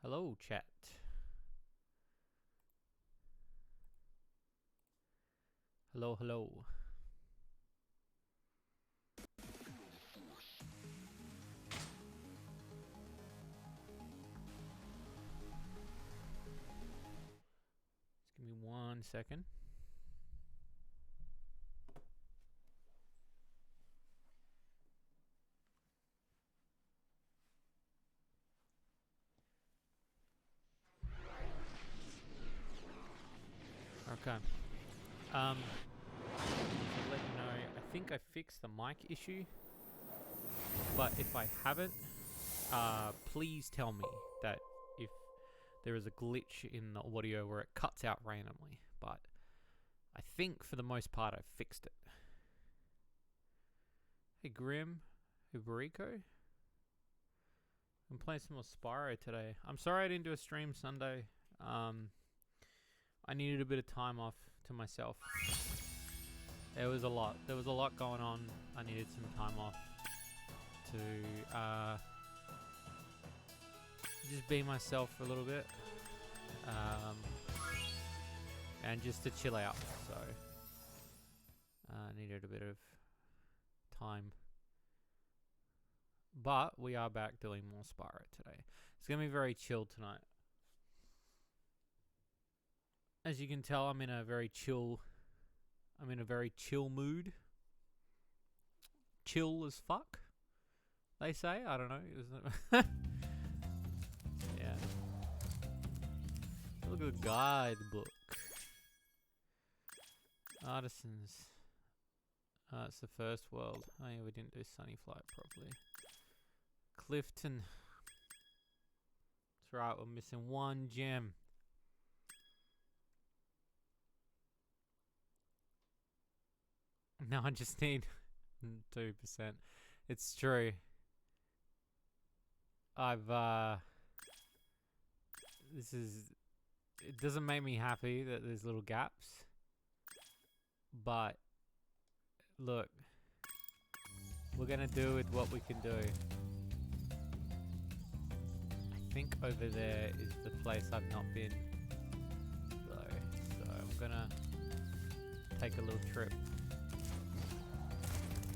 Hello, chat. Hello, hello. Just give me 1 second. Okay. To let you know, I think I fixed the mic issue, but if I haven't, please tell me that if there is a glitch in the audio where it cuts out randomly, but I think for the most part I fixed it. Hey Grim, Huberico. I'm playing some more Spyro today. I'm sorry I didn't do a stream Sunday. I needed a bit of time off to myself. There was a lot going on. I needed some time off to just be myself for a little bit, and just to chill out. So I needed a bit of time. But we are back doing more Spyro today. It's gonna be very chill tonight. As you can tell, I'm in a very chill mood. Chill as fuck, they say. I don't know. Yeah. Look at the guidebook. Artisans. It's the first world. Oh yeah, we didn't do Sunny Flight properly. Clifton. That's right, we're missing one gem. No, I just need 2%. It's true. It doesn't make me happy that there's little gaps. But, look. We're gonna do with what we can do. I think over there is the place I've not been. So I'm gonna take a little trip.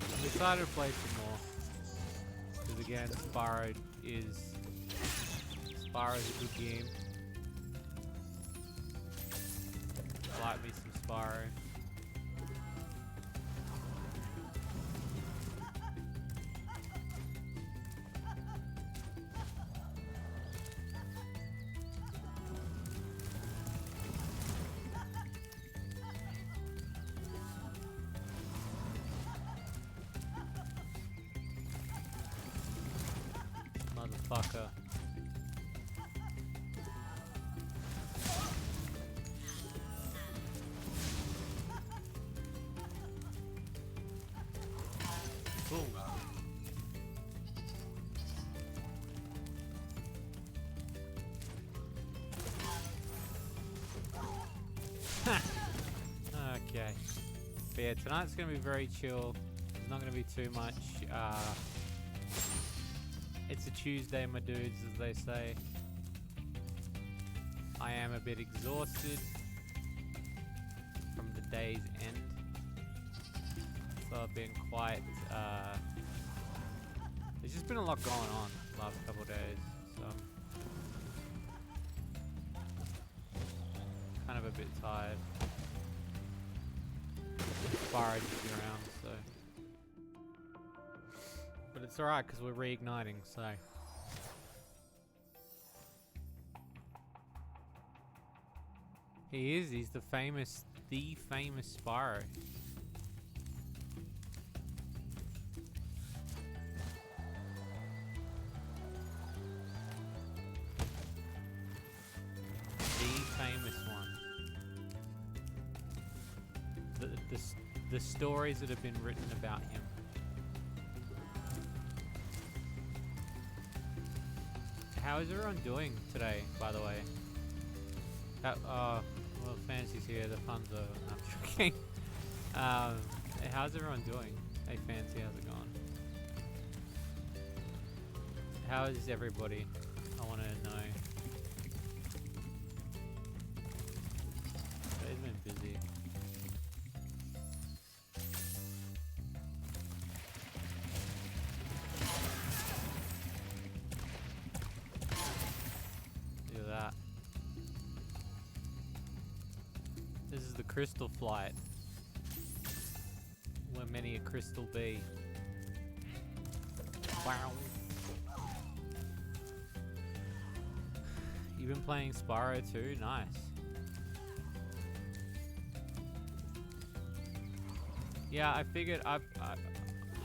I'm excited to play some more, because again, Spyro's a good game. Like me some Spyro. Motherfucker. Cool. Okay. But yeah, tonight's gonna be very chill. There's not gonna be too much. It's a Tuesday, my dudes, as they say. I am a bit exhausted from the day's end. So I've been quite, there's just been a lot going on the last couple of days. So I'm kind of a bit tired. Spyro just be around, so. But it's alright, because we're reigniting, so. He is, he's the famous Spyro. The famous one. The stories that have been written about him. How is everyone doing today, by the way? Well, Fancy's here, the fun's over. No, I'm joking. How's everyone doing? Hey Fancy, how's it going? How is everybody? I want to know. This is the crystal flight. Where many a crystal be. Wow. You've been playing Spyro too? Nice. Yeah, I figured I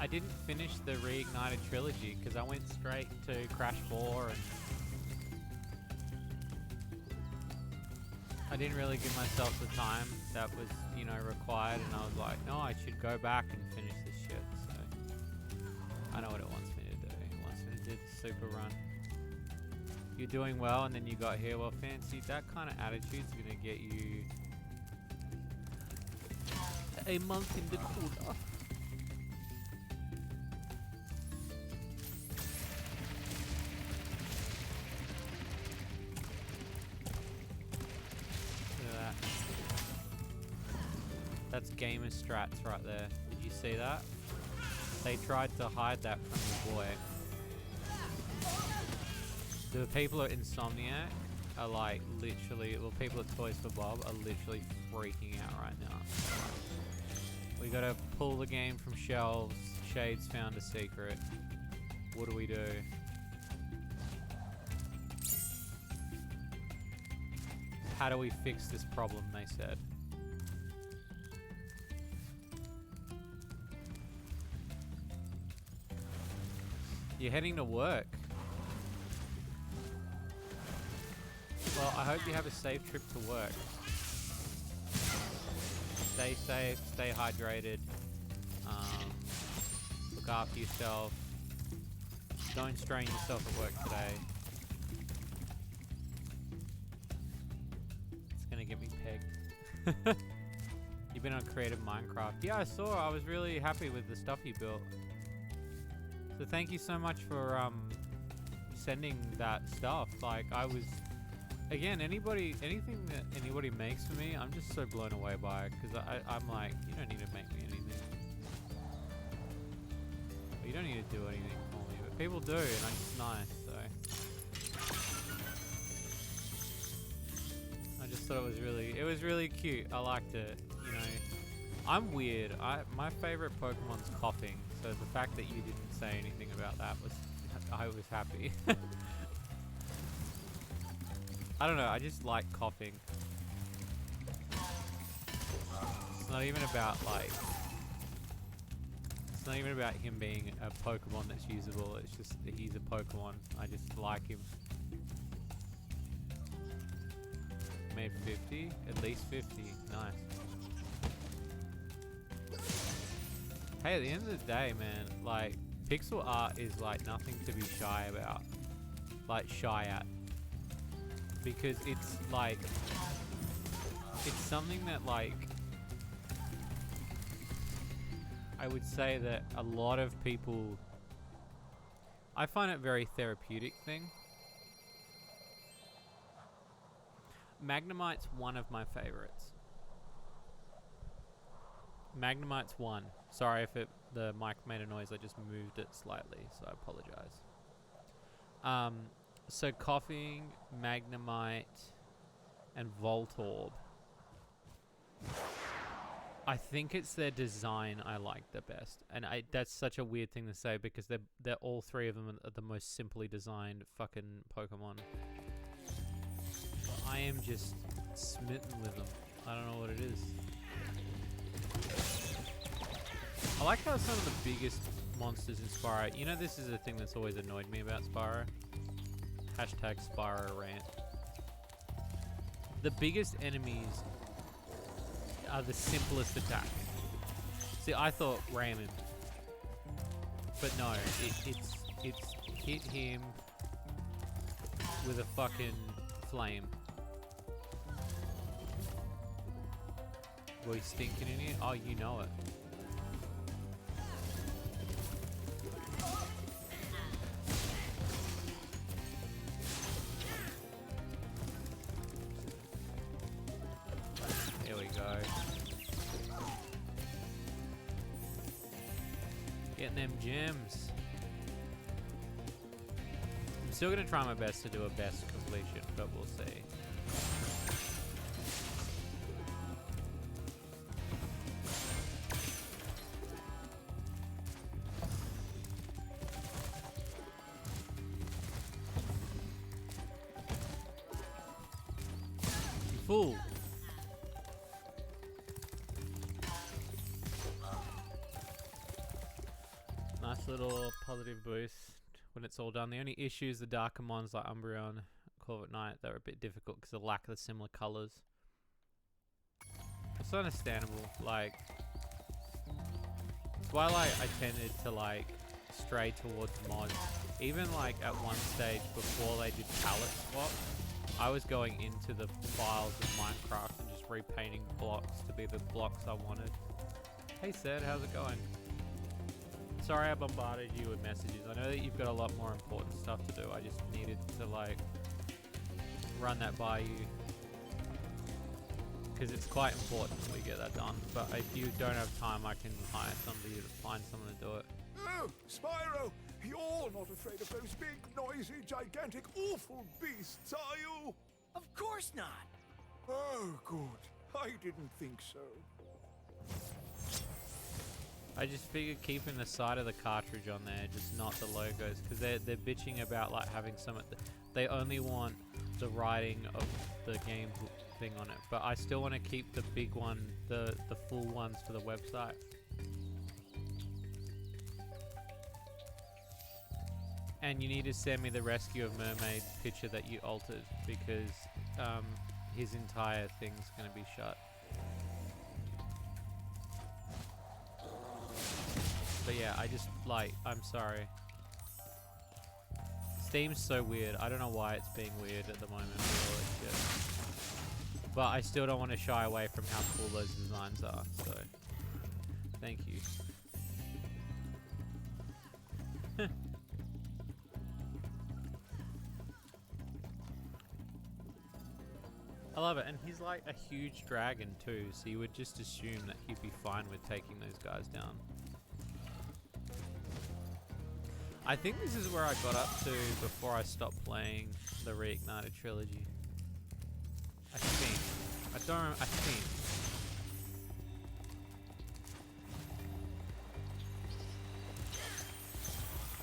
didn't finish the Reignited Trilogy because I went straight to Crash 4 and I didn't really give myself the time that was, you know, required, and I was like, no, I should go back and finish this shit. So I know what it wants me to do. It wants me to do the super run. You're doing well, and then you got here. Well, fancy, that kind of attitude's gonna get you a month in the cooler. That's gamer strats right there. Did you see that? They tried to hide that from the boy. The people at Insomniac are like literally, well, people at Toys for Bob are literally freaking out right now. We gotta pull the game from shelves. Shade's found a secret. What do we do? How do we fix this problem, they said. You're heading to work. Well, I hope you have a safe trip to work. Stay safe, stay hydrated, look after yourself. Don't strain yourself at work today. It's gonna get me pegged. You've been on Creative Minecraft. Yeah, I saw. I was really happy with the stuff you built. So thank you so much for sending that stuff. Like, I was, again, anything that anybody makes for me, I'm just so blown away by it, because I'm like, you don't need to make me anything. Well, you don't need to do anything for me, but people do, and it's nice, so. I just thought it was really cute. I liked it, you know. I'm weird. My favorite Pokemon's coughing, so the fact that you didn't say anything about that was, I was happy. I don't know, I just like coughing. It's not even about like, it's not even about him being a Pokemon that's usable, it's just that he's a Pokemon. I just like him. Made 50? At least 50. Nice. Hey, at the end of the day, man, like, pixel art is like nothing to be shy about. Like, shy at. Because it's like, it's something that like, I would say that a lot of people, I find it a very therapeutic thing. Magnemite's one of my favorites. Magnemite's one. Sorry if the mic made a noise, I just moved it slightly, so I apologize. So coughing, Magnemite, and Voltorb. I think it's their design I like the best, and that's such a weird thing to say because they're all three of them are the most simply designed fucking Pokemon. But I am just smitten with them. I don't know what it is. I like how some of the biggest monsters in Spyro, you know, this is a thing that's always annoyed me about Spyro. Hashtag Spyro rant. The biggest enemies are the simplest attack. See, I thought ram him, but no, it's hit him with a fucking flame. Were you stinking in here? Oh, you know it. Here we go. Getting them gems. I'm still gonna try my best to do a best completion, but we'll see. full. Nice little positive boost when it's all done. The only issue is the darker ones like Umbreon, Corvette Knight, they're a bit difficult because of the lack of the similar colours. It's understandable, like, it's why like I tended to like stray towards mods. Even like at one stage before they did palette swap, I was going into the files of Minecraft and just repainting blocks to be the blocks I wanted. Hey Sed, how's it going? Sorry I bombarded you with messages. I know that you've got a lot more important stuff to do. I just needed to like run that by you because it's quite important that we get that done. But if you don't have time, I can hire somebody to find someone to do it. Oh, Spyro, you're not afraid of those big, noisy, gigantic, awful beasts, are you? Of course not. Oh, good. I didn't think so. I just figured keeping the side of the cartridge on there, just not the logos, because they're bitching about like having some. They only want the writing of the game thing on it, but I still want to keep the big one, the full ones for the website. And you need to send me the Rescue of Mermaid picture that you altered, because his entire thing's going to be shut. But yeah, I just, like, I'm sorry. Steam's so weird. I don't know why it's being weird at the moment with all this shit. But I still don't want to shy away from how cool those designs are, so thank you. I love it, and he's like a huge dragon too, so you would just assume that he'd be fine with taking those guys down. I think this is where I got up to before I stopped playing the Reignited Trilogy. I think. I think.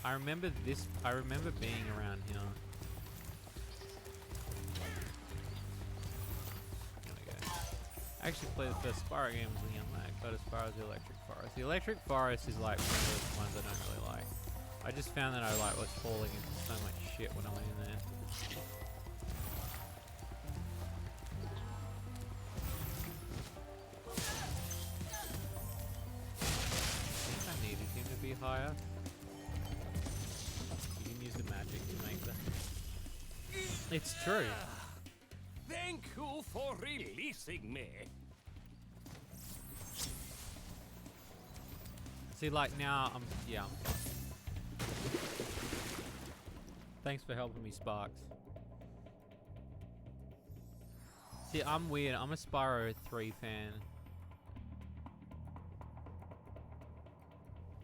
I remember being around here. There we go. I actually played the first Spyro game was Young Mag, but as far as the Electric Forest. The Electric Forest is like one of those ones I don't really like. I just found that I like was falling into so much shit when I went in there. I think I needed him to be higher. You can use the magic to make that. It's true. Thank you for releasing me. See, like now, I'm fine. Thanks for helping me, Sparks. See, I'm weird. I'm a Spyro 3 fan.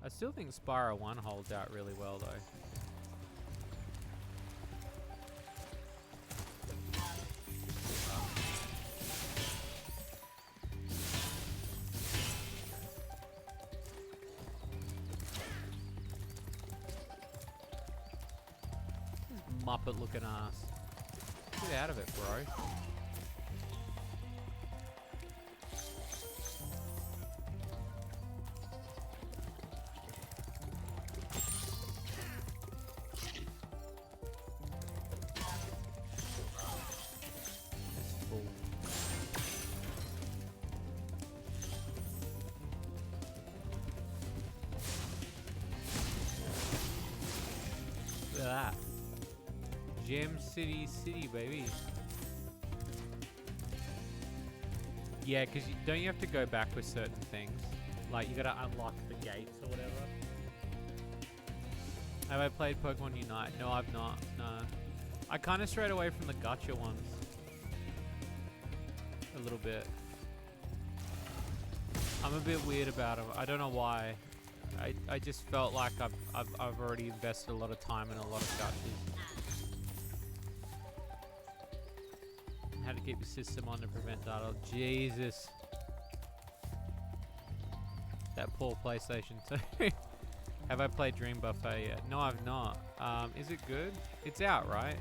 I still think Spyro 1 holds out really well, though. Muppet looking ass. Get out of it, bro. It's full. Look at that. Gem City, baby. Yeah, because don't you have to go back with certain things? Like, you gotta unlock the gates or whatever. Have I played Pokemon Unite? No, I've not. No. I kind of strayed away from the gacha ones. A little bit. I'm a bit weird about them. I don't know why. I just felt like I've already invested a lot of time in a lot of gachas. How to keep your system on to prevent data. Jesus. That poor PlayStation 2. Have I played Dream Buffet yet? No, I've not. Is it good? It's out, right?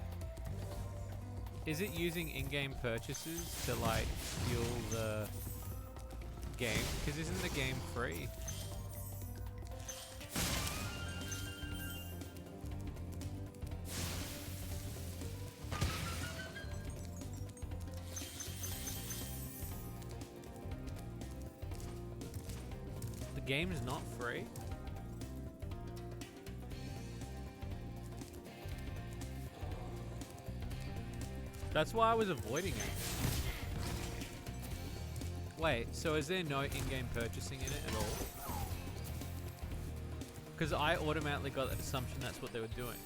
Is it using in-game purchases to like fuel the game? Because isn't the game free? The game is not free? That's why I was avoiding it. Wait, so is there no in-game purchasing in it at all? Because I automatically got the assumption that's what they were doing.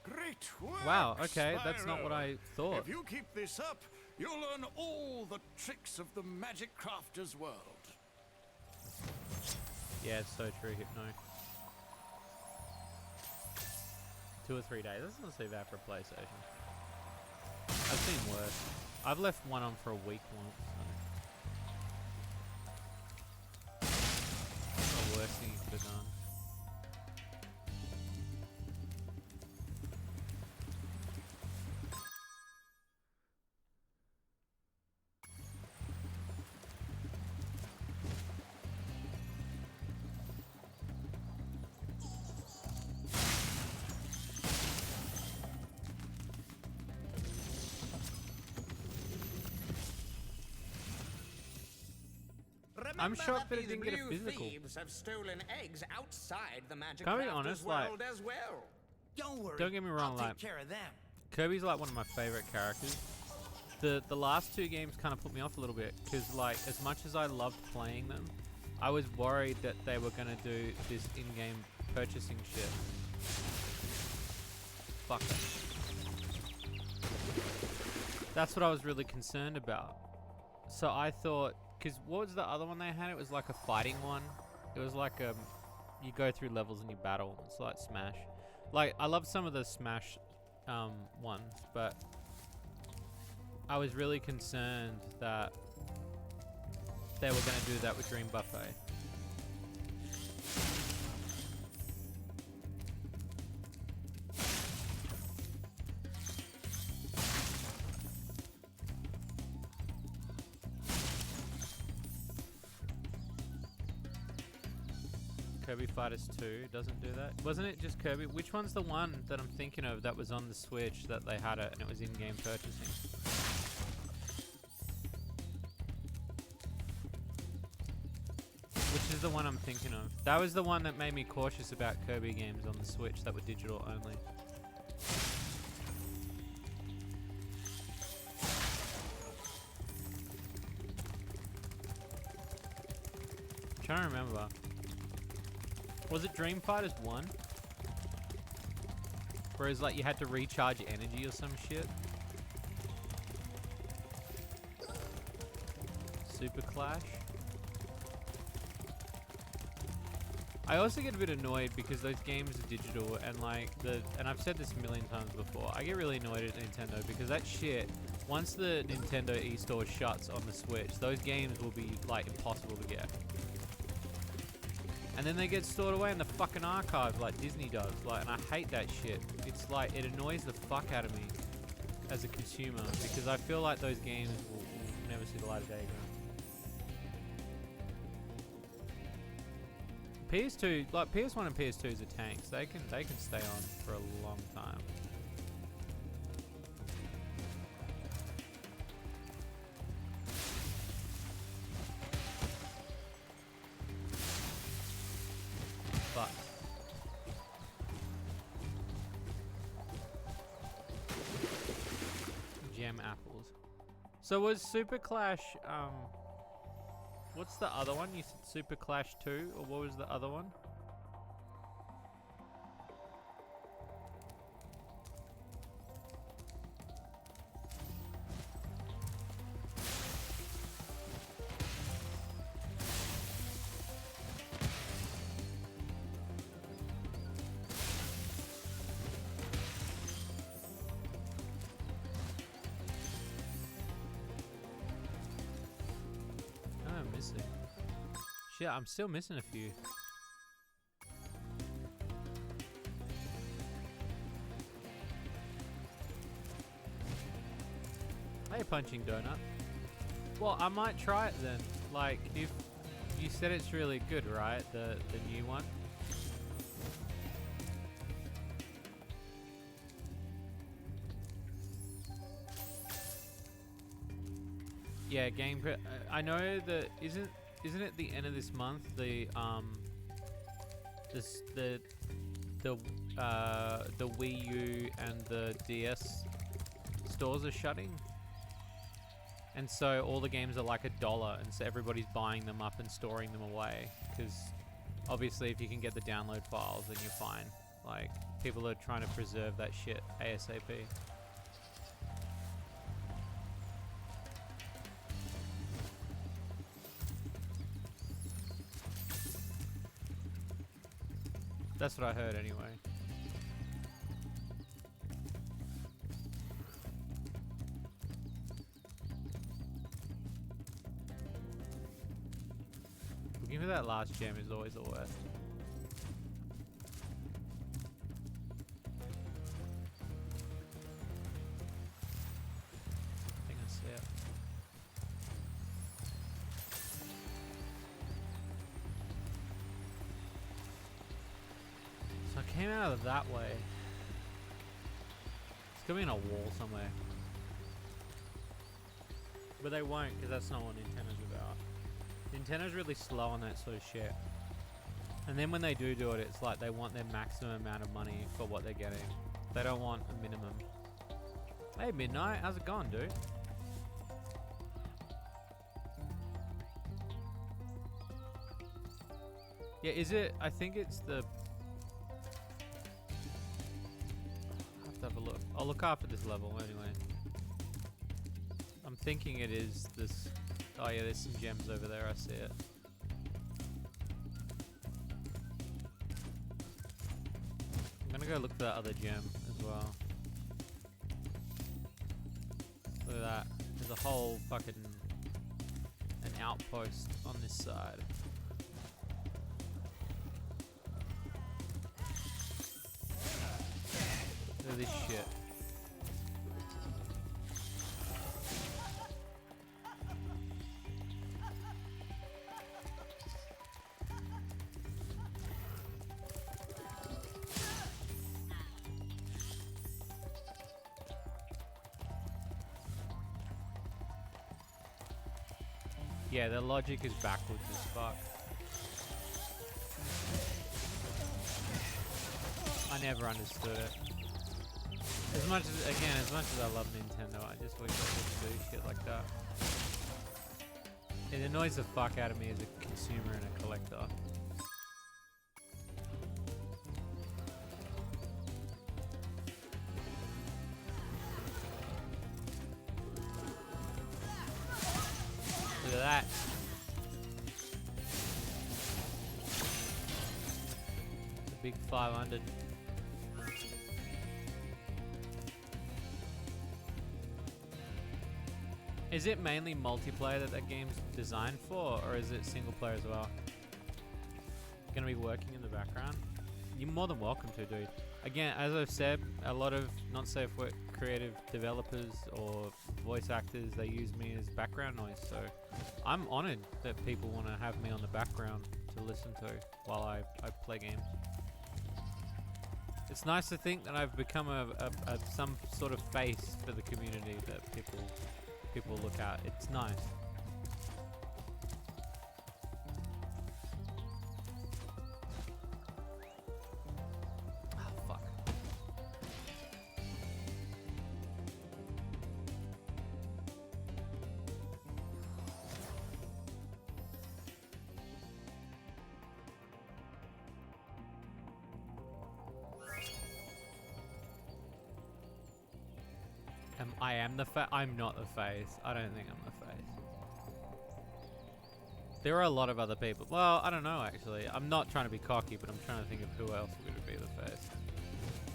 Great work, Wow, okay, that's not what Spyro. I thought. If you keep this up, you'll learn all the tricks of the magic crafter's world. Yeah, it's so true, Hypno. 2 or 3 days. That's not so bad for a PlayStation. I've seen worse. I've left one on for a week once. So. That's the worst thing you could have done. I'm shocked that it didn't get a physical. Thieves have stolen eggs outside the magic Can I be crafter's honest, like- world as well. Don't worry. Don't get me wrong, I'll like- take care of them. Kirby's like one of my favorite characters. The last 2 games kind of put me off a little bit because, like, as much as I loved playing them, I was worried that they were gonna do this in-game purchasing shit. Fuck that. That's what I was really concerned about. So I thought, because what was the other one they had? It was like a fighting one. It was like you go through levels and you battle. It's like Smash. Like, I love some of the Smash ones, but I was really concerned that they were going to do that with Dream Buffet. Kirby Fighters 2 doesn't do that. Wasn't it just Kirby? Which one's the one that I'm thinking of that was on the Switch that they had it and it was in-game purchasing? Which is the one I'm thinking of? That was the one that made me cautious about Kirby games on the Switch that were digital only. I'm trying to remember. Was it Dream Fighters 1? Whereas like you had to recharge energy or some shit? Super Clash? I also get a bit annoyed because those games are digital and like and I've said this a million times before, I get really annoyed at Nintendo because that shit, once the Nintendo eStore shuts on the Switch, those games will be like impossible to get. And then they get stored away in the fucking archive like Disney does. Like, and I hate that shit. It's like, it annoys the fuck out of me as a consumer because I feel like those games will never see the light of day again. PS2, like PS1 and PS2s are tanks. They can stay on for a long time. But gem apples. So was Super Clash what's the other one? You said Super Clash 2 or what was the other one? Oh, I'm missing. Shit, I'm still missing a few. Hey, Punching Donut. Well, I might try it then. Like, if you said it's really good, right? The new one. Yeah, I know that isn't it the end of this month? The Wii U and the DS stores are shutting, and so all the games are like $1, and so everybody's buying them up and storing them away. Because obviously, if you can get the download files, then you're fine. Like, people are trying to preserve that shit ASAP. That's what I heard anyway. Looking for that last gem is always the worst. I think I see it. So I came out of that way. It's gonna be in a wall somewhere. But they won't, because that's not what Nintendo's about. Nintendo's really slow on that sort of shit. And then when they do it, it's like they want their maximum amount of money for what they're getting. They don't want a minimum. Hey, Midnight, how's it going, dude? Yeah, is it? I think it's the... I'll have to have a look. I'll look after this level anyway. I'm thinking it is this... Oh yeah, there's some gems over there, I see it. I'm gonna go look for that other gem as well. Look at that. There's a whole fucking... an outpost on this side. Look at this shit. Yeah, the logic is backwards as fuck. I never understood it. As much as I love Nintendo, I just wish I could do shit like that. It annoys the fuck out of me as a consumer and a collector. Look at that. The big 500. Is it mainly multiplayer that game's designed for, or is it single player as well? Gonna be working in the background? You're more than welcome to, dude. Again, as I've said, a lot of not safe work creative developers or voice actors, they use me as background noise, so I'm honored that people want to have me on the background to listen to while I play games. It's nice to think that I've become some sort of face for the community that people look at. It's nice. Oh, fuck. I am the I'm not the face. I don't think I'm the face. There are a lot of other people. Well, I don't know actually. I'm not trying to be cocky, but I'm trying to think of who else would be the face.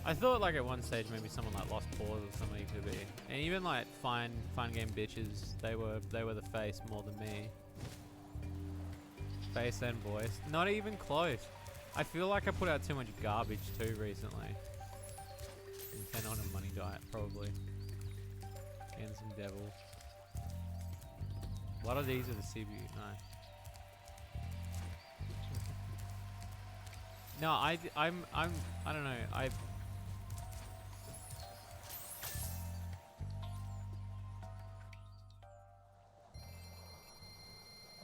I thought like at one stage maybe someone like Lost Paws or somebody could be. And even like Fine Game Bitches, they were the face more than me. Face and voice. Not even close. I feel like I put out too much garbage too recently. Nintendo on a money diet, probably. And some devils. What are these with the CPU? Nice. No, I don't know.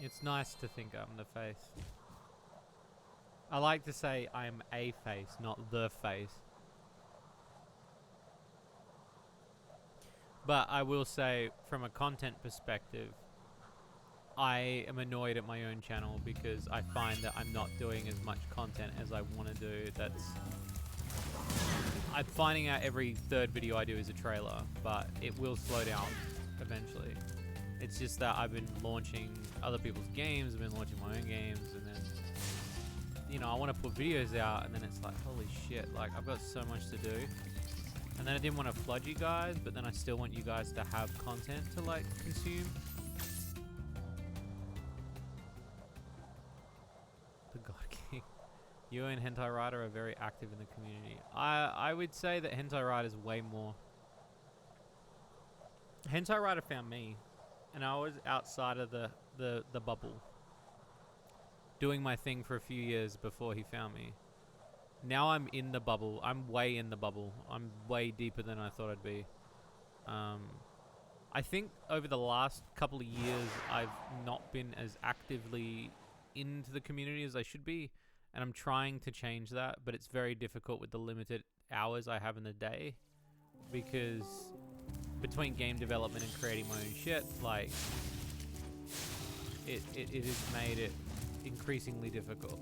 It's nice to think I'm the face. I like to say I'm a face, not the face. But I will say, from a content perspective, I am annoyed at my own channel because I find that I'm not doing as much content as I want to do. I'm finding out every third video I do is a trailer, but it will slow down eventually. It's just that I've been launching other people's games, I've been launching my own games, and then, you know, I want to put videos out, and then it's like, holy shit, like, I've got so much to do. And then I didn't want to flood you guys, but then I still want you guys to have content to, like, consume. The God King. You and Hentai Rider are very active in the community. I would say that Hentai Rider is way more. Hentai Rider found me, and I was outside of the bubble, doing my thing for a few years before he found me. Now I'm in the bubble. I'm way in the bubble. I'm way deeper than I thought I'd be. I think over the last couple of years, I've not been as actively into the community as I should be, and I'm trying to change that, but it's very difficult with the limited hours I have in the day, because between game development and creating my own shit, like, it has made it increasingly difficult.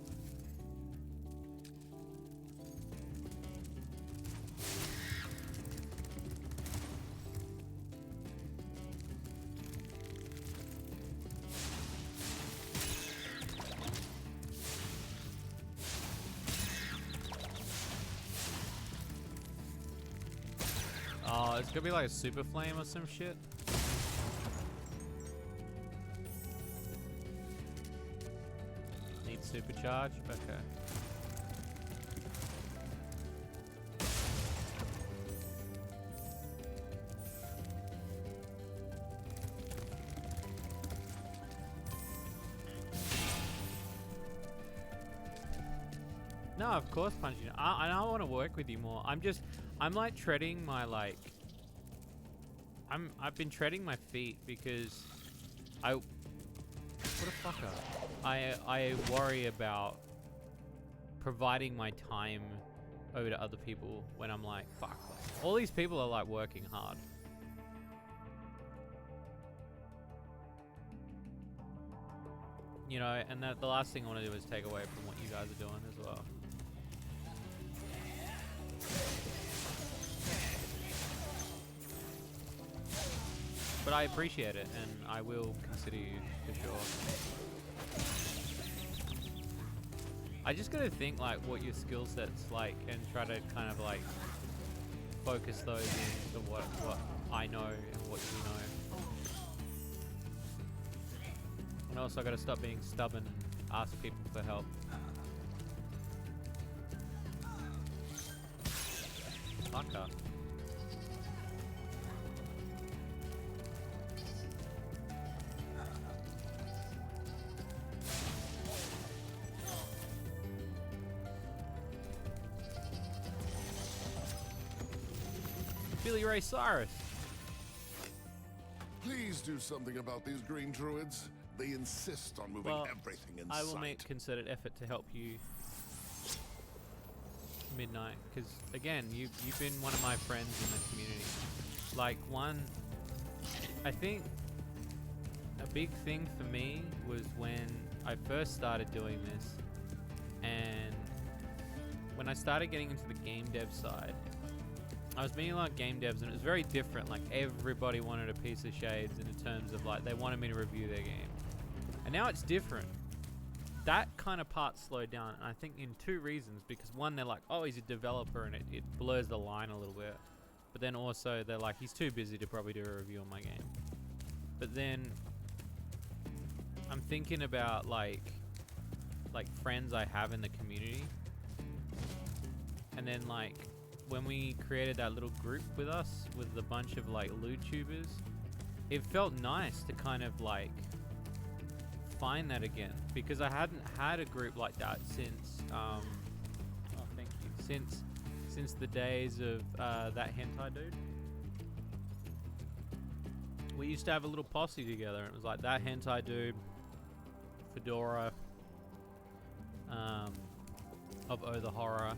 Oh, it's gonna be like a super flame or some shit. Need supercharge? Okay. No, of course, punching. I want to work with you more. I'm like treading my I've been treading my feet because what a fucker. I worry about providing my time over to other people when I'm like, fuck. Like, all these people are like working hard. You know, and the last thing I want to do is take away from what you guys are doing as well. But I appreciate it, and I will consider you for sure. I just gotta think like what your skill set's like and try to kind of like focus those into what I know and what you know. And also I gotta stop being stubborn and ask people for help. Fucker. Billy Ray Cyrus. Please do something about these green druids. They insist on moving everything in I will sight. make concerted effort to help you, Midnight, because again, you've been one of my friends in the community. Like I think a big thing for me was when I first started doing this, and when I started getting into the game dev side, I was meeting a lot of game devs, and it was very different. Like, everybody wanted a piece of Shades in terms of, like, they wanted me to review their game. And now it's different. That kind of part slowed down, and I think in two reasons. Because one, they're like, oh, he's a developer, and it blurs the line a little bit. But then also, they're like, he's too busy to probably do a review on my game. But then, I'm thinking about, like friends I have in the community. And then, like, when we created that little group with us, with a bunch of like LootTubers, it felt nice to kind of like find that again because I hadn't had a group like that since oh thank you since the days of that hentai dude. We used to have a little posse together. And it was like that hentai dude, Fedora, of Oh the Horror.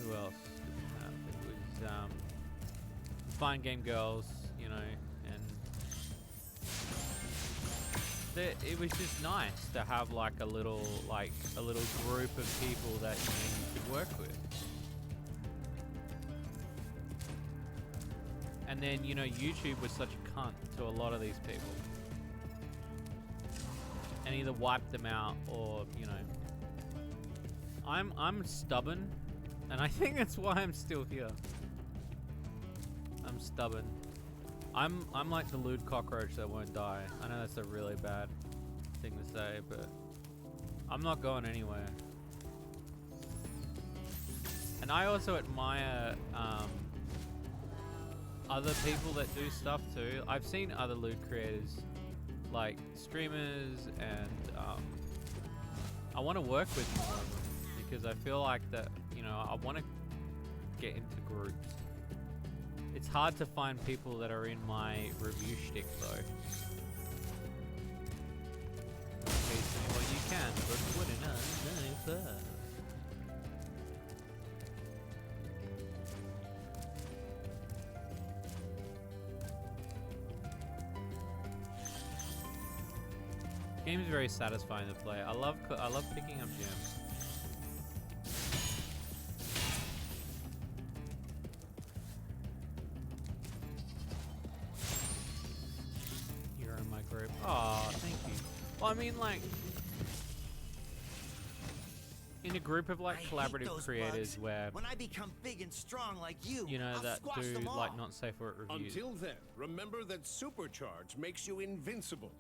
Who else did we have? It was Fine Game Girls, you know, and it was just nice to have like a little group of people that you could work with. And then, you know, YouTube was such a cunt to a lot of these people. And either wiped them out or, you know. I'm stubborn, and I think that's why I'm still here. I'm stubborn. I'm like the lewd cockroach that won't die. I know that's a really bad thing to say, but I'm not going anywhere. And I also admire other people that do stuff too. I've seen other lewd creators, like streamers, and I want to work with more of them because I feel like that, you know, I want to get into groups. It's hard to find people that are in my review shtick though. Well, you can, but wouldn't I? No, Game is very satisfying to play. I love picking up gems. You're in my group. Oh, thank you. Well, I mean, like, in a group of like collaborative creators where when I become big and strong like you know, I'll that squash do them all. like not safe for reviews. Until then, remember that supercharge makes you invincible.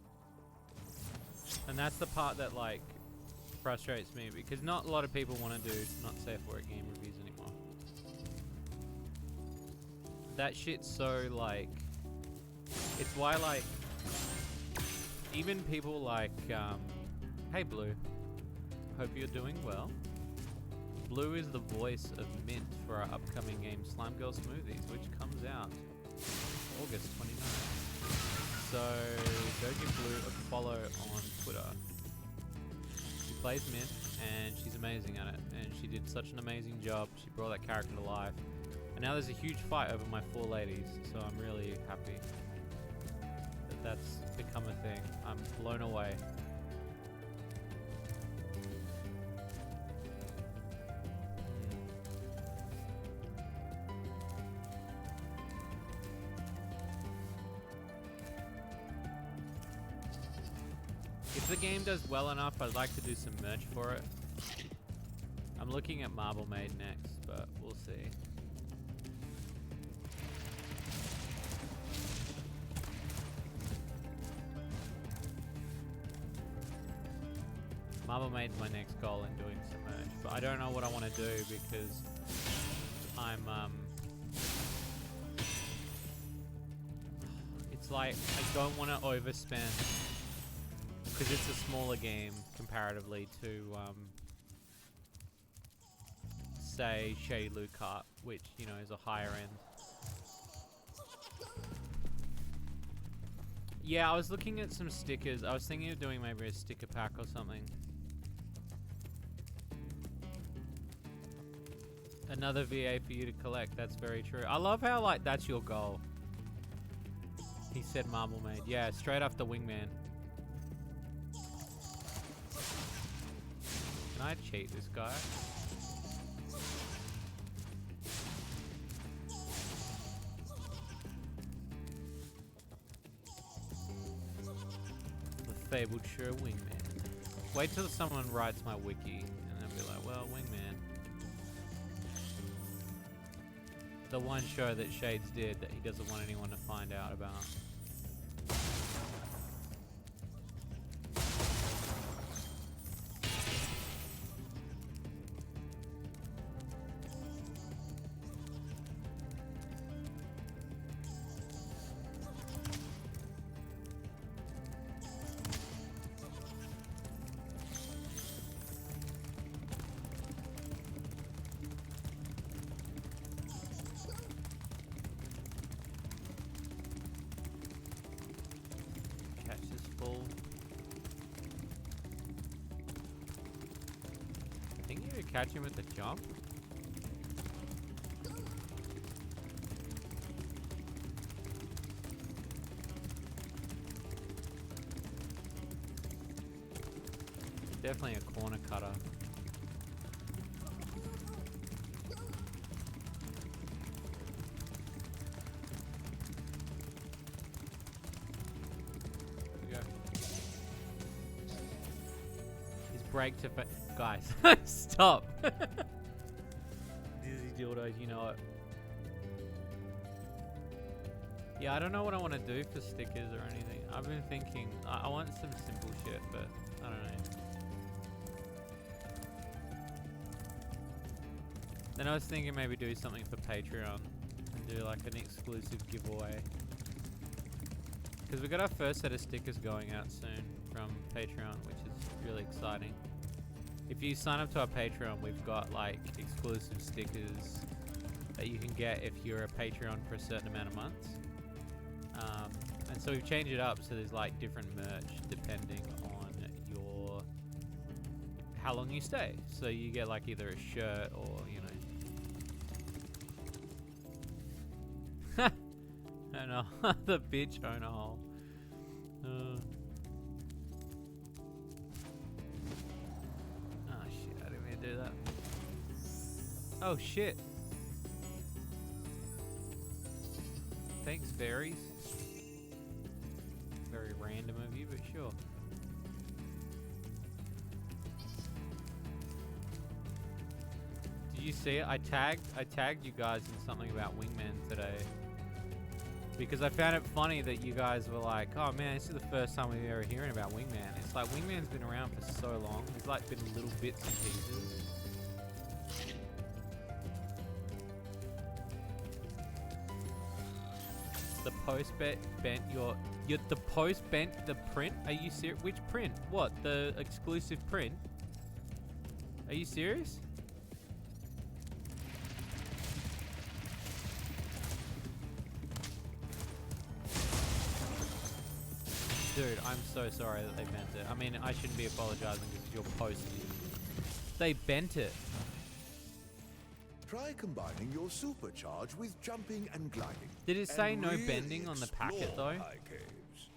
And that's the part that like frustrates me because not a lot of people want to do not safe for it game reviews anymore. That shit's so like, it's why like even people like hey Blue, hope you're doing well. Blue is the voice of Mint for our upcoming game Slime Girl Smoothies, which comes out August 29th. So go give Blue a follow on Twitter. She plays Mint and she's amazing at it, and she did such an amazing job. She brought that character to life, and now there's a huge fight over my 4 ladies, so I'm really happy that that's become a thing. I'm blown away. If the game does well enough, I'd like to do some merch for it. I'm looking at Marble Maid next, but we'll see. Marble Maid's my next goal in doing some merch, but I don't know what I want to do because I'm it's like I don't want to overspend. Because it's a smaller game comparatively to, say, Shady Loot Cart, which, you know, is a higher end. Yeah, I was looking at some stickers. I was thinking of doing maybe a sticker pack or something. Another VA for you to collect. That's very true. I love how, like, that's your goal. He said Marble Maid. Yeah, straight after Wingman. Can I cheat this guy? The fabled sure Wingman. Wait till someone writes my wiki and then be like, well, Wingman. The one show that Shades did that he doesn't want anyone to find out about. catch him with the jump? Definitely a corner cutter. Break to guys. Stop. Dizzy dildos, you know it. Yeah, I don't know what I want to do for stickers or anything. I've been thinking I want some simple shit, but I don't know. Then I was thinking maybe do something for Patreon and do like an exclusive giveaway. Because we got our first set of stickers going out soon from Patreon, which is really exciting. If you sign up to our Patreon, we've got like exclusive stickers that you can get if you're a Patreon for a certain amount of months. And so we've changed it up so there's like different merch depending on your how long you stay. So you get like either a shirt or, you know. I know. The bitch own a hole. Oh shit, I didn't mean to do that. Oh shit. Thanks, fairies. Very random of you, but sure. Did you see it? I tagged you guys in something about Wingman today. Because I found it funny that you guys were like, oh man, this is the first time we've ever hearing about Wingman. It's like Wingman's been around for so long. There's like been little bits and pieces. The post bent the post bent the print? Are you serious? Which print? What? The exclusive print? Are you serious? Dude, I'm so sorry that they bent it. I mean, I shouldn't be apologizing because you're posting. They bent it. Try combining your supercharge with jumping and gliding. Did it say and no really bending on the packet explore though? high caves.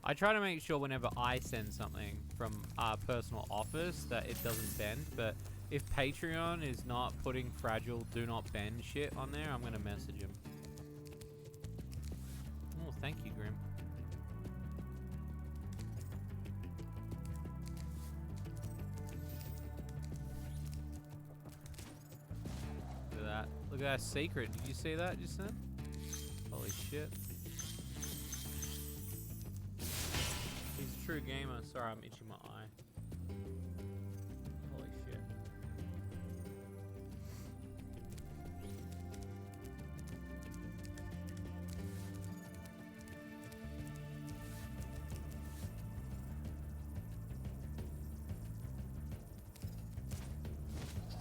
I try to make sure whenever I send something from our personal office that it doesn't bend, but if Patreon is not putting fragile do not bend shit on there, I'm going to message him. Oh, thank you, Grim. Look at that. Look at that secret. Did you see that just then? Holy shit. He's a true gamer. Sorry, I'm itching my eye. Holy shit.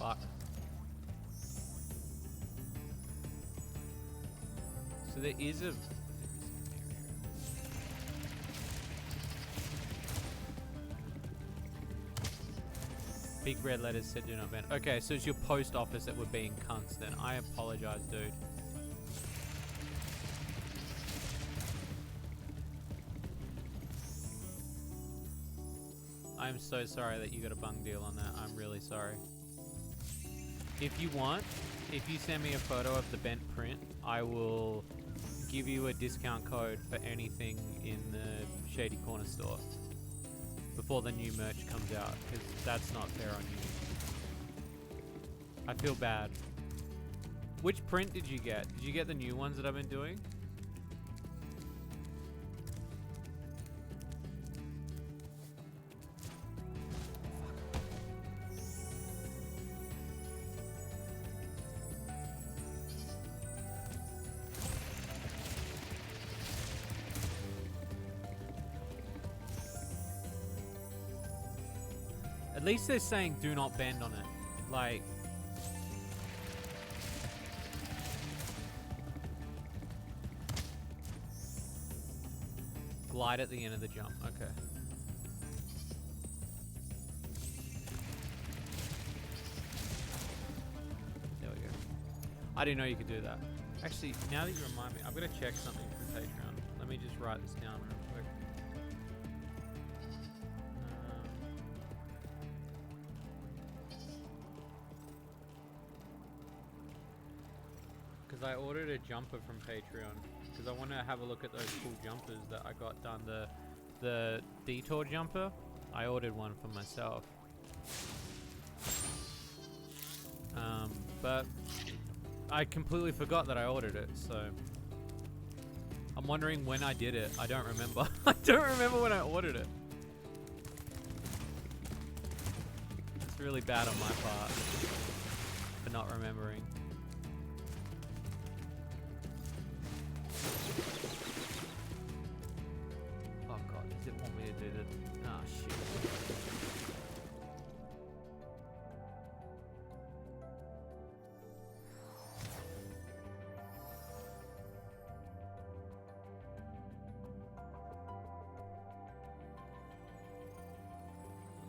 Fuck. So there is a... Big red letters said do not bend. Okay, so it's your post office that were being cunts then. I apologize, dude. I'm so sorry that you got a bung deal on that. I'm really sorry. If you want, if you send me a photo of the bent print, I will give you a discount code for anything in the Shady Corner store before the new merch comes out, because that's not fair on you. I feel bad. Which print did you get? Did you get the new ones that I've been doing? At least they're saying do not bend on it. Like, Glide at the end of the jump. Okay. There we go. I didn't know you could do that. Actually, now that you remind me, I'm gonna check something from Patreon. Let me just write this down real quick. Because I ordered a jumper from Patreon because I want to have a look at those cool jumpers that I got done. The detour jumper, I ordered one for myself. But I completely forgot that I ordered it, so I'm wondering when I did it. I don't remember. I don't remember when I ordered it. It's really bad on my part for not remembering. Oh god, does it want me to do the... Ah, shit.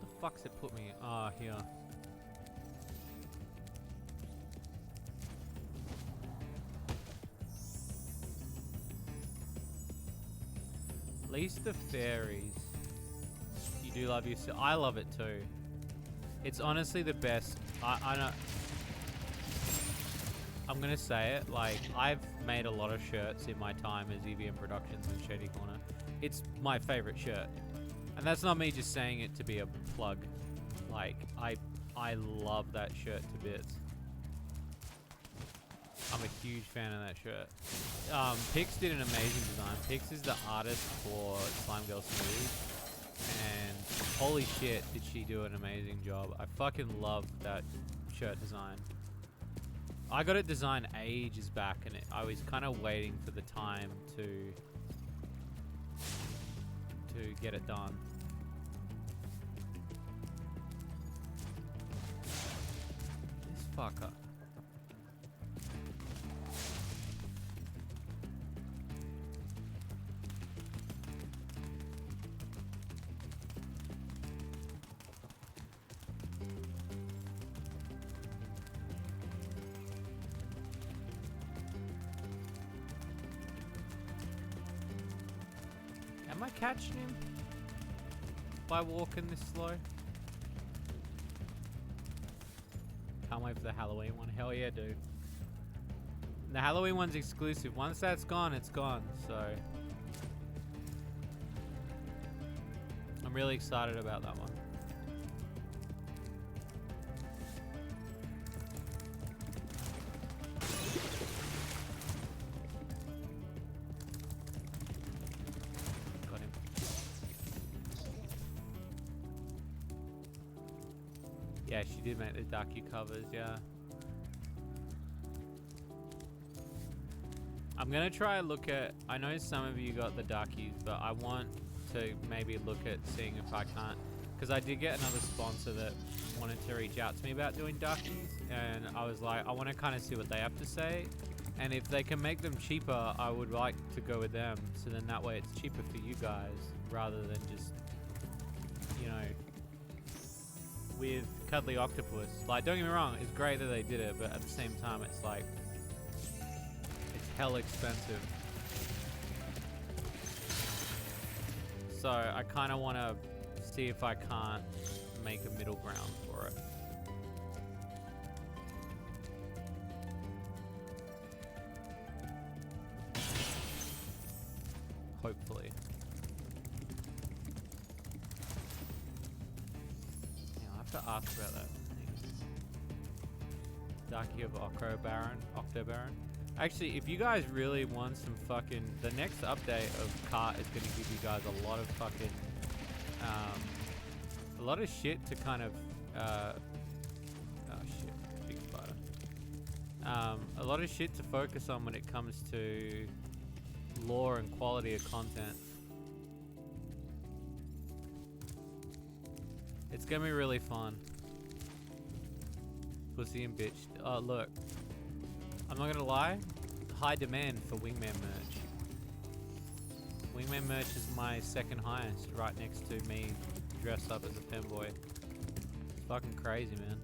What the fuck's it put me? Ah, here. At least the fairies. You do love your... I love it too. It's honestly the best. I know... I'm gonna say it, like, I've made a lot of shirts in my time as EVM Productions and Shady Corner. It's my favorite shirt. And that's not me just saying it to be a plug. Like, I love that shirt to bits. I'm a huge fan of that shirt. Pix did an amazing design. Pix is the artist for Slime Girl Smooth. And holy shit, did she do an amazing job. I fucking love that shirt design. I got it designed ages back, and I was kind of waiting for the time to get it done. This fucker. Am I catching him by walking this slow? Can't wait for the Halloween one. Hell yeah, dude. The Halloween one's exclusive. Once that's gone, it's gone. So I'm really excited about that one. Yeah, she did make the ducky covers, yeah. I'm gonna try and look at... I know some of you got the duckies, but I want to maybe look at seeing if I can't... Because I did get another sponsor that wanted to reach out to me about doing duckies, and I was like, I want to kind of see what they have to say. And if they can make them cheaper, I would like to go with them. So then that way it's cheaper for you guys, rather than just, you know... with Cuddly Octopus. Like, don't get me wrong, it's great that they did it, but at the same time, it's like, it's hell expensive. So I kind of want to see if I can't make a middle ground for it. Hopefully. To ask about that. Darky of Octobaron. Actually, if you guys really want some fucking... The next update of Cart is going to give you guys a lot of fucking... a lot of shit to kind of... oh shit, big spider. A lot of shit to focus on when it comes to lore and quality of content. It's gonna be really fun. Pussy and bitch. Oh, look. I'm not gonna lie. High demand for Wingman merch. Wingman merch is my second highest, right next to me dressed up as a femboy. It's fucking crazy, man.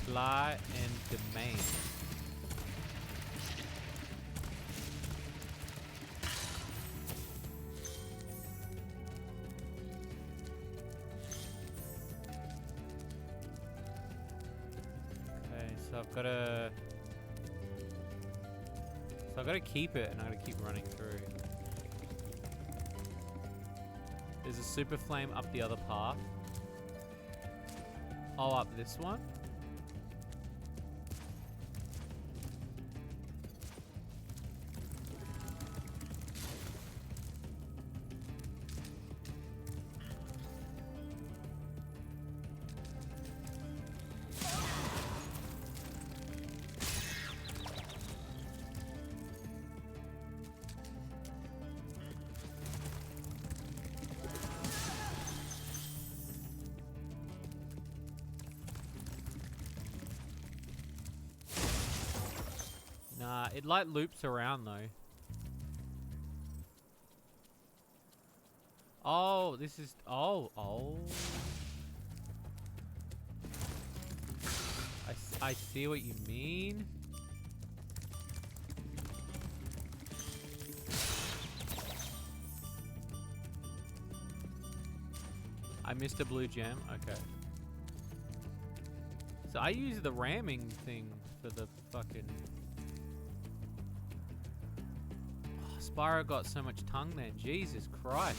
Supply and demand. Okay, so I've got to... So I gotta keep it, and I gotta keep running through. There's a super flame up the other path. Oh, up this one? Nah, it like loops around though. Oh, this is... Oh. I see what you mean. I missed a blue gem. Okay. So I use the ramming thing for the fucking... Oh, Spyro got so much tongue then. Jesus Christ.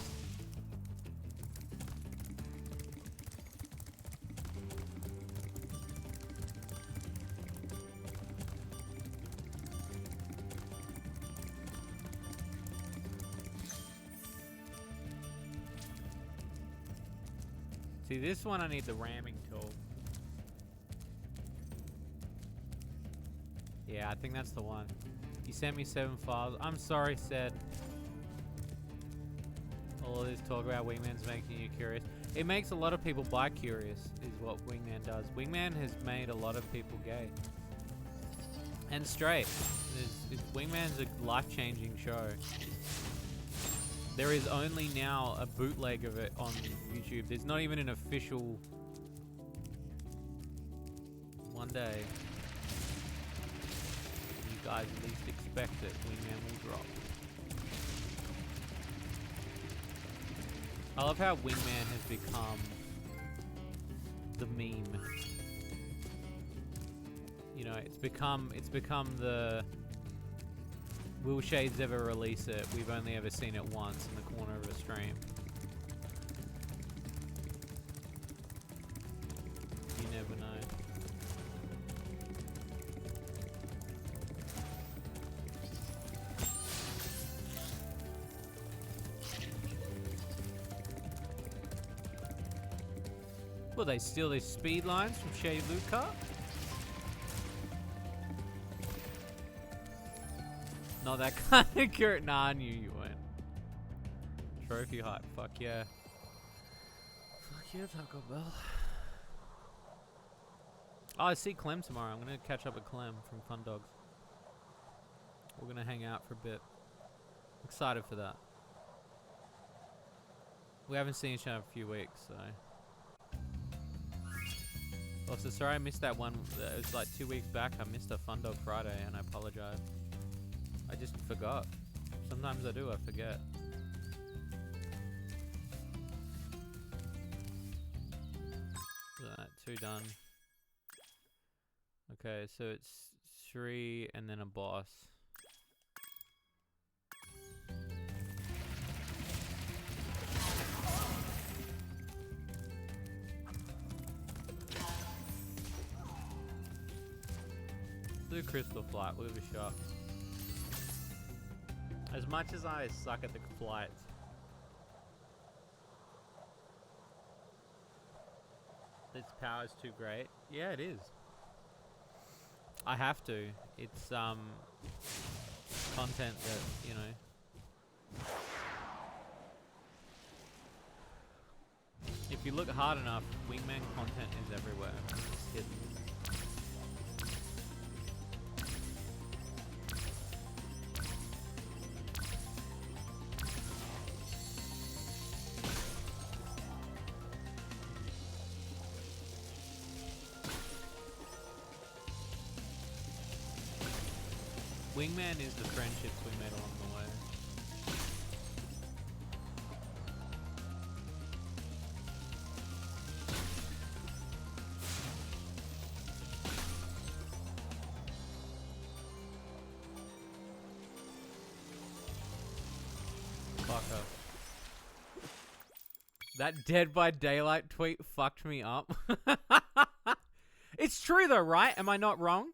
See, this one I need the ramming tool. Yeah, I think that's the one. You sent me 7 files. I'm sorry, said. All of this talk about Wingman's making you curious. It makes a lot of people bi-curious, is what Wingman does. Wingman has made a lot of people gay. And straight. Wingman's a life-changing show. There is only now a bootleg of it on YouTube. There's not even an official... One day, you guys least expect it, Wingman will drop. I love how Wingman has become the meme. You know, it's become the... Will Shades ever release it? We've only ever seen it once in the corner of a stream. You never know. Will they steal these speed lines from Shady Loot Cart? Not that kind of curt. Nah, I knew you weren't. Trophy hype. Fuck yeah. Fuck yeah, Taco Bell. Oh, I see Clem tomorrow. I'm going to catch up with Clem from Fun Dogs. We're going to hang out for a bit. Excited for that. We haven't seen each other in a few weeks, so... Also, sorry I missed that one. It was like 2 weeks back. I missed a Fun Dog Friday, and I apologize. I just forgot. Sometimes I do, I forget. Alright, 2 done. Okay, so it's 3 and then a boss. Do Crystal Flight, we'll give it a shot. As much as I suck at the flights, its power is too great. Yeah, it is. I have to. It's content that, you know. If you look hard enough, Wingman content is everywhere. It's hidden. Wingman is the friendships we made along the way. Fucker. That Dead by Daylight tweet fucked me up. It's true though, right? Am I not wrong?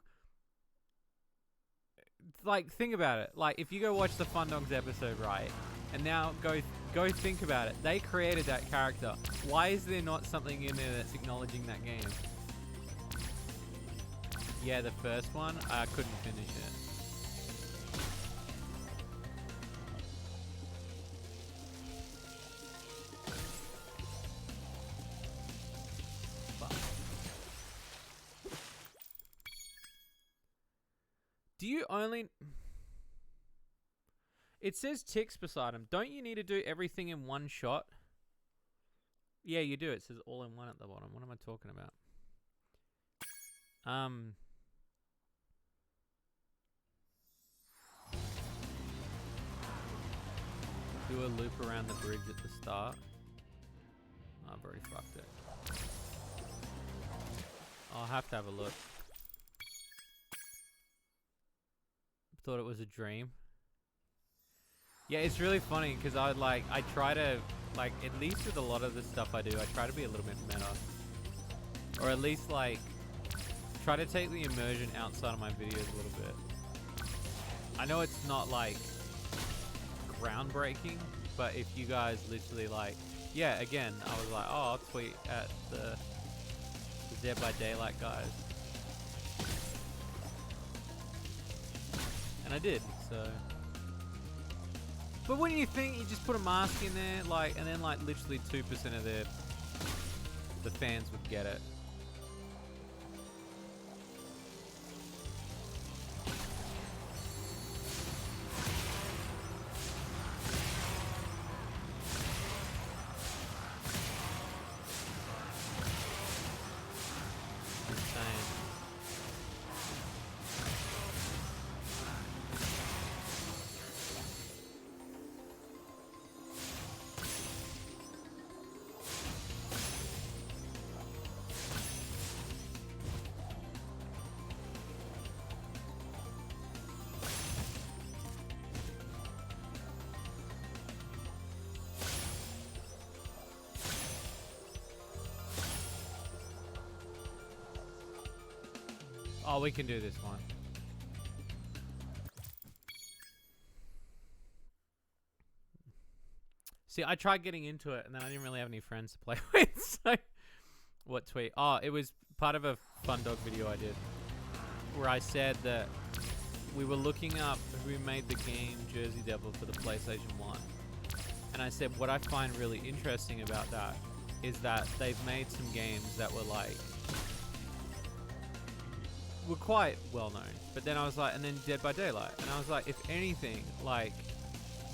Like, think about it. Like, if you go watch the Fun Dogs episode, right? And now go think about it. They created that character. Why is there not something in there that's acknowledging that game? Yeah, the first one, I couldn't finish it. Do you only... It says ticks beside him. Don't you need to do everything in one shot? Yeah, you do. It says all in one at the bottom. What am I talking about? Do a loop around the bridge at the start. Oh, I've already fucked it. I'll have to have a look. Thought it was a dream. Yeah, it's really funny because I try to, like, at least with a lot of the stuff I do, I try to be a little bit meta. Or at least, like, try to take the immersion outside of my videos a little bit. I know it's not, like, groundbreaking, but if you guys literally, like, yeah, again, I was like, oh, I'll tweet at the Dead by Daylight guys. And I did, so. But wouldn't you think you just put a mask in there, like, and then like literally 2% of the fans would get it? Oh, we can do this one. See, I tried getting into it, and then I didn't really have any friends to play with, so... What tweet? Oh, it was part of a Fun Dog video I did, where I said that we were looking up who made the game Jersey Devil for the PlayStation 1. And I said, what I find really interesting about that is that they've made some games that were like... were quite well known, but then I was like, and then Dead by Daylight, and I was like, if anything, like,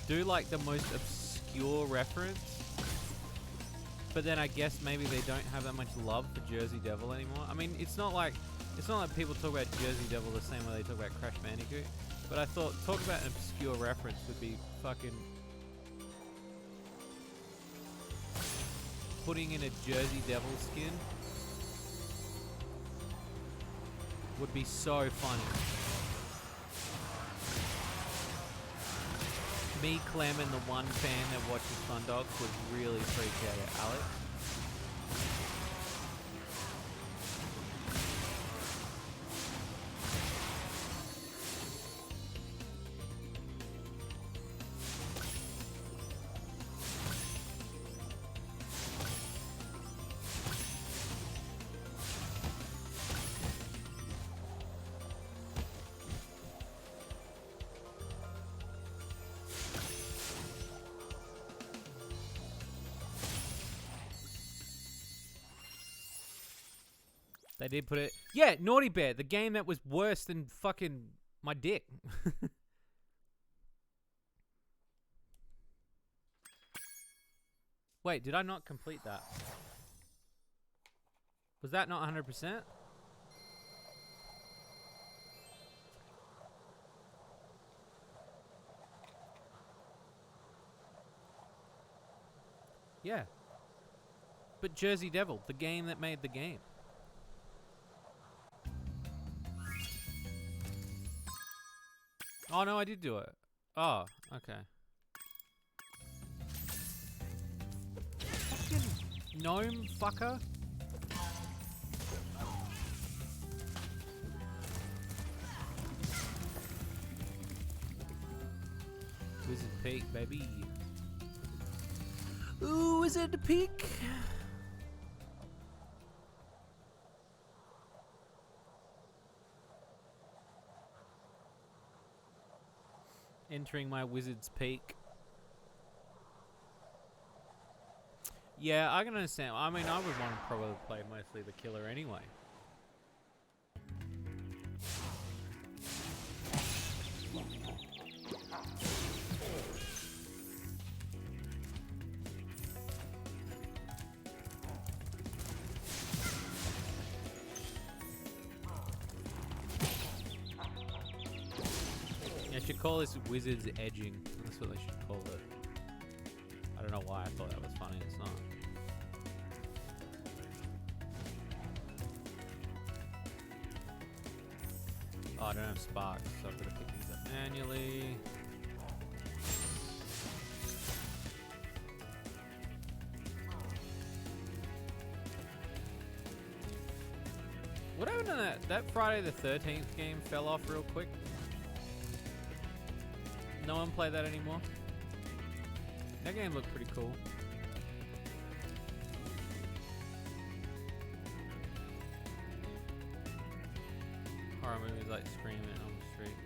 do like the most obscure reference, but then I guess maybe they don't have that much love for Jersey Devil anymore. I mean, it's not like people talk about Jersey Devil the same way they talk about Crash Bandicoot, but I thought talk about an obscure reference would be fucking putting in a Jersey Devil skin. Would be so funny. Me, Clem, and the one fan that watches Fun Dogs would really appreciate it, Alex. They did put it... Yeah, Naughty Bear, the game that was worse than fucking my dick. Wait, did I not complete that? Was that not 100%? Yeah. But Jersey Devil, the game that made the game. Oh no, I did do it. Oh, okay. Fucking gnome fucker. Wizard Peak, baby. Ooh, Wizard Peak. Entering my Wizard's Peak. Yeah, I can understand. I mean, I would want to probably play mostly the killer anyway. They should call this Wizard's Edging. That's what they should call it. I don't know why I thought that was funny. It's not. Oh, I don't have sparks, so I've got to pick these up manually. What happened to that Friday the 13th game fell off real quick? No one play that anymore? That game looked pretty cool. Horror movies like Screaming on the Street.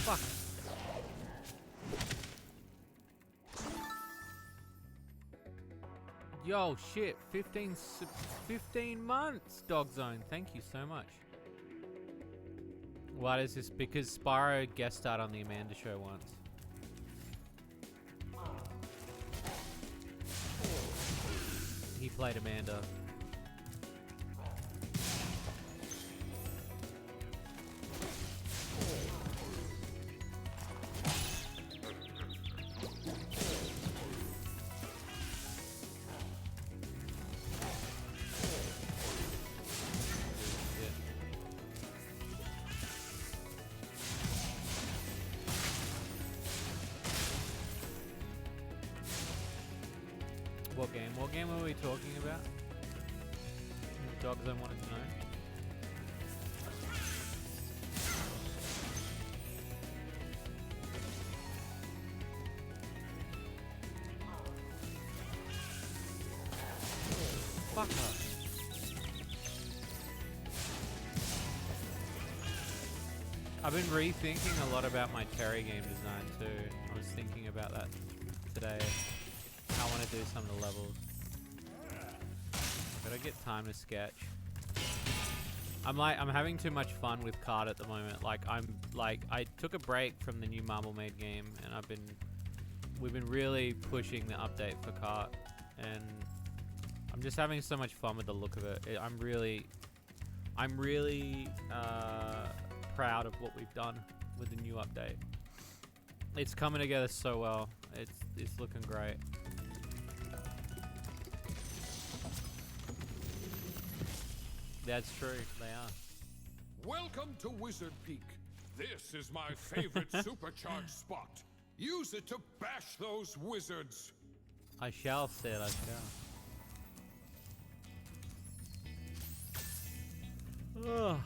Fuck. Yo, shit, 15 months, Dog Zone. Thank you so much. What is this? Because Spyro guest starred on the Amanda Show once. He played Amanda. What game? What game were we talking about? Dogs I wanted to know. Fuck her. I've been rethinking a lot about my Terry game design too. I was thinking about that today. I want to do some of the levels. Gotta get time to sketch. I'm having too much fun with card at the moment. I took a break from the new Marble Made game, and we've been really pushing the update for cart, and I'm just having so much fun with the look of it. I'm really proud of what we've done with the new update. It's coming together so well. It's looking great. That's true, they are. Welcome to Wizard Peak. This is my favorite supercharged spot. Use it to bash those wizards. I shall, Sid, I shall. Ugh.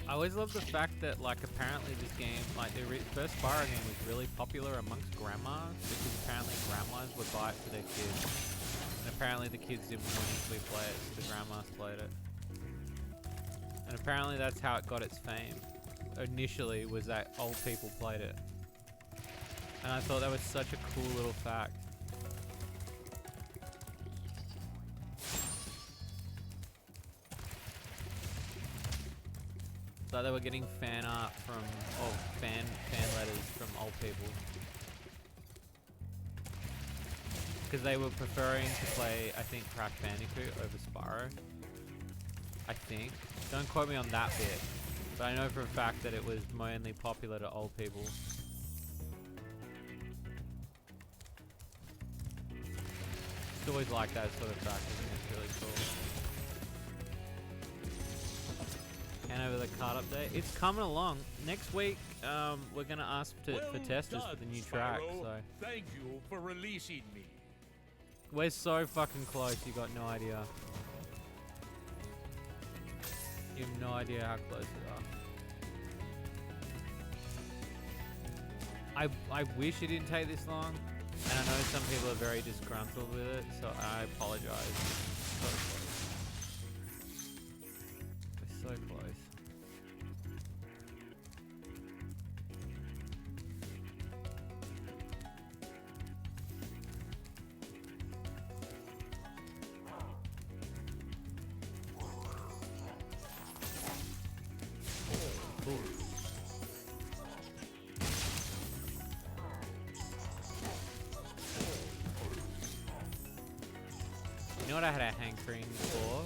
I always love the fact that, like, apparently this game, like, the first Spyro game was really popular amongst grandmas, because apparently grandmas would buy it for their kids. And apparently the kids didn't want to play it, so the grandmas played it. And apparently that's how it got its fame. Initially, was that old people played it. And I thought that was such a cool little fact. Like they were getting fan art from, or fan letters from old people. Because they were preferring to play, I think, Crash Bandicoot over Spyro. I think. Don't quote me on that bit. But I know for a fact that it was mainly popular to old people. It's always like that sort of fact. I think it's really cool. And over the card update. It's coming along. Next week, we're going to ask for testers for the new track. So Thank you for releasing me. we're so fucking close, you got no idea. You have no idea how close we are. I wish it didn't take this long, and I know some people are very disgruntled with it, so I apologize. So close. We're so close. You know what I had a hankering for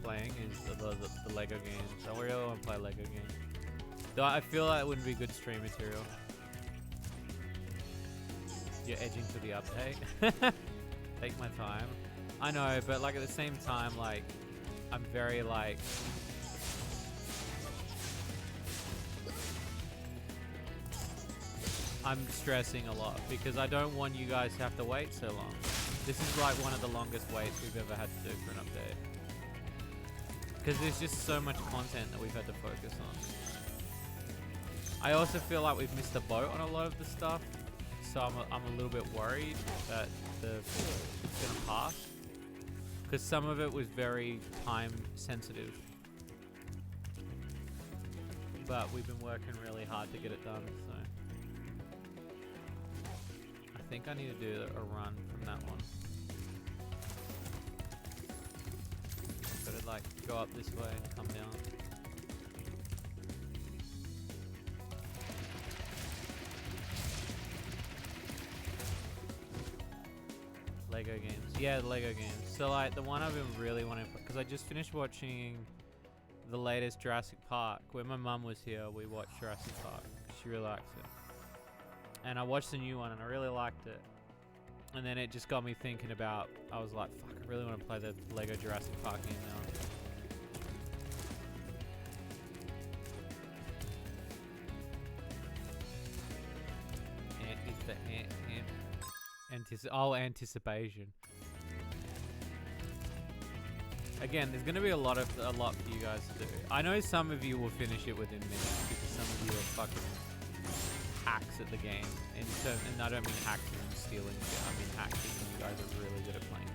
playing is the Lego games. I really want to play Lego games. Though I feel like it wouldn't be good stream material. You're edging for the update. Take my time. I know, but like at the same time, like I'm very like I'm stressing a lot because I don't want you guys to have to wait so long. This is like one of the longest waits we've ever had to do for an update. Because there's just so much content that we've had to focus on. I also feel like we've missed the boat on a lot of the stuff. So I'm a little bit worried that it's going to pass. Because some of it was very time sensitive. But we've been working really hard to get it done, so. I think I need to do a run from that one. Gotta like go up this way and come down. Lego games. Yeah, the Lego games. So like the one I've been really wanting, because I just finished watching the latest Jurassic Park. When my mum was here, we watched Jurassic Park. She really likes it. And I watched the new one and I really liked it. And then it just got me thinking about, I was like, fuck, I really want to play the Lego Jurassic Park game now. Anticipation. Again, there's going to be a lot for you guys to do. I know some of you will finish it within minutes because some of you are fucking hacks at the game. And I don't mean hacking and stealing shit. I mean hacking, and you guys are really good at playing.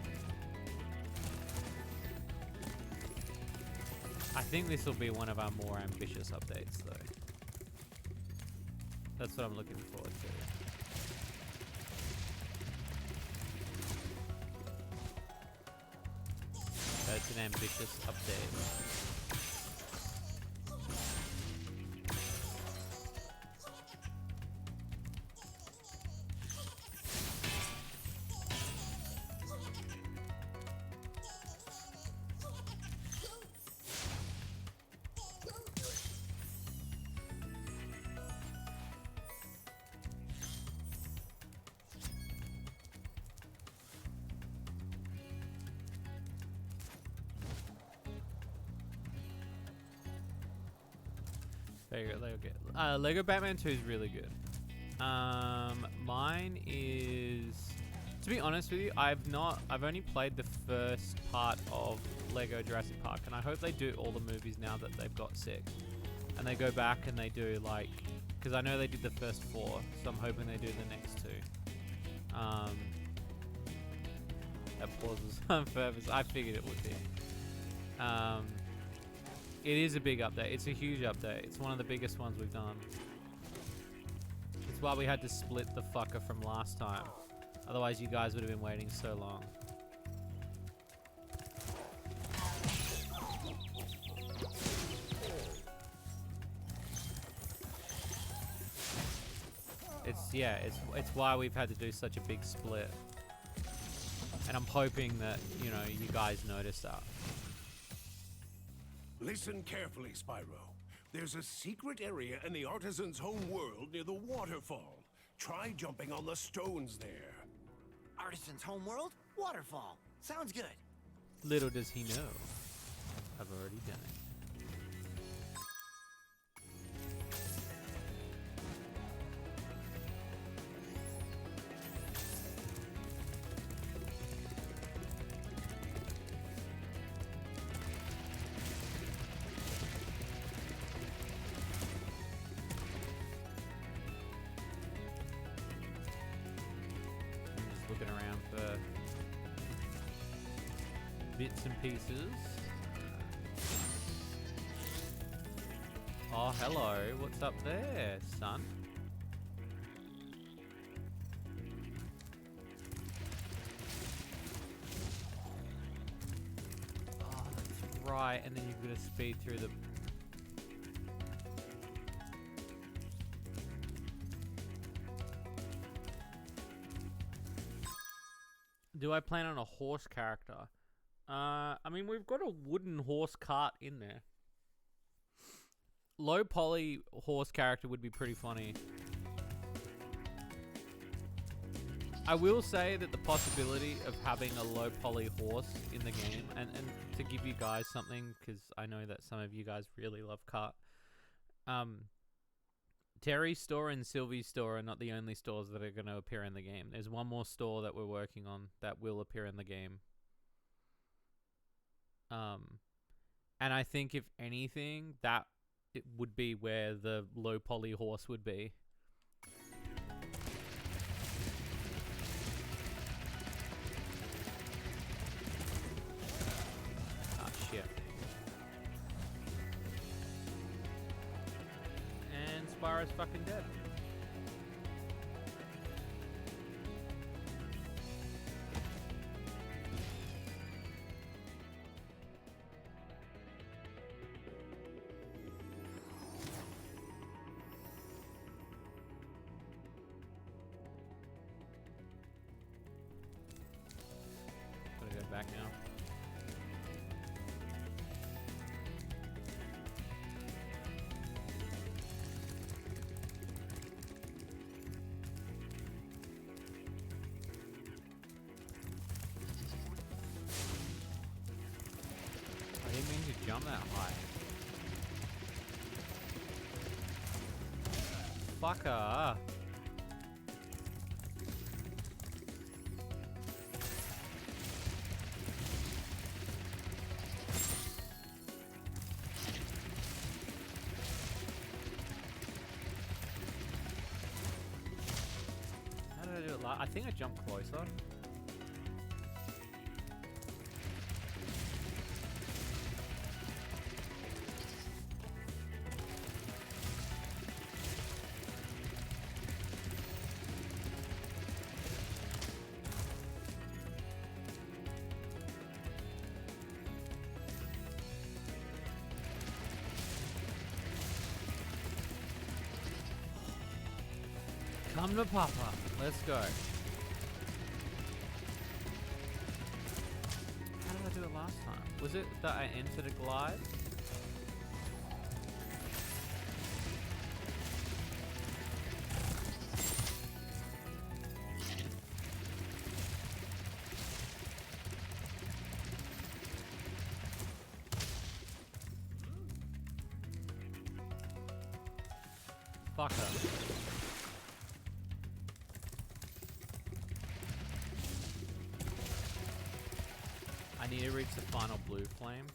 I think this will be one of our more ambitious updates, though. That's what I'm looking forward to. So it's an ambitious update. Lego Batman 2 is really good. Mine is, to be honest with you, I've only played the first part of Lego Jurassic Park, and I hope they do all the movies now that they've got 6, and they go back and they do like, because I know they did the first 4, so I'm hoping they do the next 2. That pauses on purpose. I figured it would be. It is a big update. It's a huge update. It's one of the biggest ones we've done. It's why we had to split the fucker from last time. Otherwise, you guys would have been waiting so long. It's why we've had to do such a big split. And I'm hoping that, you know, you guys notice that. Listen carefully, Spyro. There's a secret area in the artisan's home world near the waterfall. Try jumping on the stones there. Artisan's homeworld? Waterfall. Sounds good. Little does he know, I've already done it. Looking around for bits and pieces. Oh, hello. What's up there, son? Oh, that's right. And then you've got to speed through the... Do I plan on a horse character? I mean, we've got a wooden horse cart in there. Low poly horse character would be pretty funny. I will say that the possibility of having a low poly horse in the game, and to give you guys something, because I know that some of you guys really love cart. Terry's store and Sylvie's store are not the only stores that are going to appear in the game. There's one more store that we're working on that will appear in the game. And I think if anything, that it would be where the low poly horse would be. Ah, shit. And Spyro's fucking dead. Gotta go back now. I didn't mean to jump that high. Fucker. How did I do it I think I jumped closer. Come to Papa. Let's go. How did I do it last time? Was it that I entered a glide? Fucker. I need to reach the final blue flame.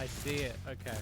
I see it. Okay.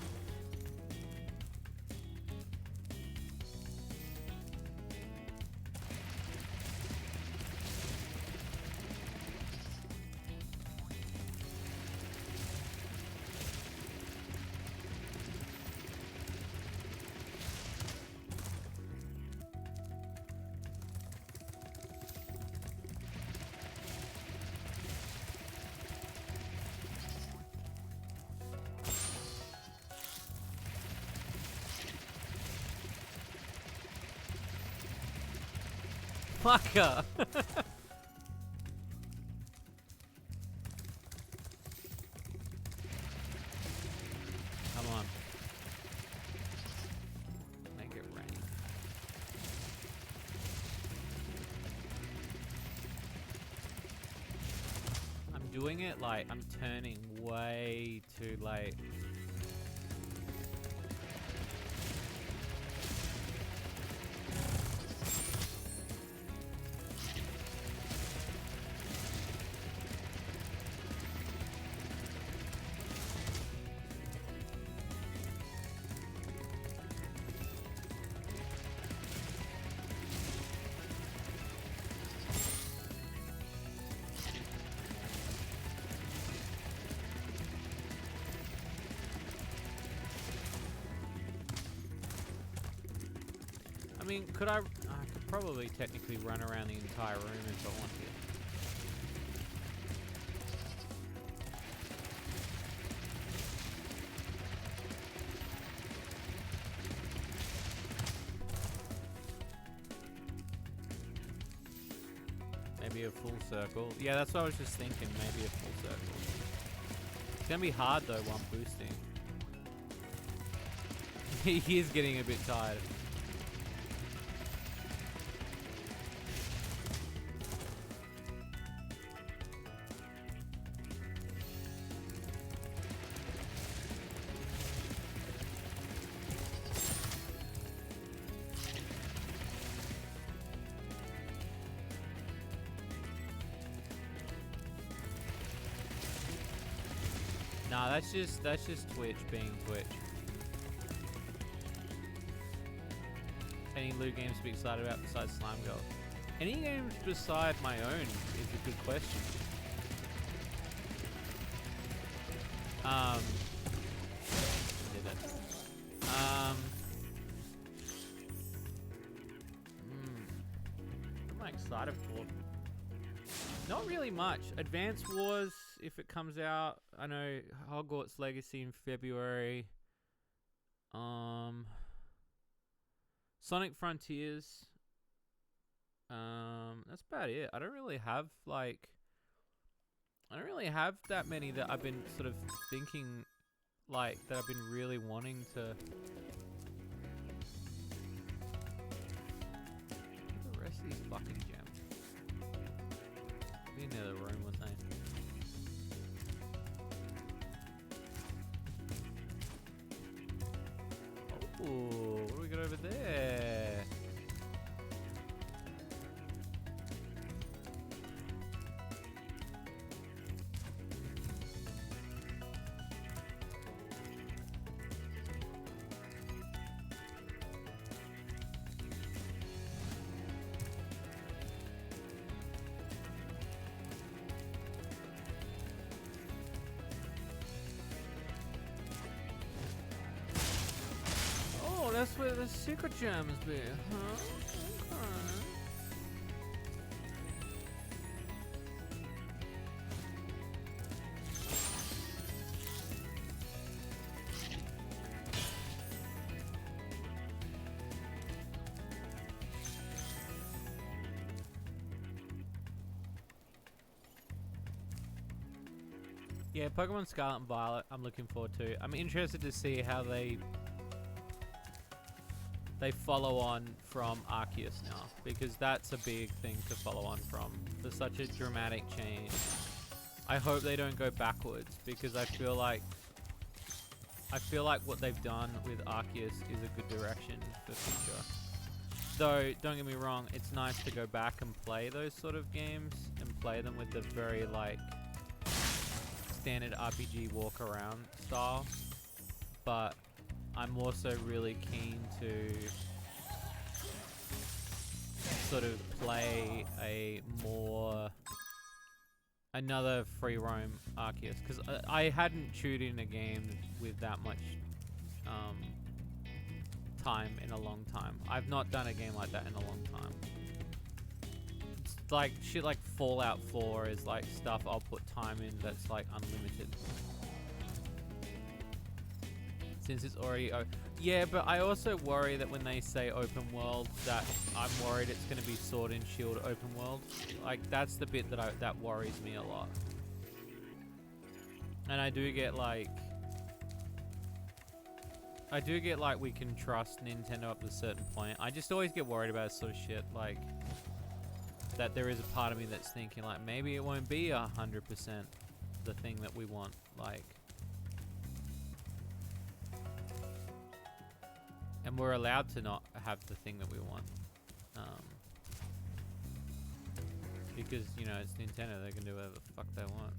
Fucker! Come on. Make it rain. I'm doing it like I'm turning way too late. I mean, I could probably technically run around the entire room if I wanted. Maybe a full circle. Yeah, that's what I was just thinking. Maybe a full circle. It's gonna be hard though while I'm boosting. He is getting a bit tired. Nah, that's just Twitch being Twitch. Any loot games to be excited about besides Slime Girl? Any games beside my own is a good question. Did it? What am I excited for? Not really much. Advance Wars, if it comes out. I know Hogwarts Legacy in February. Sonic Frontiers. That's about it. I don't really have that many that I've been sort of thinking that I've been really wanting to. The rest of these fucking gems. Be in the other room, wouldn't they? Oh, what do we got over there? That's where the secret gems be, huh? Okay. Yeah, Pokemon Scarlet and Violet, I'm looking forward to. I'm interested to see how they follow on from Arceus now, because that's a big thing to follow on from. There's such a dramatic change. I hope they don't go backwards, because I feel like what they've done with Arceus is a good direction for future. Though, don't get me wrong, it's nice to go back and play those sort of games and play them with the very standard RPG walk around style. but I'm also really keen to sort of play another free roam Arceus, because I hadn't chewed in a game with that much time in a long time. I've not done a game like that in a long time. It's like shit like Fallout 4 is like stuff I'll put time in that's like unlimited. Since it's already yeah, but I also worry that when they say open world, that I'm worried it's going to be Sword and Shield open world. Like that's the bit that worries me a lot. And I do get like we can trust Nintendo up to a certain point. I just always get worried about sort of shit like that. There is a part of me that's thinking like maybe it won't be 100% the thing that we want, like. And we're allowed to not have the thing that we want. Because, you know, it's Nintendo, they can do whatever the fuck they want.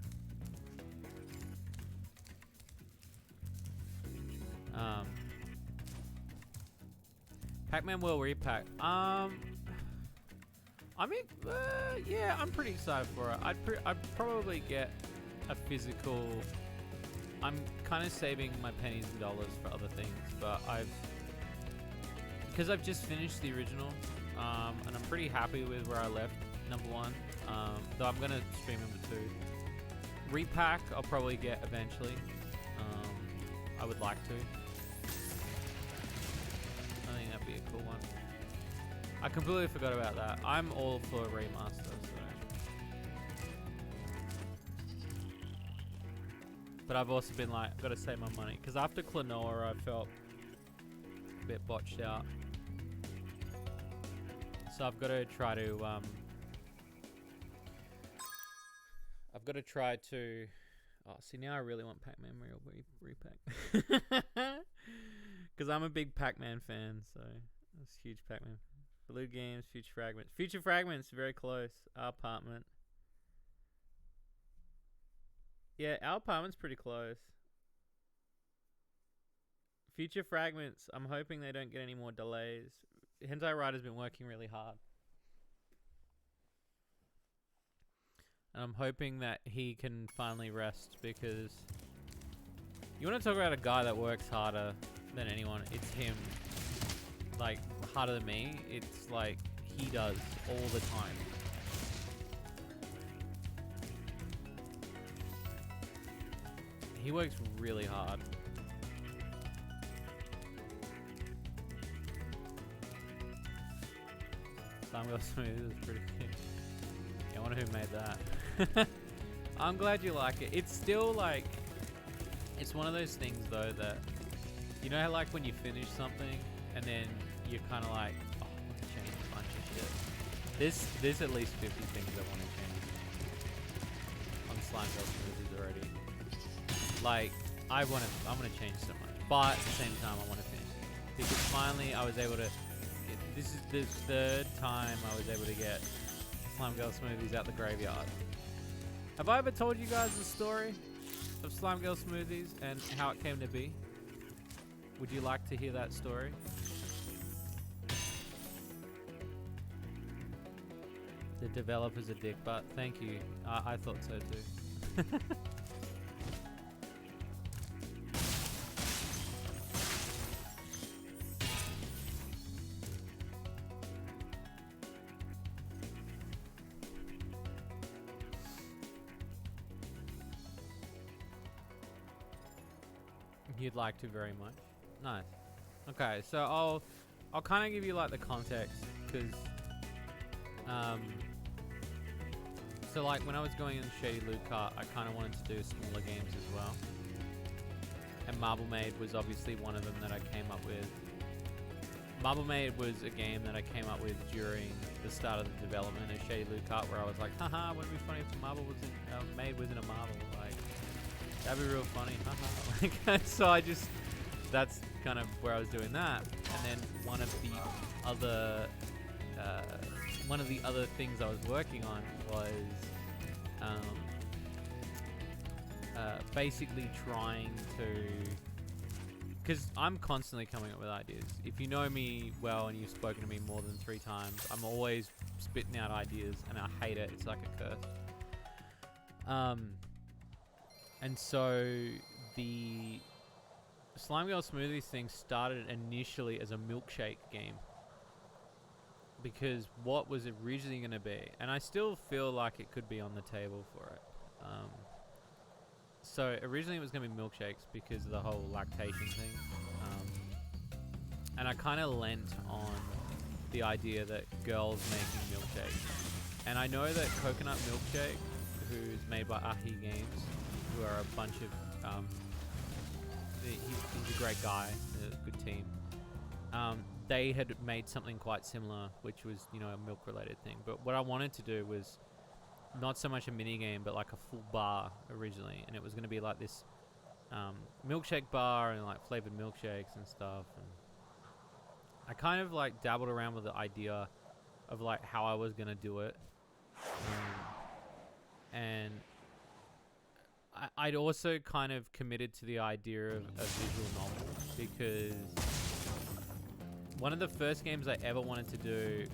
Pac-Man World Repack. I mean, yeah, I'm pretty excited for it. I'd probably get a physical... I'm kind of saving my pennies and dollars for other things, but because I've just finished the original, and I'm pretty happy with where I left number 1. Though I'm gonna stream number 2. Repack, I'll probably get eventually. I would like to. I think that'd be a cool one. I completely forgot about that. I'm all for a remaster, so. But I've also been like, gotta save my money, because after Klonoa, I felt a bit botched out. So I've got to try to oh, see, now I really want Pac-Man Real Repack. Because I'm a big Pac-Man fan, so that's huge Pac-Man. Blue Games, Future Fragments. Future Fragments, very close. Our apartment. Yeah, our apartment's pretty close. Future Fragments, I'm hoping they don't get any more delays. Hentai Rider's been working really hard. And I'm hoping that he can finally rest, because you want to talk about a guy that works harder than anyone, it's him. Like, harder than me, it's like he does all the time. He works really hard. Slime Girl Smooth is pretty cute. Yeah, I wonder who made that. I'm glad you like it. It's still like, it's one of those things though that, you know how like when you finish something and then you're kind of like, oh, I want to change a bunch of shit. There's at least 50 things I want to change on Slime Girl Smoothies already. Like, I want to change so much, but at the same time I want to finish it, because finally I was able to. This is the 3rd time I was able to get Slime Girl Smoothies out the graveyard. Have I ever told you guys the story of Slime Girl Smoothies and how it came to be? Would you like to hear that story? The developer's a dick, but thank you. I thought so too. You'd like to very much. Nice. Okay, so I'll kind of give you like the context, because so like when I was going in Shady Loot Cart, I kind of wanted to do smaller games as well, and Marble Maid was obviously one of them that I came up with. Marble Maid was a game that I came up with during the start of the development of Shady Loot Cart, where I was like, haha, wouldn't it be funny if Marble was Maid was in a marble, like. That'd be real funny, haha. Like, so that's kind of where I was doing that. And then one of the other things I was working on was basically trying to because I'm constantly coming up with ideas. If you know me well and you've spoken to me more than 3 times, I'm always spitting out ideas, and I hate it. It's like a curse. And so the Slime Girl Smoothies thing started initially as a milkshake game, because what was originally going to be, and I still feel like it could be on the table for it. So originally it was going to be milkshakes because of the whole lactation thing. And I kind of lent on the idea that girls making milkshakes. And I know that Coconut Milkshake, who's made by Ahi Games, who are a bunch of... he's a great guy, a good team. They had made something quite similar, which was, you know, a milk-related thing. But what I wanted to do was not so much a mini game, but like a full bar originally, and it was going to be like this milkshake bar and like flavored milkshakes and stuff. And I kind of like dabbled around with the idea of like how I was going to do it, and I'd also kind of committed to the idea of a visual novel, because one of the first games I ever wanted to do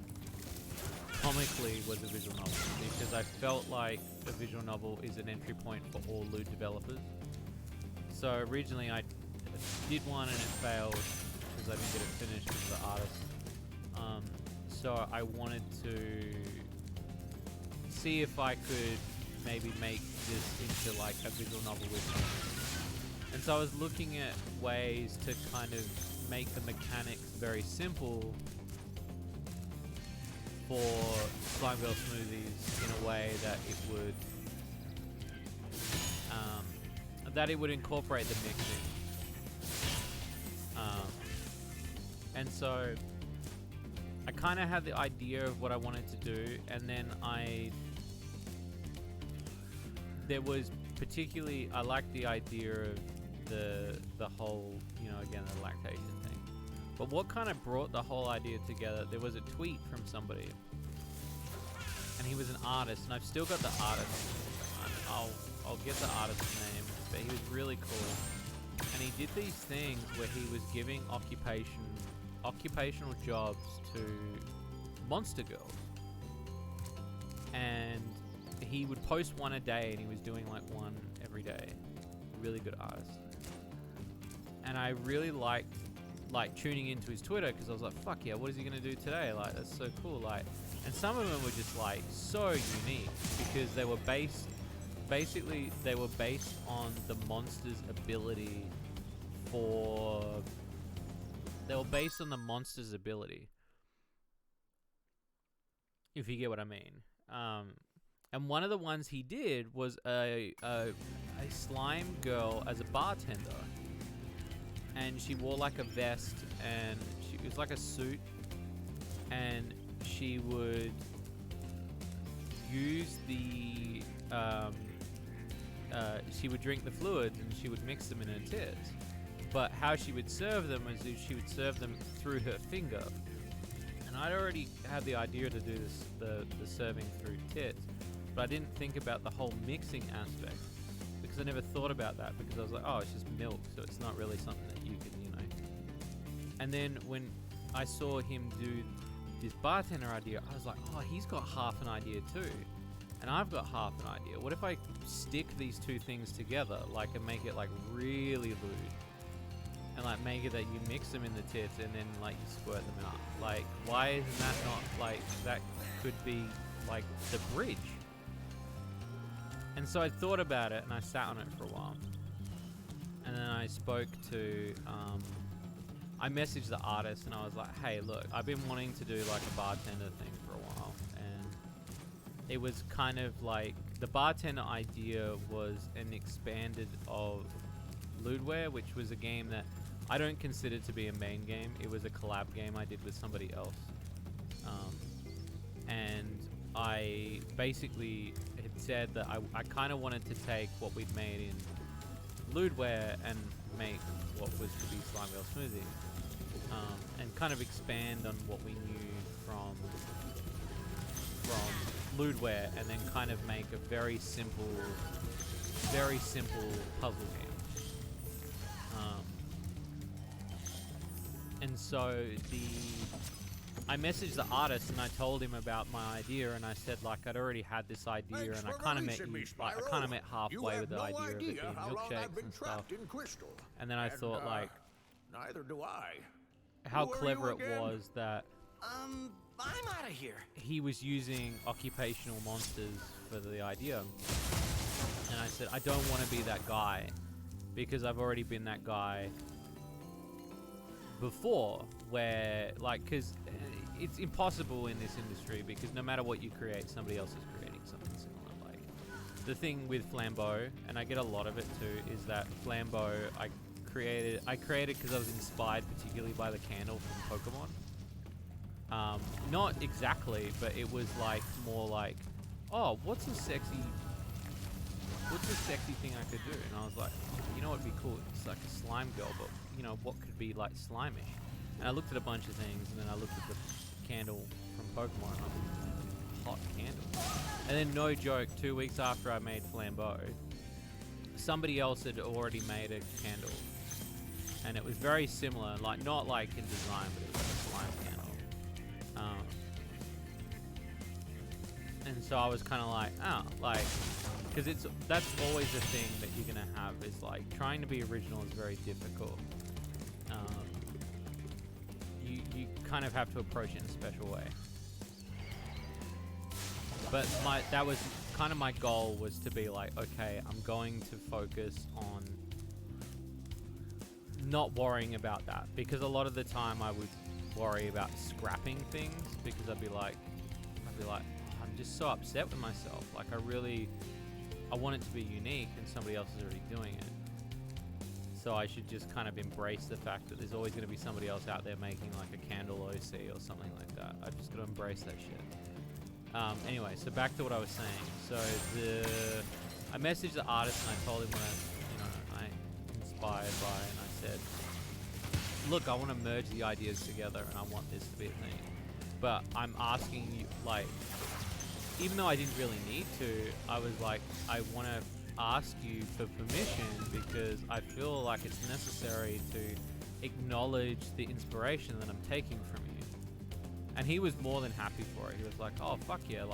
comically was a visual novel, because I felt like a visual novel is an entry point for all lewd developers. So originally I did one and it failed because I didn't get it finished because of the artist. So I wanted to see if I could maybe make this into like a visual novel with me. And so I was looking at ways to kind of make the mechanics very simple for Slime Girl Smoothies in a way that it would incorporate the mixing. And so I kind of had the idea of what I wanted to do, and then I liked the idea of the whole, you know, again, the lactation thing. But what kind of brought the whole idea together, there was a tweet from somebody, and he was an artist, and I've still got the artist. I'll get the artist's name, but he was really cool. And he did these things where he was giving occupational jobs to monster girls. And he would post one a day, and he was doing like one every day. Really good artist. And I really liked like tuning into his Twitter, because I was like, fuck yeah, what is he gonna do today? Like, that's so cool. Like, and some of them were just like so unique, because they were based on the monster's ability if you get what I mean. And one of the ones he did was a slime girl as a bartender, and she wore like a vest, and it was like a suit, and she would use the she would drink the fluids, and she would mix them in her tits. But how she would serve them was she would serve them through her finger. And I'd already had the idea to do this, the serving through tits, but I didn't think about the whole mixing aspect, because I never thought about that, because I was like, oh, it's just milk, so it's not really something that you can, you know. And then when I saw him do this bartender idea, I was like, oh, he's got half an idea too. And I've got half an idea. What if I stick these two things together, like, and make it like really lewd, and like make it that you mix them in the tits and then like you squirt them out? Like, why isn't that not like, that could be like the bridge? And so I thought about it, and I sat on it for a while, and then I spoke to I messaged the artist, and I was like, hey, look, I've been wanting to do like a bartender thing for a while, and it was kind of like, the bartender idea was an expanded of Ludware, which was a game that I don't consider to be a main game. It was a collab game I did with somebody else. And I basically had said that I kind of wanted to take what we'd made in Ludware and make what was to be Slime Girl Smoothie. And kind of expand on what we knew from Ludware, and then kind of make a very simple puzzle game. And so I messaged the artist and I told him about my idea, and I said like I'd already had this idea, Thanks and I for kind of met releasing you, me, like I Spyro. kind of met halfway You have with the no idea of it being how long I've milkshakes been and stuff. trapped in Crystal. And then I thought like Neither do I. how Who are clever you it again? was that I'm out of here. he was using occupational monsters for the idea. And I said, I don't want to be that guy because I've already been that guy before, where, like, because it's impossible in this industry because no matter what you create, somebody else is creating something similar. Like, the thing with Flambeau, and I get a lot of it too, is that Flambeau, I created because I was inspired particularly by the candle from Pokemon. Not exactly, but it was like more like, oh, what's a sexy thing I could do? And I was like, you know what would be cool? It's like a slime girl, but you know what could be like slimish? And I looked at a bunch of things, and then I looked at the candle from Pokemon, and I was like, hot candle. And then, no joke, 2 weeks after I made Flambeau, somebody else had already made a candle, and it was very similar, like not like in design, but it was like a slime candle. And so I was kind of like, oh, like, because that's always the thing that you're gonna have is like trying to be original is very difficult. You kind of have to approach it in a special way. But that was kind of my goal, was to be like, okay, I'm going to focus on not worrying about that, because a lot of the time I would worry about scrapping things because I'd be like, I'm just so upset with myself. Like I want it to be unique, and somebody else is already doing it. So I should just kind of embrace the fact that there's always going to be somebody else out there making like a candle OC or something like that. I've just got to embrace that shit. Anyway, so back to what I was saying. So I messaged the artist and I told him what I inspired by, and I said, look, I want to merge the ideas together, and I want this to be a thing. But I'm asking you, like, even though I didn't really need to, I was like, I want to ask you for permission because I feel like it's necessary to acknowledge the inspiration that I'm taking from you. And he was more than happy for it. He was like, oh, fuck yeah,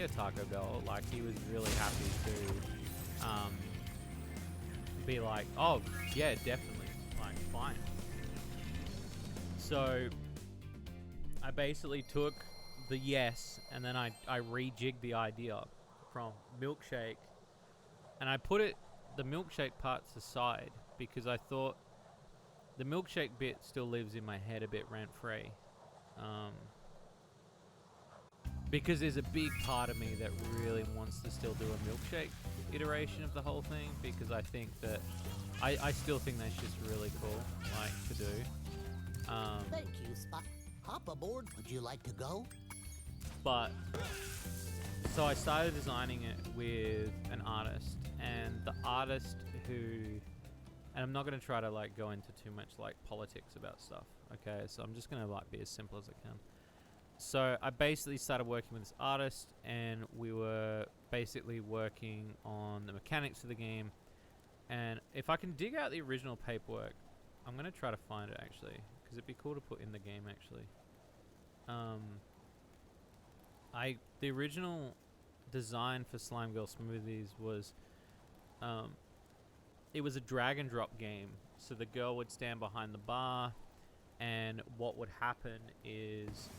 Taco Bell. Like, he was really happy to be like, oh, yeah, definitely. Like, fine. So I basically took the yes, and then I rejigged the idea from milkshake, and I put the milkshake parts aside because I thought the milkshake bit still lives in my head a bit rent-free. Because there's a big part of me that really wants to still do a milkshake iteration of the whole thing, because I think that I still think that's just really cool, like, to do. Thank you, Spot. Hop aboard. Would you like to go? But so I started designing it with an artist, and the artist who, and I'm not going to try to like go into too much like politics about stuff, okay? So I'm just going to like be as simple as I can. So I basically started working with this artist, and we were basically working on the mechanics of the game. And if I can dig out the original paperwork, I'm going to try to find it actually, because it'd be cool to put in the game actually. The original design for Slime Girl Smoothies was, it was a drag and drop game. So the girl would stand behind the bar, and what would happen is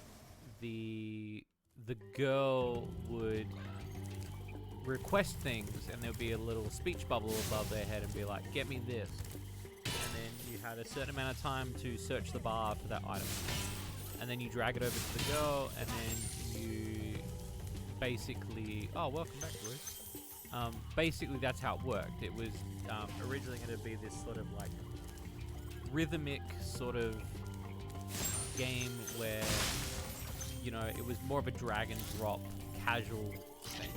the girl would request things, and there would be a little speech bubble above their head and be like, get me this. And then you had a certain amount of time to search the bar for that item. And then you drag it over to the girl, and then you basically... Oh, welcome back, Bruce. Basically, that's how it worked. It was originally going to be this sort of like rhythmic sort of game where, you know, it was more of a drag and drop casual thing.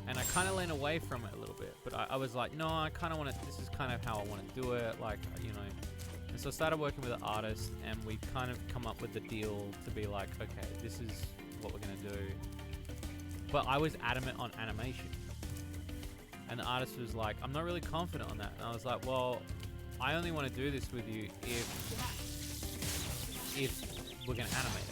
And I kind of leaned away from it a little bit, but I was like, no, I kind of want to, this is kind of how I want to do it, like, you know. And so I started working with an artist, and we kind of come up with the deal to be like, okay, this is what we're going to do. But I was adamant on animation. And the artist was like, I'm not really confident on that. And I was like, well, I only want to do this with you if we're gonna animate it.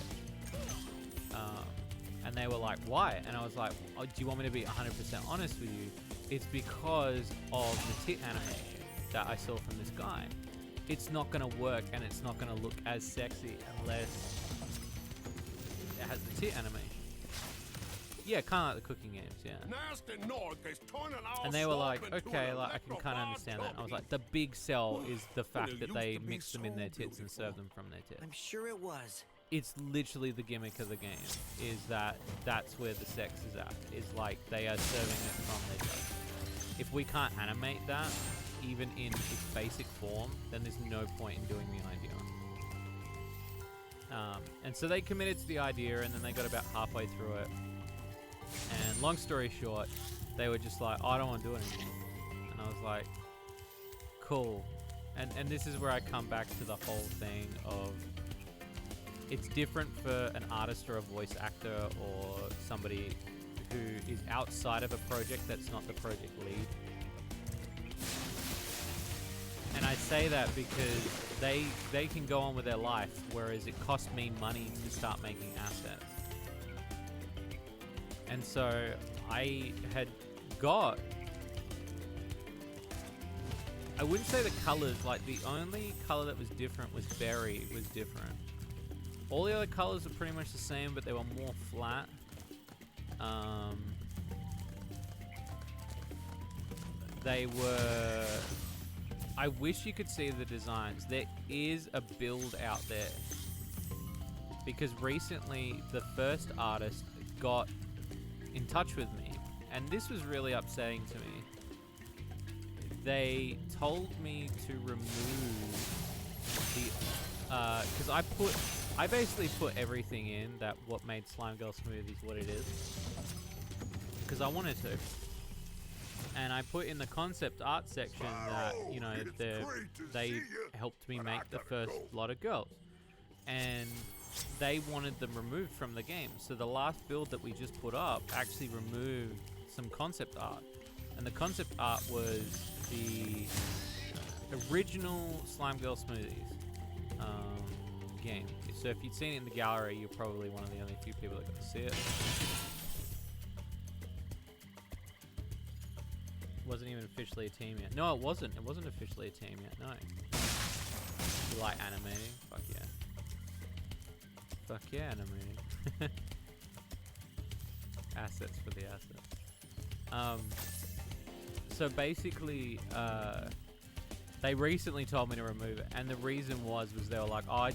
And they were like, why? And I was like, oh, do you want me to be 100% honest with you? It's because of the tit animation that I saw from this guy. It's not gonna work, and it's not gonna look as sexy unless it has the tit animation. Yeah, kind of like the cooking games, yeah. And they were like, okay, like I can kind of understand that. And I was like, the big sell is the fact that they mix them in their tits and serve them from their tits. I'm sure it was. It's literally the gimmick of the game, is that that's where the sex is at, is like they are serving it from their tits. If we can't animate that, even in its basic form, then there's no point in doing the idea. And so they committed to the idea, and then they got about halfway through it. And long story short, they were just like, oh, I don't want to do it anymore. And I was like, cool. And this is where I come back to the whole thing of, it's different for an artist or a voice actor or somebody who is outside of a project that's not the project lead. And I say that because they can go on with their life, whereas it cost me money to start making assets. And so I had got, I wouldn't say the colors, like the only color that was different was berry was different. All the other colors are pretty much the same, but they were more flat. They were, I wish you could see the designs. There is a build out there, because recently the first artist got in touch with me, and this was really upsetting to me. They told me to remove the, because I basically put everything in that what made Slime Girl Smoothies what it is, because I wanted to. And I put in the concept art section that, you know, they helped me make the first lot of girls. And they wanted them removed from the game. So the last build that we just put up actually removed some concept art. And the concept art was the original Slime Girl Smoothies game. So if you'd seen it in the gallery, you're probably one of the only few people that got to see it. Wasn't even officially a team yet. No, it wasn't. It wasn't officially a team yet, no. You like animating? Fuck yeah. Fuck yeah, animating. Assets for the assets. So basically, they recently told me to remove it, and the reason was they were like, oh,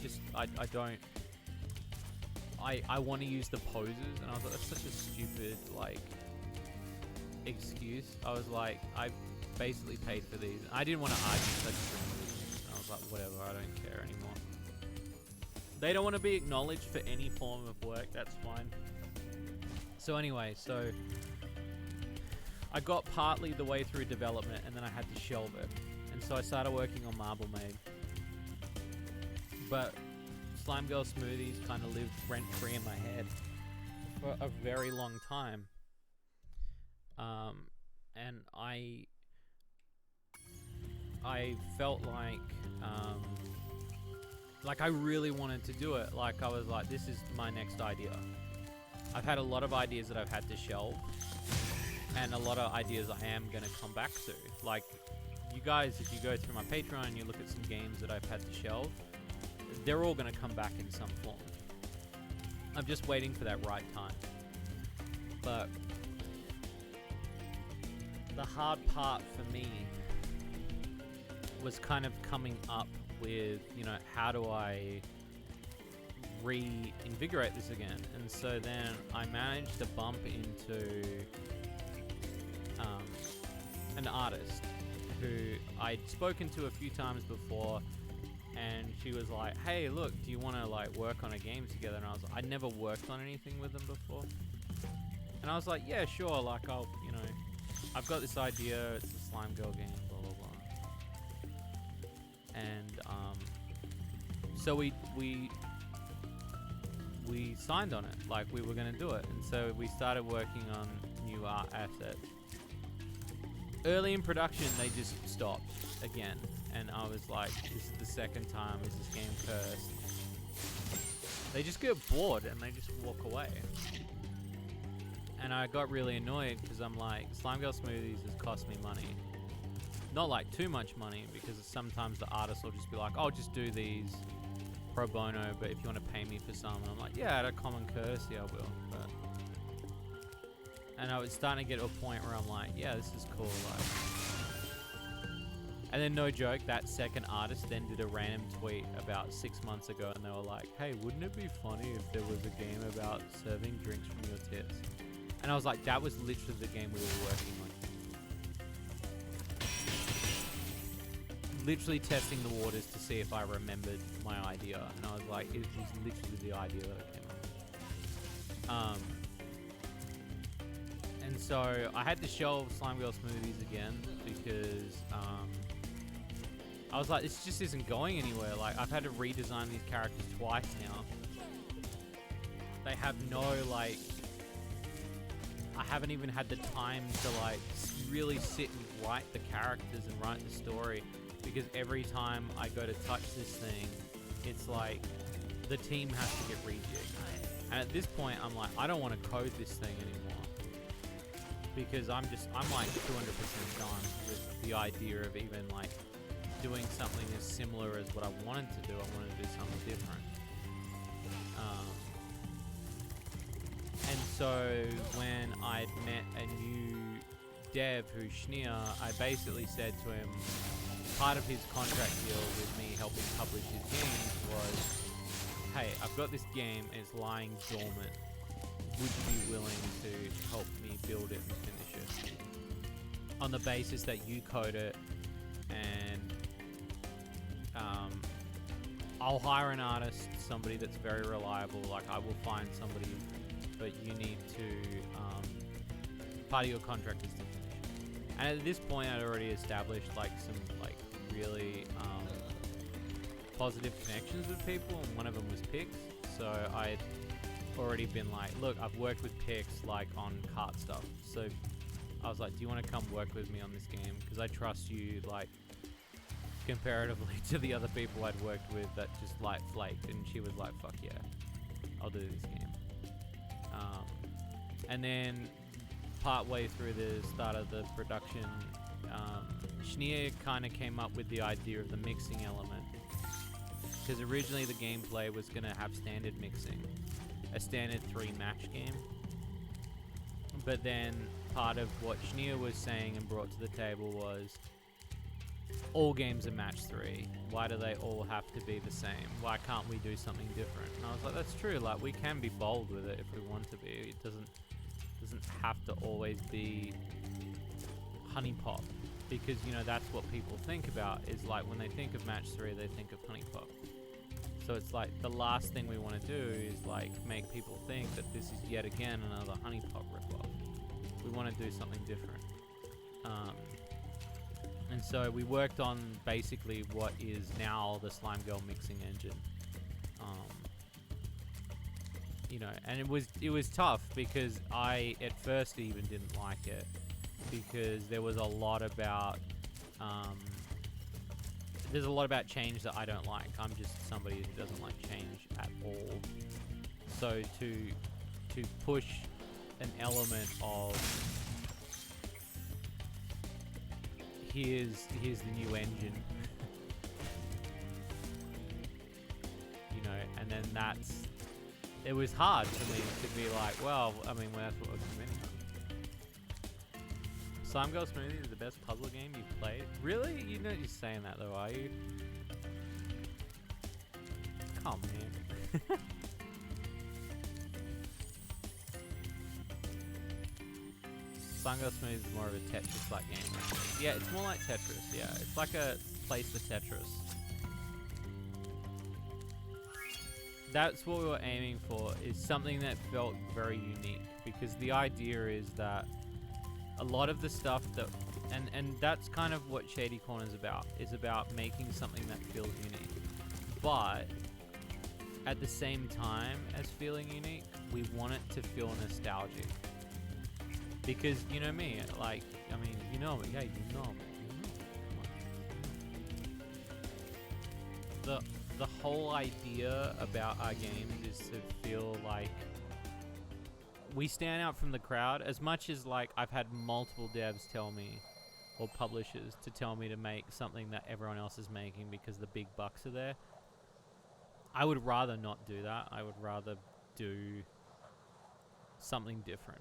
I want to use the poses, and I was like, that's such a stupid, like, excuse. I was like, I basically paid for these. I didn't want to argue, so I just removed them. And I was like, whatever, I don't care anymore. They don't want to be acknowledged for any form of work, that's fine. So anyway, so I got partly the way through development, and then I had to shelve it. And so I started working on Marble Maid. But Slime Girl Smoothies kind of lived rent-free in my head for a very long time. And I felt like I really wanted to do it. Like I was like, this is my next idea. I've had a lot of ideas that I've had to shelve, and a lot of ideas I am going to come back to. Like, you guys, if you go through my Patreon and you look at some games that I've had to shelve, they're all going to come back in some form. I'm just waiting for that right time. But the hard part for me was kind of coming up with, you know, how do I reinvigorate this again? And so then I managed to bump into an artist who I'd spoken to a few times before, and she was like, hey, look, do you want to like work on a game together? And I was like, I'd never worked on anything with them before. And I was like, yeah, sure, like I'll, you know, I've got this idea, it's a Slime Girl game, blah, blah, blah. And so we signed on it, like we were going to do it. And so we started working on new art assets. Early in production, they just stopped again. and I was like, this is the second time, is this game cursed? They just get bored and they just walk away. And I got really annoyed because I'm like, Slime Girl Smoothies has cost me money. Not like too much money, because sometimes the artist will just be like, I'll just do these pro bono, but if you want to pay me for some, and I'm like, yeah, at a common courtesy I will. But and I was starting to get to a point where I'm like, yeah, this is cool. Like, and then no joke, that second artist then did a random tweet about 6 months ago, and they were like, hey, wouldn't it be funny if there was a game about serving drinks from your tits? And I was like, that was literally the game we were working on. Literally testing the waters to see if I remembered my idea, and I was like, it was literally the idea that I came up with. And so I had to shelve Slime Girl Smoothies again because I was like, this just isn't going anywhere. Like, I've had to redesign these characters twice now. They have no, like, I haven't even had the time to like really sit and write the characters and write the story, because every time I go to touch this thing, it's like the team has to get rejigged. And at this point, I'm like, I don't want to code this thing anymore, because I'm like 200% done with the idea of even like doing something as similar as what I wanted to do. I wanted to do something different. And so when I'd met a new dev who's Schneer, I basically said to him, part of his contract deal with me helping publish his games was, hey, I've got this game and it's lying dormant. Would you be willing to help me build it and finish it? On the basis that you code it, and I'll hire an artist, somebody that's very reliable, like I will find somebody, but you need to, part of your contract is to finish. And at this point I'd already established like some like really positive connections with people, and one of them was Pix. So I'd already been like, look, I've worked with Pix like on kart stuff. So I was like, do you want to come work with me on this game? Because I trust you, like, comparatively to the other people I'd worked with that just like flaked. And she was like, fuck yeah, I'll do this game. And then part way through the start of the production, Schneer kind of came up with the idea of the mixing element, because originally the gameplay was going to have standard mixing, a standard 3-match game. But then part of what Schneer was saying and brought to the table was, all games are match 3. Why do they all have to be the same? Why can't we do something different? And I was like, that's true. Like, we can be bold with it if we want to be. It doesn't have to always be honey pop, because you know that's what people think about, is like when they think of match 3 they think of honey pop. So it's like the last thing we want to do is like make people think that this is yet again another honey pop ripoff. We want to do something different. And so we worked on basically what is now the Slime Girl mixing engine. You know, and it was tough because I at first even didn't like it, because there was a lot about there's a lot about change that I don't like. I'm just somebody who doesn't like change at all. So to push an element of here's the new engine, you know, and then it was hard for me to be like, well, I mean, that's what we're committing on. Slime Girl Smoothie is the best puzzle game you've played? Really? You're not just saying that though, are you? Come on, man. Slime Girl Smoothie is more of a Tetris-like game. Yeah, it's more like Tetris, yeah. It's like a place for Tetris. That's what we were aiming for, is something that felt very unique, because the idea is that a lot of the stuff that, and that's kind of what Shady Corner is about making something that feels unique. But at the same time as feeling unique, we want it to feel nostalgic. Because you know me, like, I mean, you know me, yeah, you know me. the whole idea about our games is to feel like we stand out from the crowd. As much as like I've had multiple devs tell me, or publishers to tell me to make something that everyone else is making because the big bucks are there. I would rather not do that. I would rather do something different.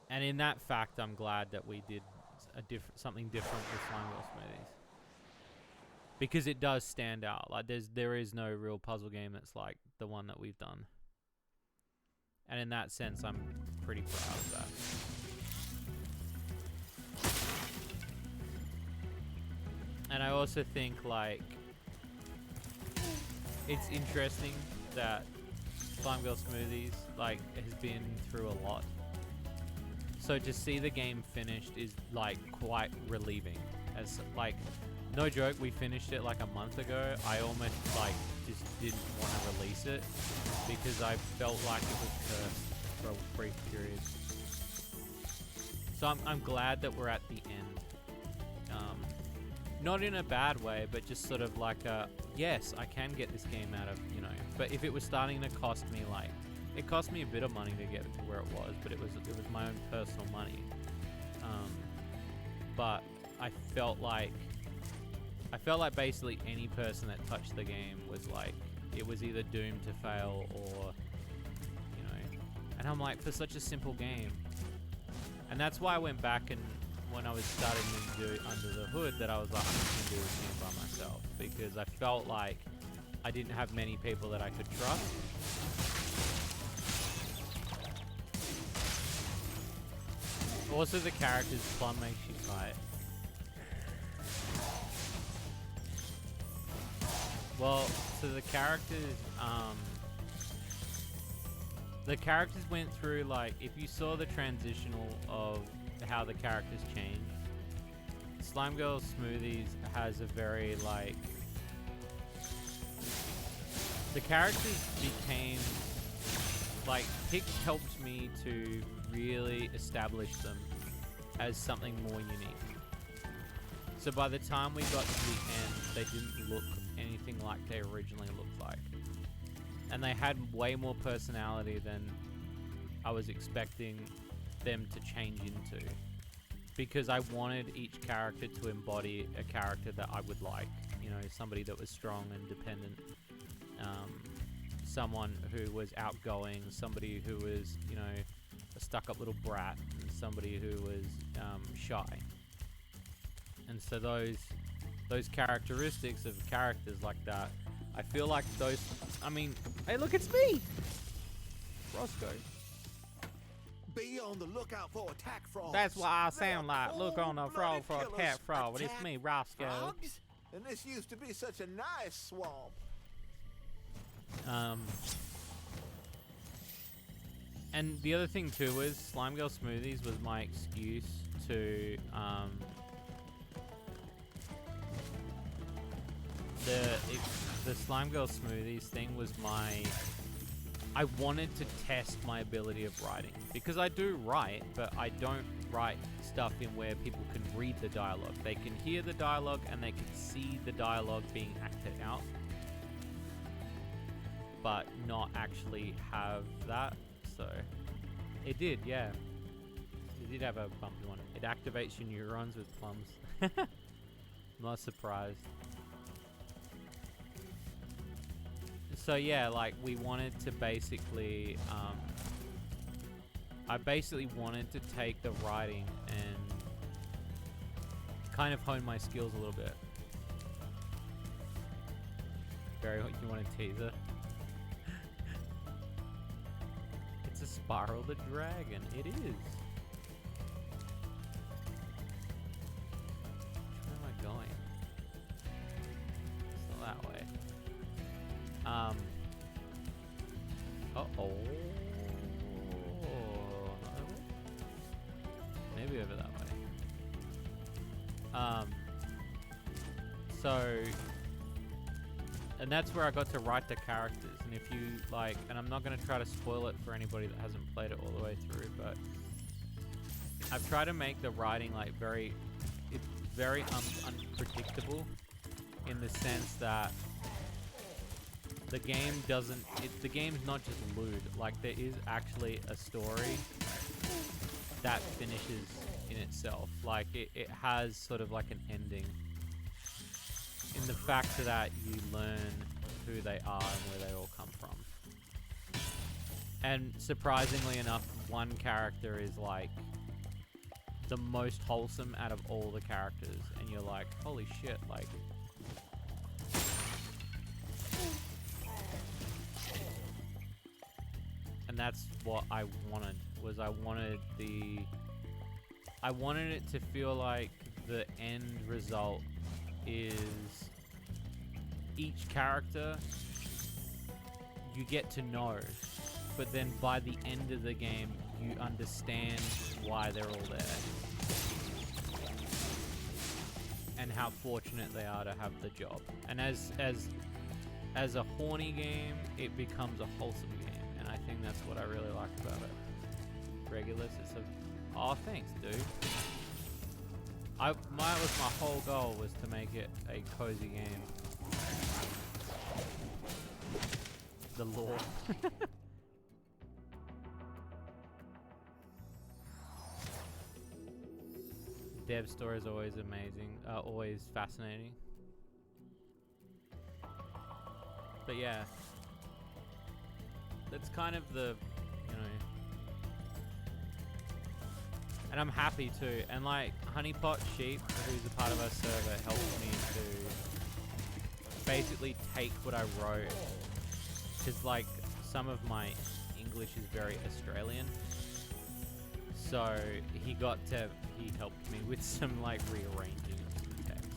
And in that fact, I'm glad that we did something different with Slime Smoothies. Because it does stand out. Like there is no real puzzle game that's like the one that we've done. And in that sense, I'm pretty proud of that. And I also think like it's interesting that Slime Girl Smoothies like has been through a lot. So to see the game finished is like quite relieving. As like, no joke, we finished it like a month ago. I almost like just didn't want to release it because I felt like it was cursed for a brief period. So I'm glad that we're at the end. Not in a bad way, but just sort of like a, yes, I can get this game out of, you know. But if it was starting to cost me like, it cost me a bit of money to get to where it was, but it was my own personal money. But I felt like basically any person that touched the game was like, it was either doomed to fail or, you know. And I'm like, for such a simple game. And that's why I went back and when I was starting to do Under the Hood, that I was like, I'm just gonna do this game by myself because I felt like I didn't have many people that I could trust. Also, the characters, Plum makes you fight. Well, so the characters went through, like, if you saw the transitional of how the characters changed, Slime Girl Smoothies has a very, like, the characters became, like, Pix helped me to really establish them as something more unique. So by the time we got to the end, they didn't look anything like they originally looked like. And they had way more personality than I was expecting them to change into. Because I wanted each character to embody a character that I would like. You know, somebody that was strong and dependent. Someone who was outgoing, somebody who was, you know, a stuck-up little brat, and somebody who was shy. And so those characteristics of characters like that, I feel like those, I mean, hey, look, it's me! Roscoe. Be on the lookout for attack frogs. That's what I sound like. Look on the frog for a cat frog. But it's me, Roscoe. Frogs? And this used to be such a nice swamp. And the other thing too was Slime Girl Smoothies was my excuse to the Slime Girl Smoothies thing was I wanted to test my ability of writing, because I do write, but I don't write stuff in where people can read the dialogue. They can hear the dialogue and they can see the dialogue being acted out, but not actually have that. So it did, yeah. It did have a bumpy one. It activates your neurons with plums. I'm not surprised. So yeah, like we wanted to basically, I basically wanted to take the writing and kind of hone my skills a little bit. Barry, you want a teaser? It's a Spyro the Dragon. It is. Where am I going? It's not that way. Uh-oh. Not that way? Maybe over that way. So, and that's where I got to write the characters. And if you like, and I'm not going to try to spoil it for anybody that hasn't played it all the way through, but I've tried to make the writing like it's very unpredictable, in the sense that the game doesn't. The game's not just loot. Like there is actually a story that finishes in itself. Like it has sort of like an ending. In the fact that you learn who they are and where they all come from. And surprisingly enough, one character is like the most wholesome out of all the characters, and you're like, holy shit, like. And that's what I wanted, was I wanted it to feel like the end result is each character you get to know, but then by the end of the game you understand why they're all there and how fortunate they are to have the job. And as a horny game, it becomes a wholesome game, and I think that's what I really like about it. Regulus, it's a oh thanks dude. My whole goal was to make it a cozy game. The lore. Dev story is always amazing, always fascinating. But yeah, that's kind of the, you know. And I'm happy too. And like Honeypot Sheep, who's a part of our server, helped me to basically take what I wrote. Because like some of my English is very Australian. So he helped me with some like rearranging of some text.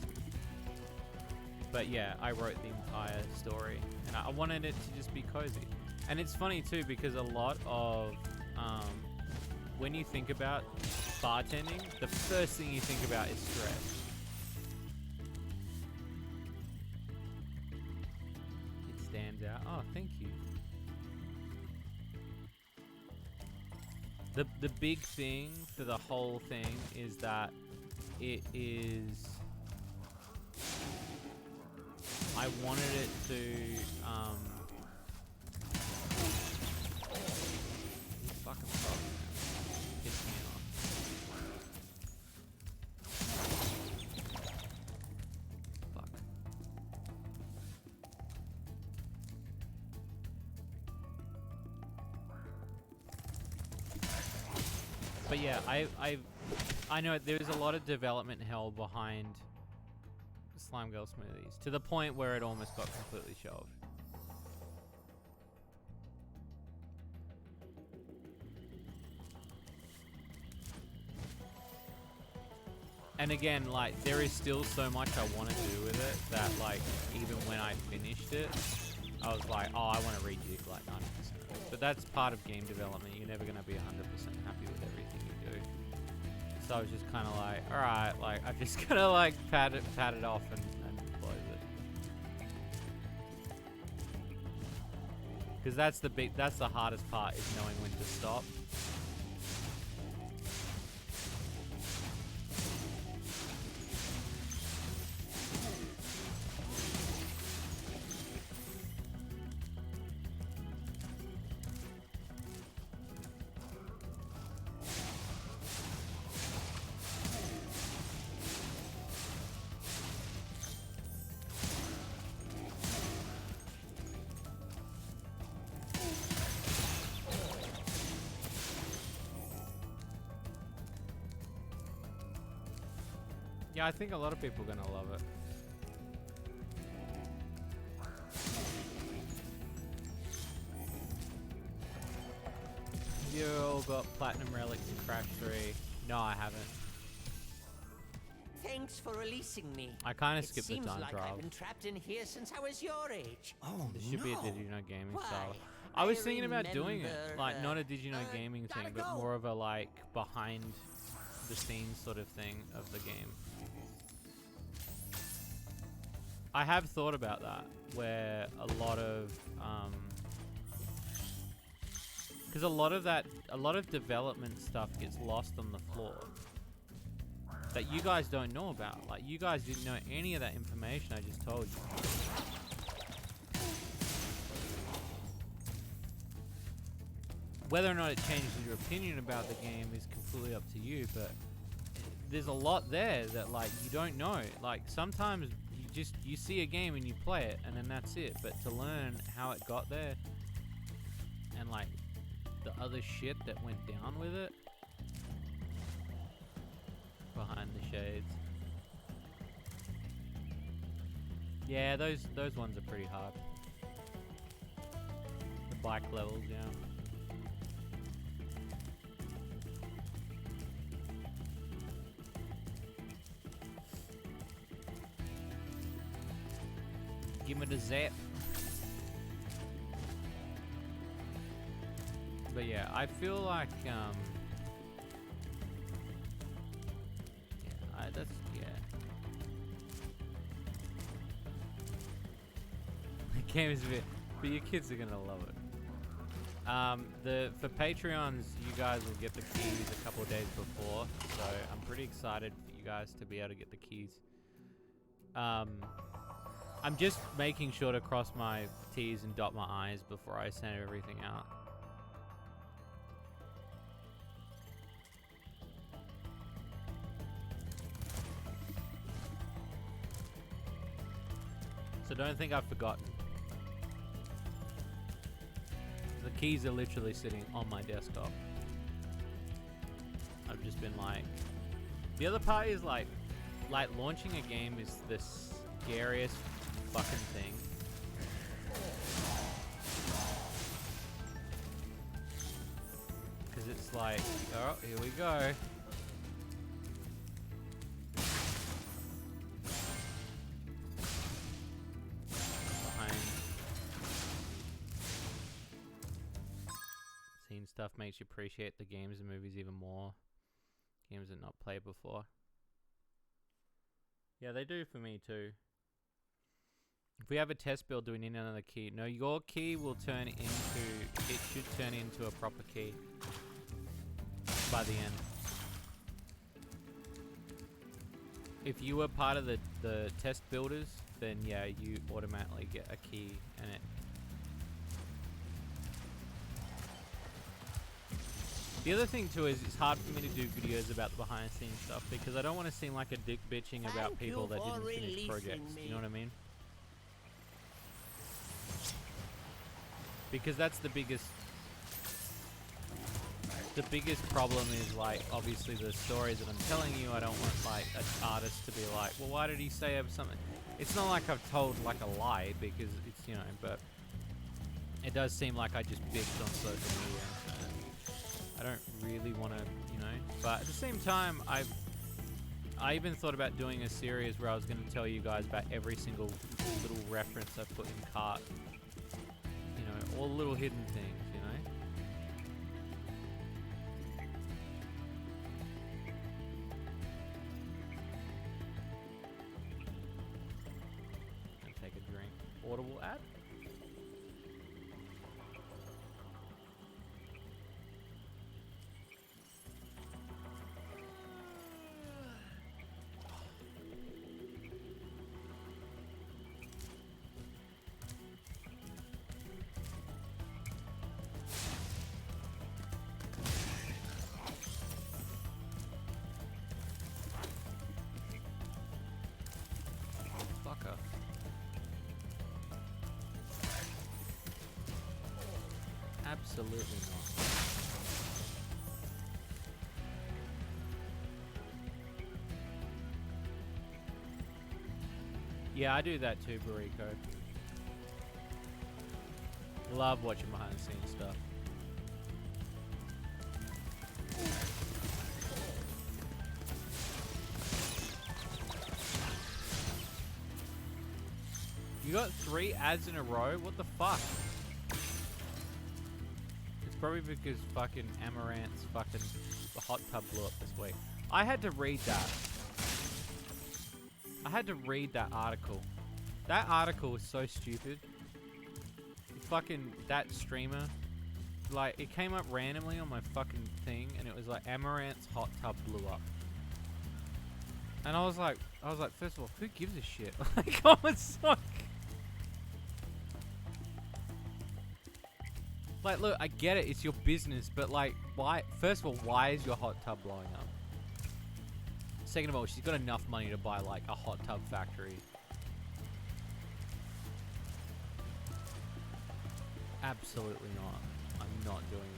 But yeah, I wrote the entire story and I wanted it to just be cozy. And it's funny too because a lot of, when you think about bartending, the first thing you think about is stress. It stands out. Oh, thank you. The big thing for the whole thing is that it is. I wanted it to. Fucking fuck. Piss me off. Fuck. But yeah, I know there's a lot of development hell behind Slime Girl Smoothies to the point where it almost got completely shelved. And again, like, there is still so much I want to do with it that, like, even when I finished it, I was like, oh, I want to rejig, like, 90% of it. But that's part of game development. You're never going to be 100% happy with everything you do. So I was just kind of like, alright, like, I'm just going to, like, pat it off and close it. Because that's the hardest part, is knowing when to stop. Yeah, I think a lot of people are gonna love it. You all got Platinum Relics and Crash 3. No, I haven't. Thanks for releasing me. I kind of skipped the time Seems like trial. I've been trapped in here since I was your age. Oh, This should be a Did You Know Gaming Why? style. I was thinking about doing it. remember, Like, not a Did You Know Gaming gotta thing, but go. more of a, like, behind the scenes sort of thing of the game. I have thought about that, where a lot of, because a lot of development stuff gets lost on the floor that you guys don't know about. Like, you guys didn't know any of that information I just told you. whether or not it changes your opinion about the game is completely up to you, but there's a lot there that like you don't know. Like sometimes you see a game and you play it and then that's it, but to learn how it got there and like the other shit that went down with it behind the shades. Yeah, those ones are pretty hard. The bike levels, yeah. Give me the zap. But yeah, I feel like that's the game is a bit, but your kids are gonna love it. For Patreons, you guys will get the keys a couple of days before, so I'm pretty excited for you guys to be able to get the keys. I'm just making sure to cross my T's and dot my I's before I send everything out. So don't think I've forgotten. The keys are literally sitting on my desktop. I've just been like... The other part is like launching a game is the scariest fucking thing. Because it's like, oh, here we go. Seeing stuff makes you appreciate the games and movies even more. Games that not played before. Yeah, they do for me too. If we have a test build, do we need another key? No, your key will turn into... It should turn into a proper key by the end. If you were part of the test builders, then yeah, you automatically get a key and it... The other thing too is it's hard for me to do videos about the behind the scenes stuff because I don't want to seem like a dick bitching about people that didn't finish projects. You know what I mean? Because that's the biggest problem is like obviously the stories that I'm telling you. I don't want like an artist to be like, well, why did he say something? It's not like I've told like a lie because it's, you know, but it does seem like I just bitched on social media. I don't really want to, you know, but at the same time, I even thought about doing a series where I was going to tell you guys about every single little reference I put in cart. You know, all little hidden things, you know. Gonna take a drink. Audible ad? Absolutely not. Yeah, I do that too, Bariko. Love watching behind the scenes stuff. You got 3 ads in a row? What the fuck? Probably because fucking Amaranth's fucking the hot tub blew up this week. I had to read that. I had to read that article. That article was so stupid. Fucking that streamer, like it came up randomly on my fucking thing, and it was like Amaranth's hot tub blew up. And I was like, first of all, who gives a shit? Like, I was like. Like, look, I get it. It's your business, but like, why? First of all, why is your hot tub blowing up? Second of all, she's got enough money to buy like a hot tub factory. Absolutely not. I'm not doing it.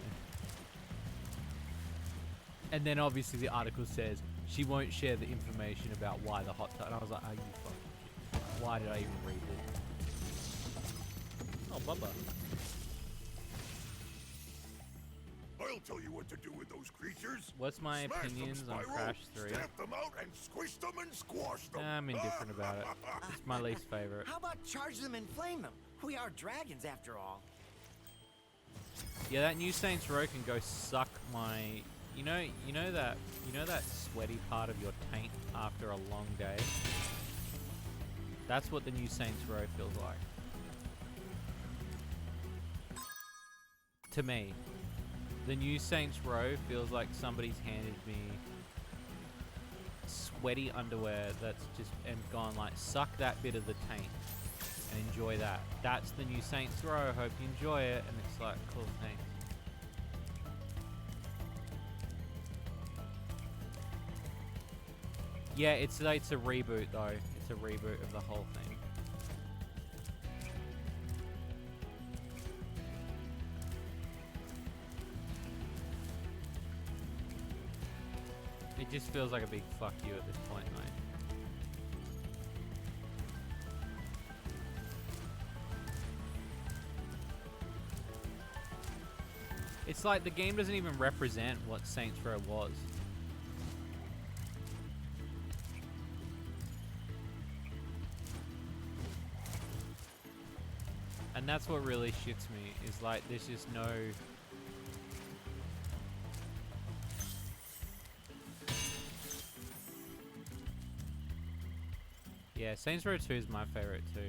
And then obviously the article says she won't share the information about why the hot tub. And I was like, are you fucking kidding? Why did I even read it? Oh, Bubba. I'll tell you what to do with those creatures. What's my Smash them, opinions on Spyro. Crash 3? Stamp them out and squish them and squash them. I'm indifferent about it. It's my least favorite. How about charge them and flame them? We are dragons after all. Yeah, that new Saints Row can go suck my. You know that sweaty part of your taint after a long day. That's what the new Saints Row feels like. To me, the new Saints Row feels like somebody's handed me sweaty underwear that's just and gone like, suck that bit of the taint and enjoy that. That's the new Saints Row. Hope you enjoy it. And it's like, cool, thanks. Yeah, it's a reboot though. It's a reboot of the whole thing. It just feels like a big fuck you at this point, mate. It's like the game doesn't even represent what Saints Row was. And that's what really shits me, is like there's just no... Yeah, Saints Row 2 is my favorite too.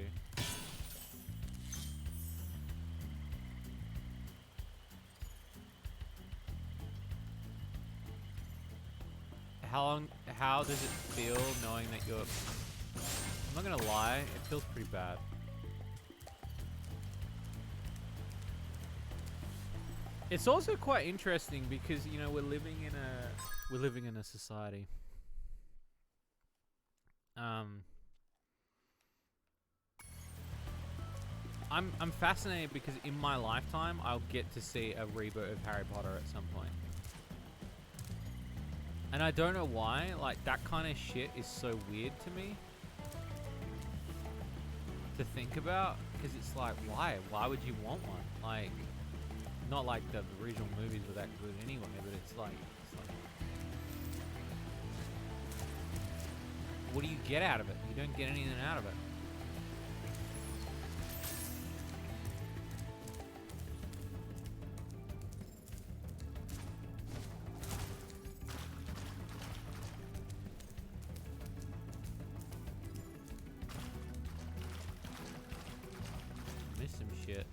How does it feel knowing that you're... I'm not gonna lie, it feels pretty bad. It's also quite interesting because, you know, we're living in a society. I'm fascinated because in my lifetime I'll get to see a reboot of Harry Potter at some point. And I don't know why, like that kind of shit is so weird to me to think about, because it's like, why would you want one? Like, not like the original movies were that good anyway, but it's like what do you get out of it? You don't get anything out of it. Missed some shit.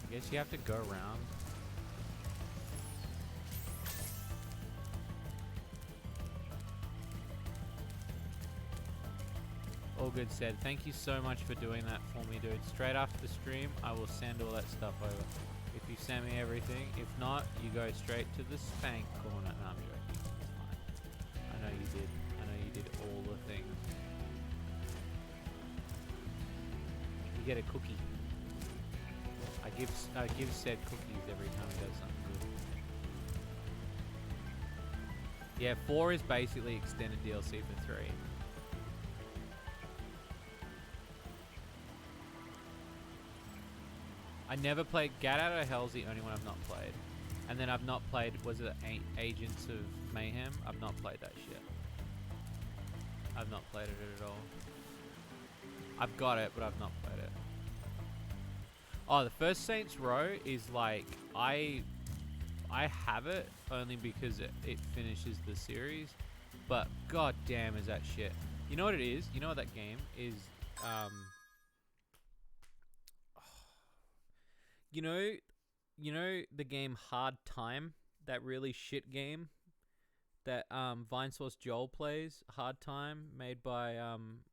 I guess you have to go around. All good said. Thank you so much for doing that for me, dude. Straight after the stream, I will send all that stuff over. If you send me everything. If not, you go straight to the spank corner. No, I'm joking. It's fine. I know you did. I know you did all the things. You get a cookie. I give said cookies every time he does something good. Yeah, 4 is basically extended DLC for 3. I never played Get Out of Hell's the only one I've not played. And then I've not played, was it Agents of Mayhem? I've not played that shit. I've not played it at all. I've got it, but I've not played it. Oh, the first Saints Row is like, I have it only because it finishes the series. But god damn is that shit. You know what it is? You know what that game is? You know the game Hard Time? That really shit game that Vine Source Joel plays, Hard Time, made by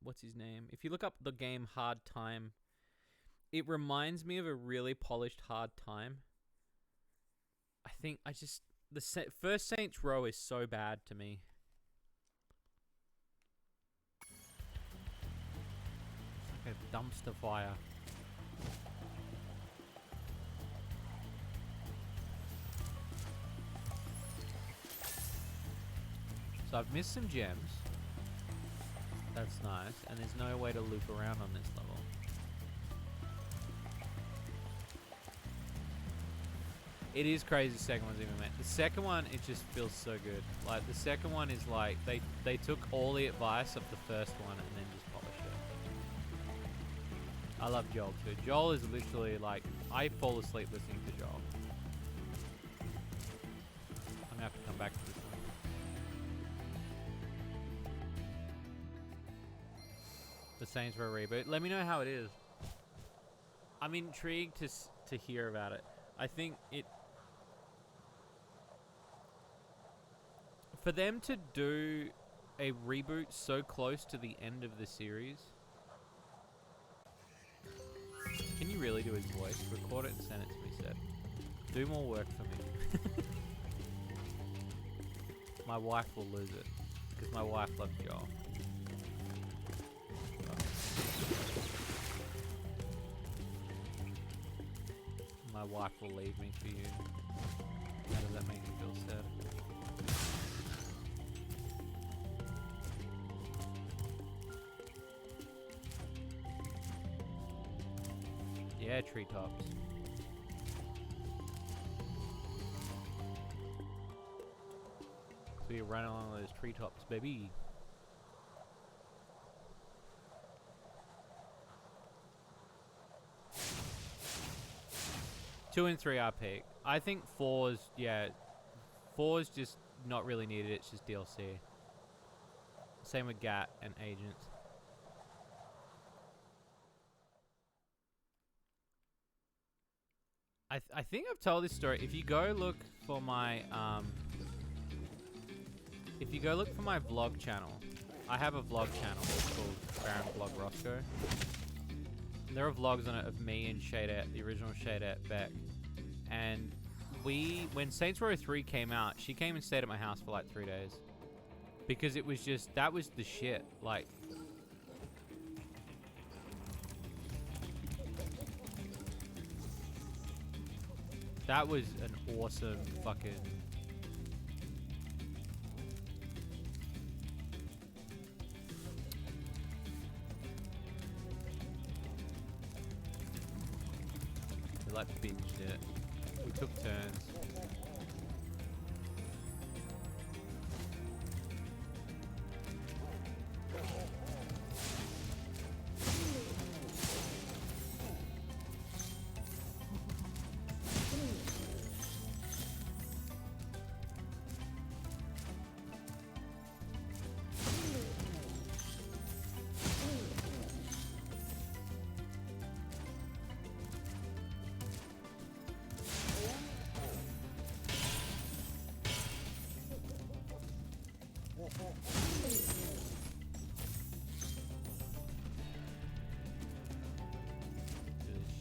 what's his name? If you look up the game Hard Time, it reminds me of a really polished Hard Time. I think the first Saints Row is so bad to me. It's like a dumpster fire. So I've missed some gems. That's nice. And there's no way to loop around on this level. It is crazy the second one's even made. The second one, it just feels so good. Like, the second one is like, they took all the advice of the first one and then just polished it. I love Joel too. Joel is literally like, I fall asleep listening to Joel. I'm gonna have to come back to this one. The Saints Row reboot. Let me know how it is. I'm intrigued to hear about it. I think for them to do a reboot so close to the end of the series. Can you really do his voice? Record it and send it to me, Seb. Do more work for me. My wife will lose it because my wife loves Joel. My wife will leave me for you. How does that make you feel, Seb? Yeah, treetops. So you're running along those treetops, baby. Two and three are peak. I think four's just not really needed. It's just DLC. Same with GAT and Agents. I think I've told this story. If you go look for my vlog channel, I have a vlog channel called Baron Vlog Roscoe. There are vlogs on it of me and Shadette, the original Shadette Beck. And when Saints Row 3 came out, she came and stayed at my house for like 3 days. Because it was just, that was the shit. Like, that was an awesome fucking... We like binged it. We took turns.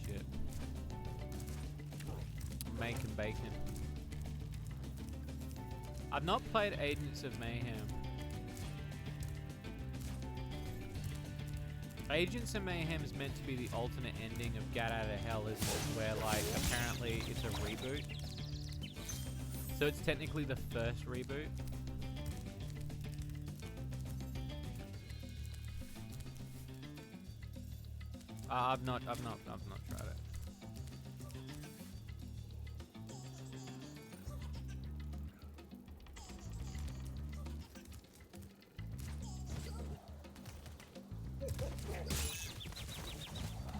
Shit. Making bacon. I've not played Agents of Mayhem. Agents of Mayhem is meant to be the alternate ending of Get Out of Hell, isn't it? Where, like, apparently it's a reboot. So it's technically the first reboot. I've not tried it.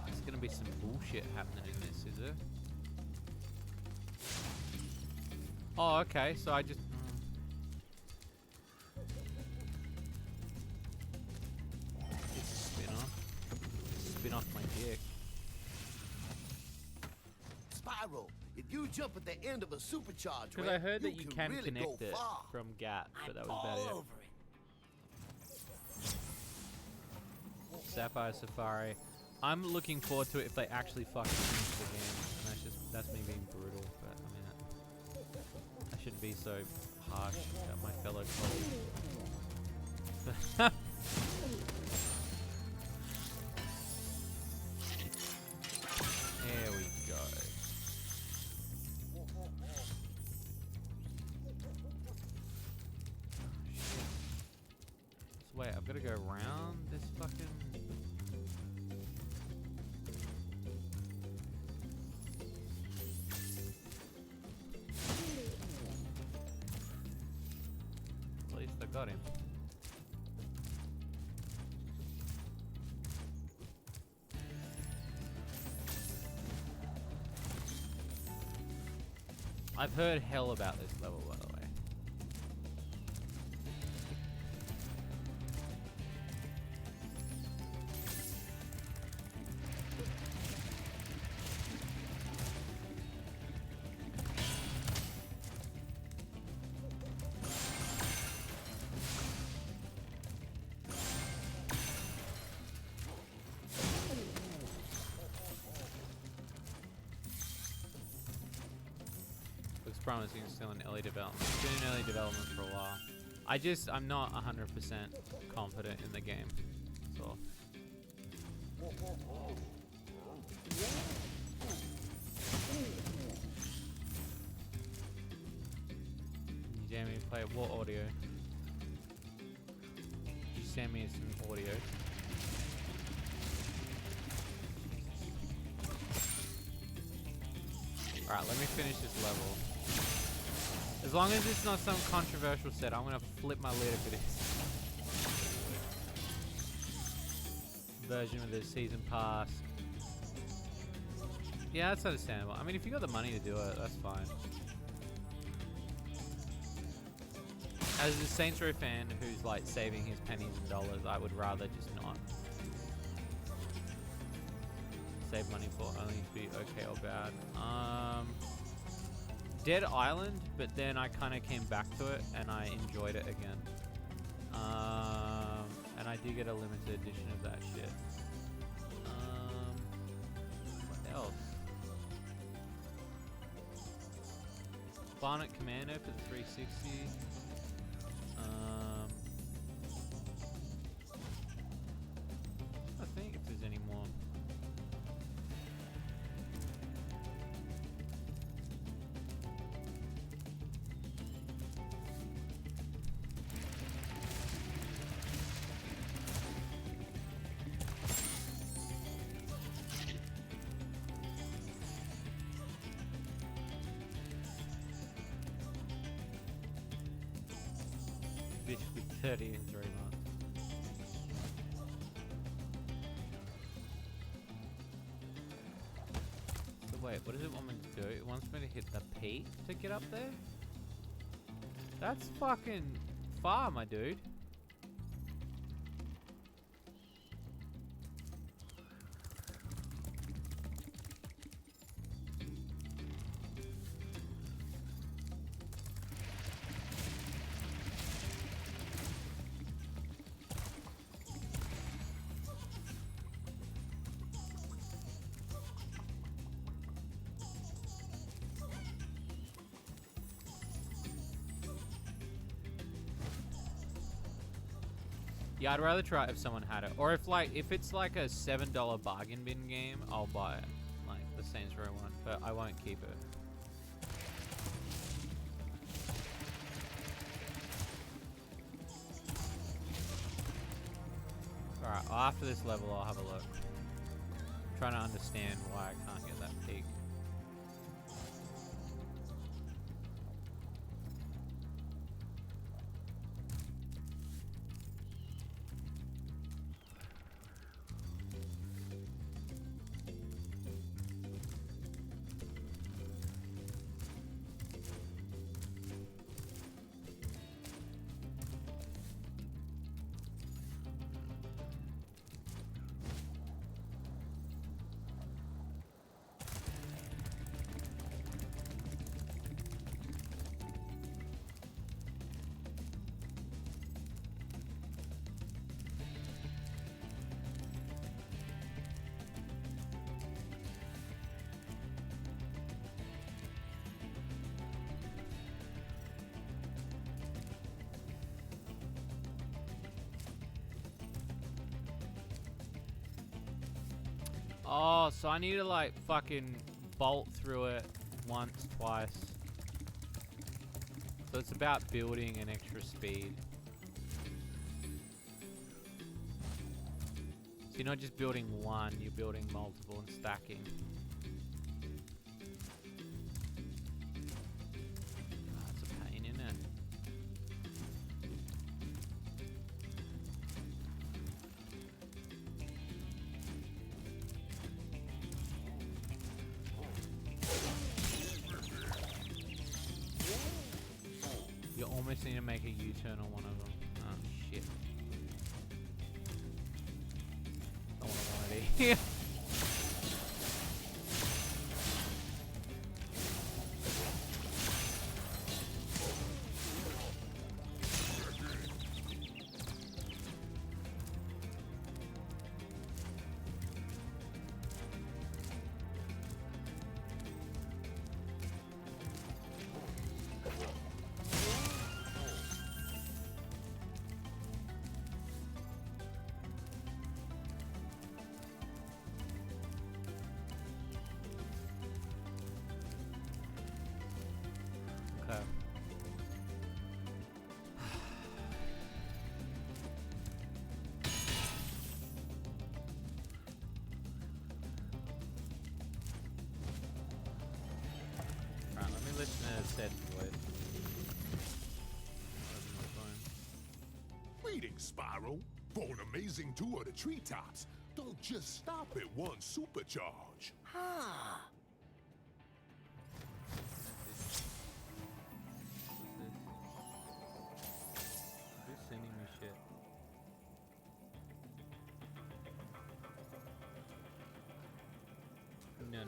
There's gonna be some bullshit happening in this, is there? Oh, okay. So I just. It's a spin-off. Spin off my dick. Spyro, If you jump at the end of a supercharged Because ramp, I heard that you can really connect go it far. from gap, but that was All about it. over it. Sapphire Safari. I'm looking forward to it if they actually fucking finish the game. And that's me being brutal, but I mean, I shouldn't be so harsh about my fellow colleagues. There we go. So wait, I've got to go around this fucking... At least I got him. I've heard hell about this level, by the way. Looks promising, still in early development. It's been in early development for a while. I'm not 100% confident in the game. So. You dare me to play what audio? You send me some audio. Alright, let me finish this level. As long as it's not some controversial set, I'm gonna flip my lid if it is. Version of the season pass. Yeah, that's understandable. I mean, if you got the money to do it, that's fine. As a Saints Row fan who's like saving his pennies and dollars, I would rather just not save money for only to be okay or bad. Dead Island, but then I kind of came back to it and I enjoyed it again. And I did get a limited edition of that shit. What else? Barnet Commando for the 360. I think if there's any more. Bitch with 30 in 3 months. So wait, what does it want me to do? It wants me to hit the peak to get up there? That's fucking far, my dude. Yeah, I'd rather try it if someone had it. Or if it's like a $7 bargain bin game, I'll buy it. Like the Saints Row one, but I won't keep it. Alright, after this level I'll have a look. I'm trying to understand why I can't get that peak. Oh, so I need to like fucking bolt through it once, twice. So it's about building an extra speed. So you're not just building one, you're building multiple and stacking. Oh, it's a pain, isn't it? You almost need to make a U-turn on one of them. Oh, shit. Don't want to here. Okay. Alright, let me listen to said voice. Open my phone. Greetings, Spyro. For an amazing tour of the treetops, don't just stop at one supercharge. Huh. Who's sending me shit? No.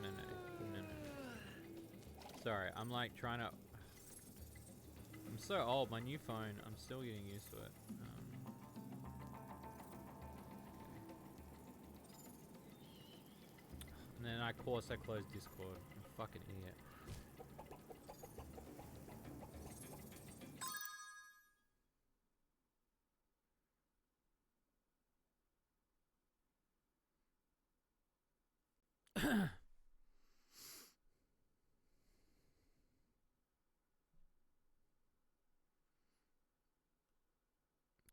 Sorry, I'm like trying to. I'm so old. My new phone. I'm still getting used to it. And then of course I closed Discord. I'm a fucking idiot.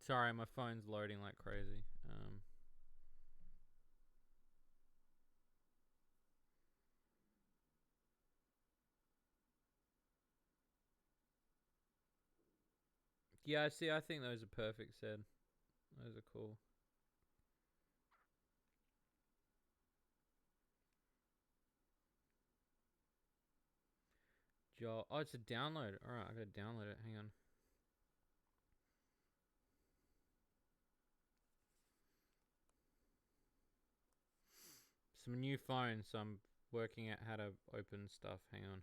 Sorry, my phone's loading like crazy. Yeah, see, I think those are perfect, said. Those are cool. Joel. Oh, it's a download. Alright, I gotta download it. Hang on. Some new phone, so I'm working out how to open stuff. Hang on.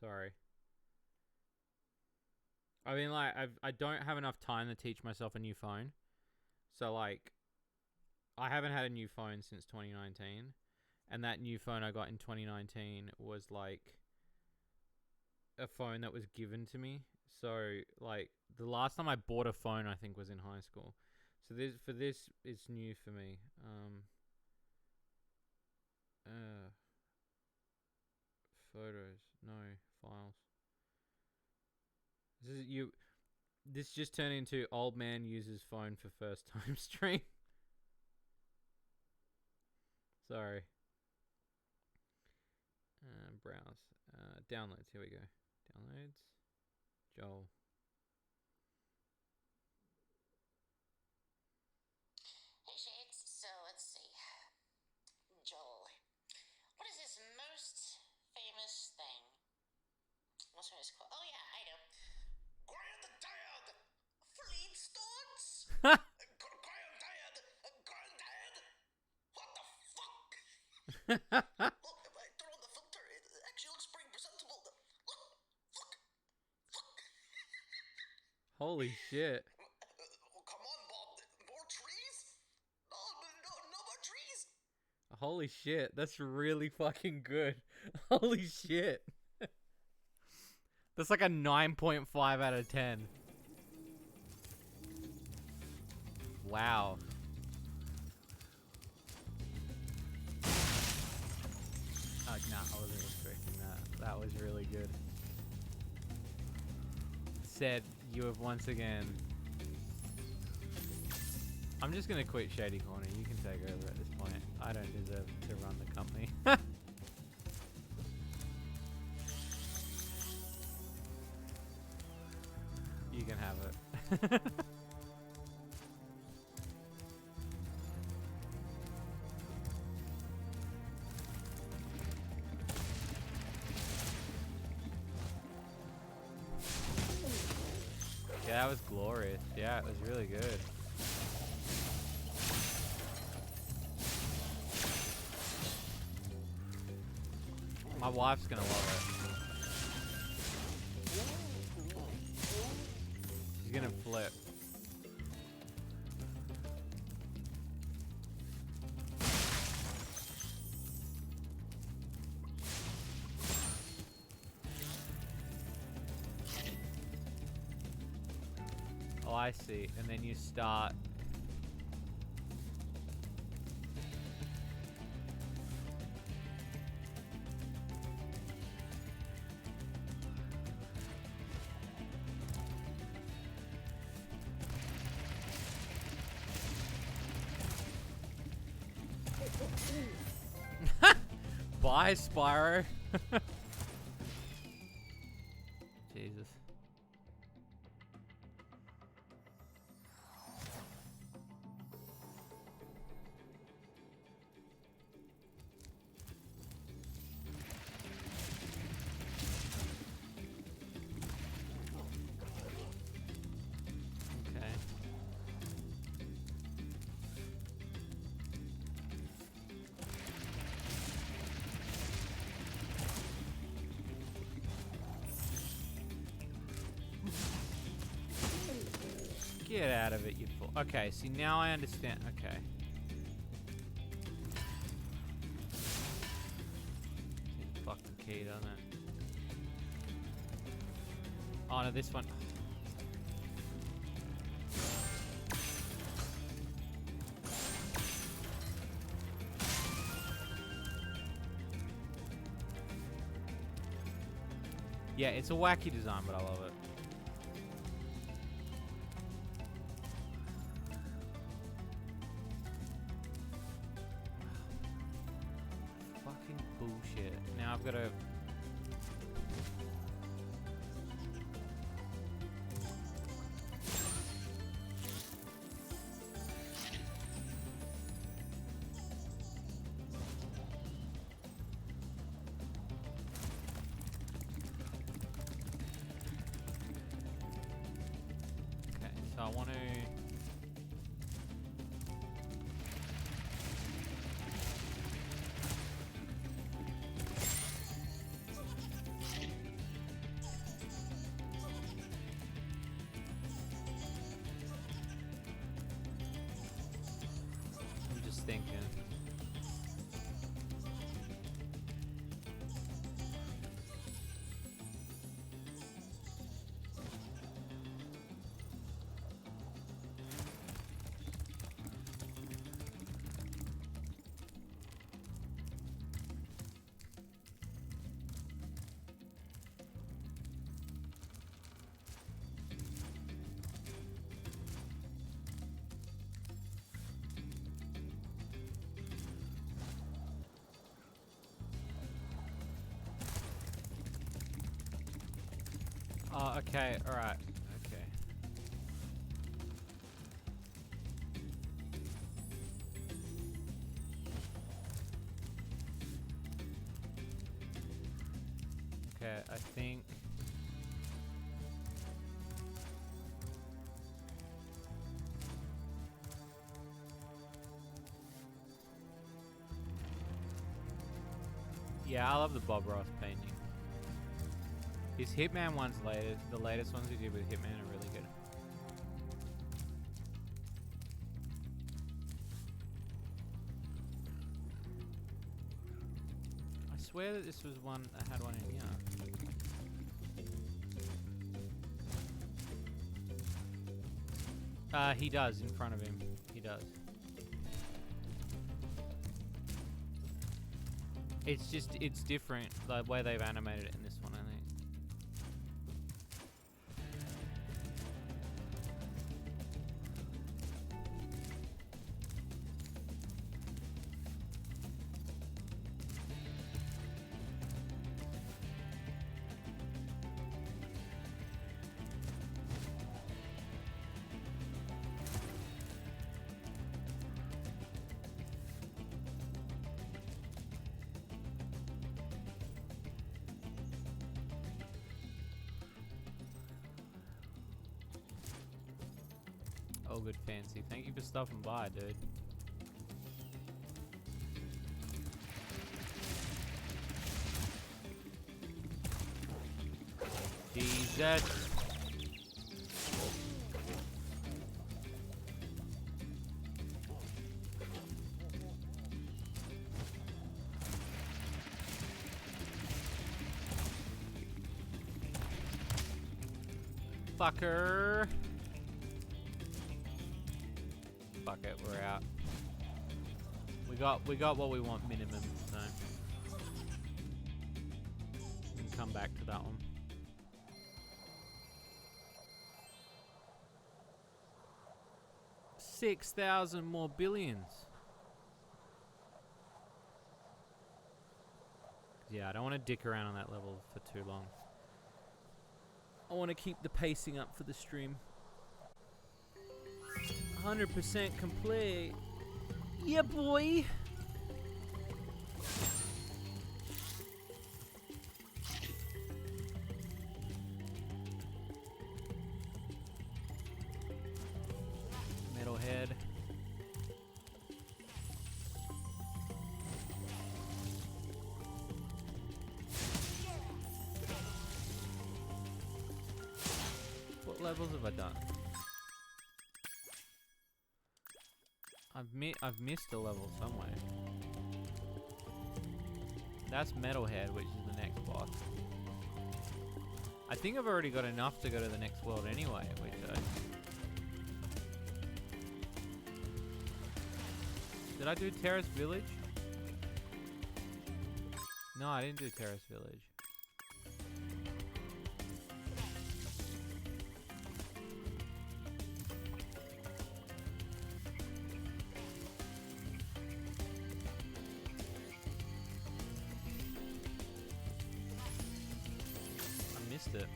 Sorry. I mean, like, I don't have enough time to teach myself a new phone. So, like, I haven't had a new phone since 2019. And that new phone I got in 2019 was, like, a phone that was given to me. So, like, the last time I bought a phone, I think, was in high school. So, this, it's new for me. Photos. No. Files. This just turned into old man uses phone for first time stream. Sorry. Browse. Downloads. Here we go. Downloads. Joel. Hey Shades, so let's see. Joel, what is this most famous thing? What's famous called? Oh yeah, I know. Granddad! Flintstones? Granddad! Granddad! What the fuck? Look, if I turn on the filter, it actually looks pretty presentable. Look! Holy shit. Come on, Bob. More trees? No more trees. Holy shit. That's really fucking good. Holy shit. That's like a 9.5 out of 10. Wow. Nah, I wasn't expecting that. That was really good. Said, you have once again... I'm just gonna quit Shady Corner. You can take over at this point. I don't deserve to run the company. You can have it. Yeah, that was glorious. Yeah, it was really good. My wife's gonna love it. She's gonna flip. Oh, I see. And then you start. Bye, Spyro. Jesus. Okay. Get out of it, you fool. Okay, see, now I understand. Okay. Seems fucking key, doesn't it? Oh, no, this one. Yeah, it's a wacky design, but I love it. Fucking bullshit. Now I've got to... Okay, so I want to... I'm just thinking. Oh, okay, alright. Okay. Okay, I think... Yeah, I love the Bob Ross painting. His Hitman ones later, the latest ones he did with Hitman are really good. I swear that this was one that had one in here. He does in front of him. He does. It's just, it's different the way they've animated it in this one, I think. Oh, good fancy. Thank you for stopping by, dude. Jesus. Fucker. Fuck it, we're out. We got what we want minimum, so we can come back to that one. $6,000 more billions. Yeah, I don't want to dick around on that level for too long. I want to keep the pacing up for the stream. 100% complete. Yeah, boy. Metalhead. What levels have I done? I've missed a level somewhere. That's Metalhead, which is the next boss. I think I've already got enough to go to the next world anyway, which Did I do Terrace Village? No, I didn't do Terrace Village. It.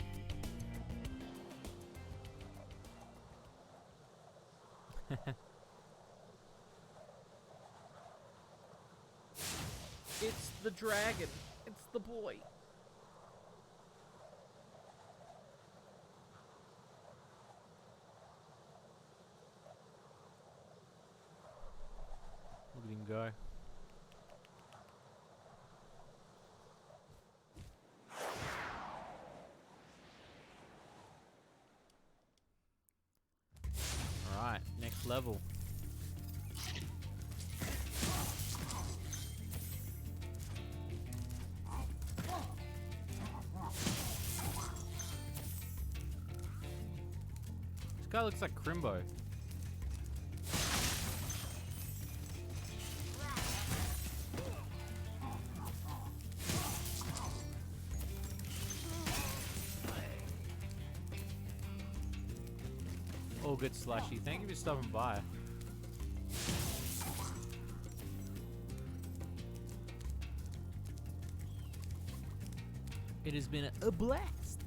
It's the dragon. It's the boy. Look at him go. Next level. This guy looks like Crimbo. All good, Slushy. Thank you for stopping by. It has been a blast.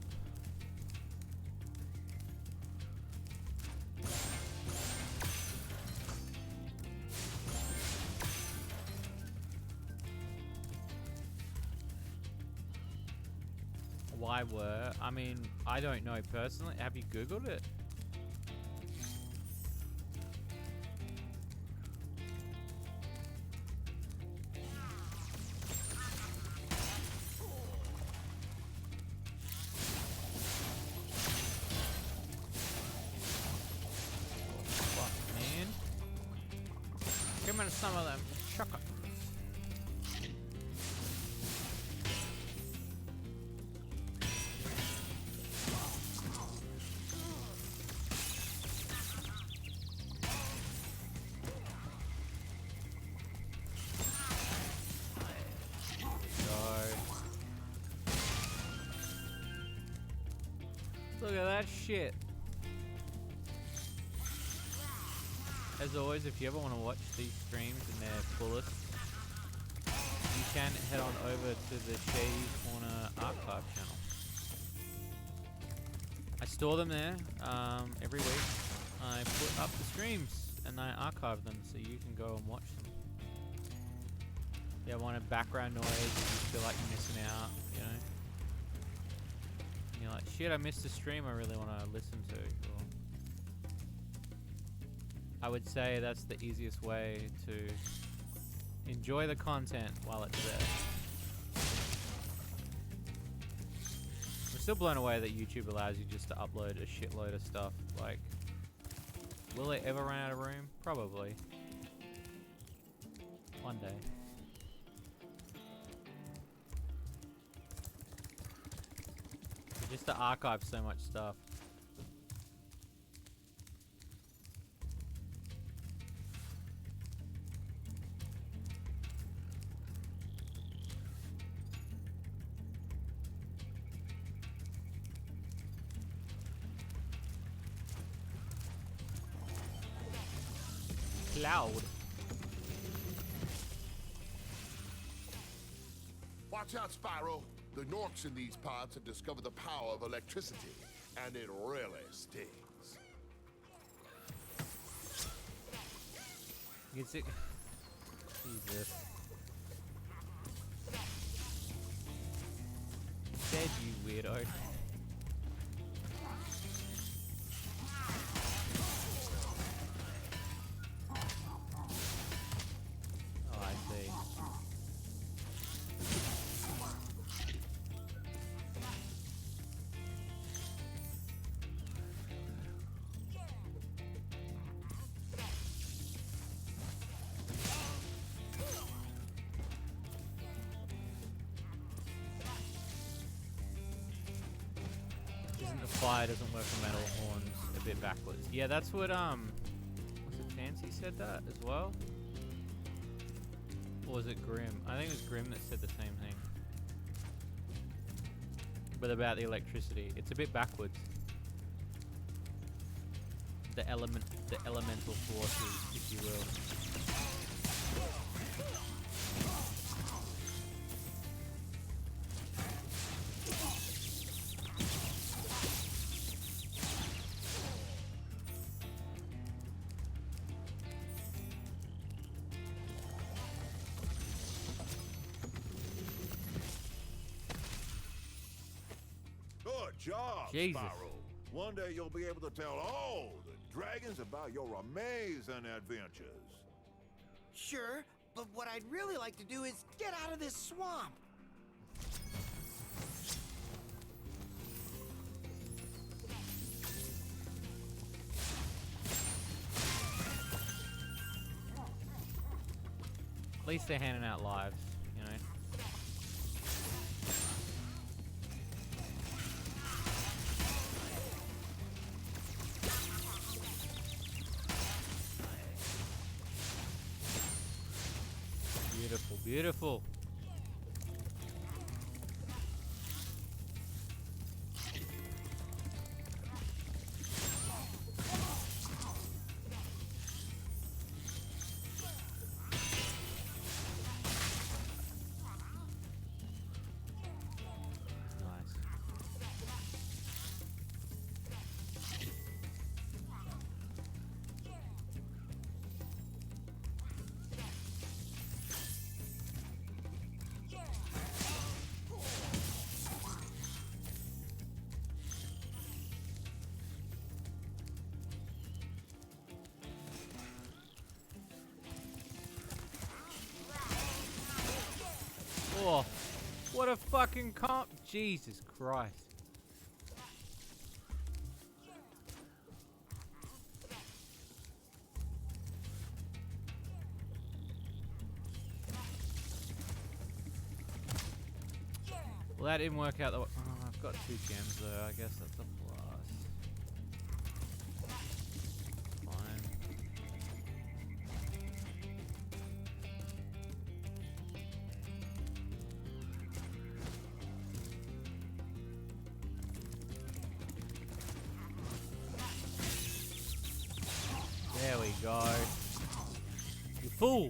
Why were? I mean, I don't know personally. Have you Googled it? Give me some of them chocolates. Look at that shit. As always, if you ever want to watch these streams in their fullest, you can head on over to the Shady Corner archive channel. I store them there every week. I put up the streams and I archive them so you can go and watch them. You want a background noise if you feel like you're missing out, you know. And you're like, shit, I missed a stream I really want to listen to. Or I would say that's the easiest way to enjoy the content while it's there. I'm still blown away that YouTube allows you just to upload a shitload of stuff. Like, will it ever run out of room? Probably. One day. But just to archive so much stuff. Loud. Watch out, Spyro. The Norks in these pods have discovered the power of electricity, and it really stings. You can see. Jesus. Dead, you weirdo. Oh, I see. Isn't the fire doesn't work for metal horns a bit backwards? Yeah, that's what was it Fancy said that as well? Or was it Grim? I think it was Grim that said the same thing. But about the electricity, it's a bit backwards. The elemental forces, if you will. Good job, Jesus. Spyro. One day you'll be able to tell all the dragons about your amazing adventures. Sure, but what I'd really like to do is get out of this swamp. At least they're handing out lives, you know. Beautiful, beautiful. Nice. Oh, what a fucking comp! Jesus Christ. Well, that didn't work out. Oh, I've got 2 gems though. I guess that's a plus. Fine. go. You fool!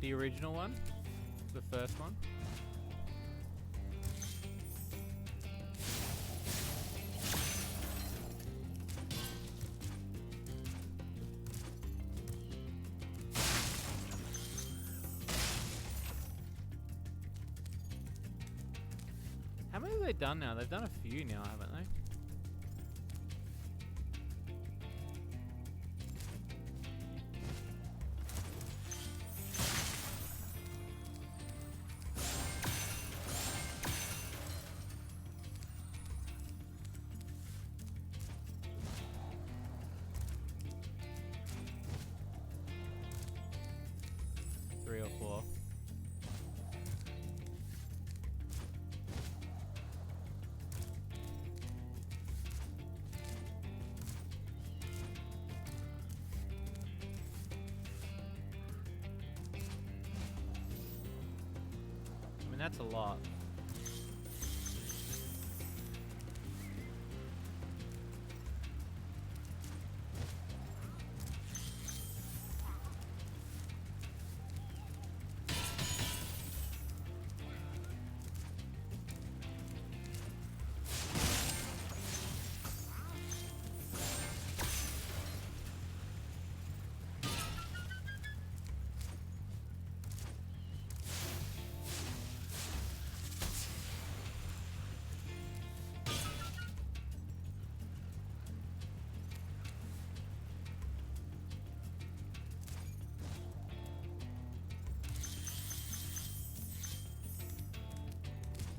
The original one? The first one? How many have they done now? They've done a few now, haven't they? Three or four. I mean, that's a lot.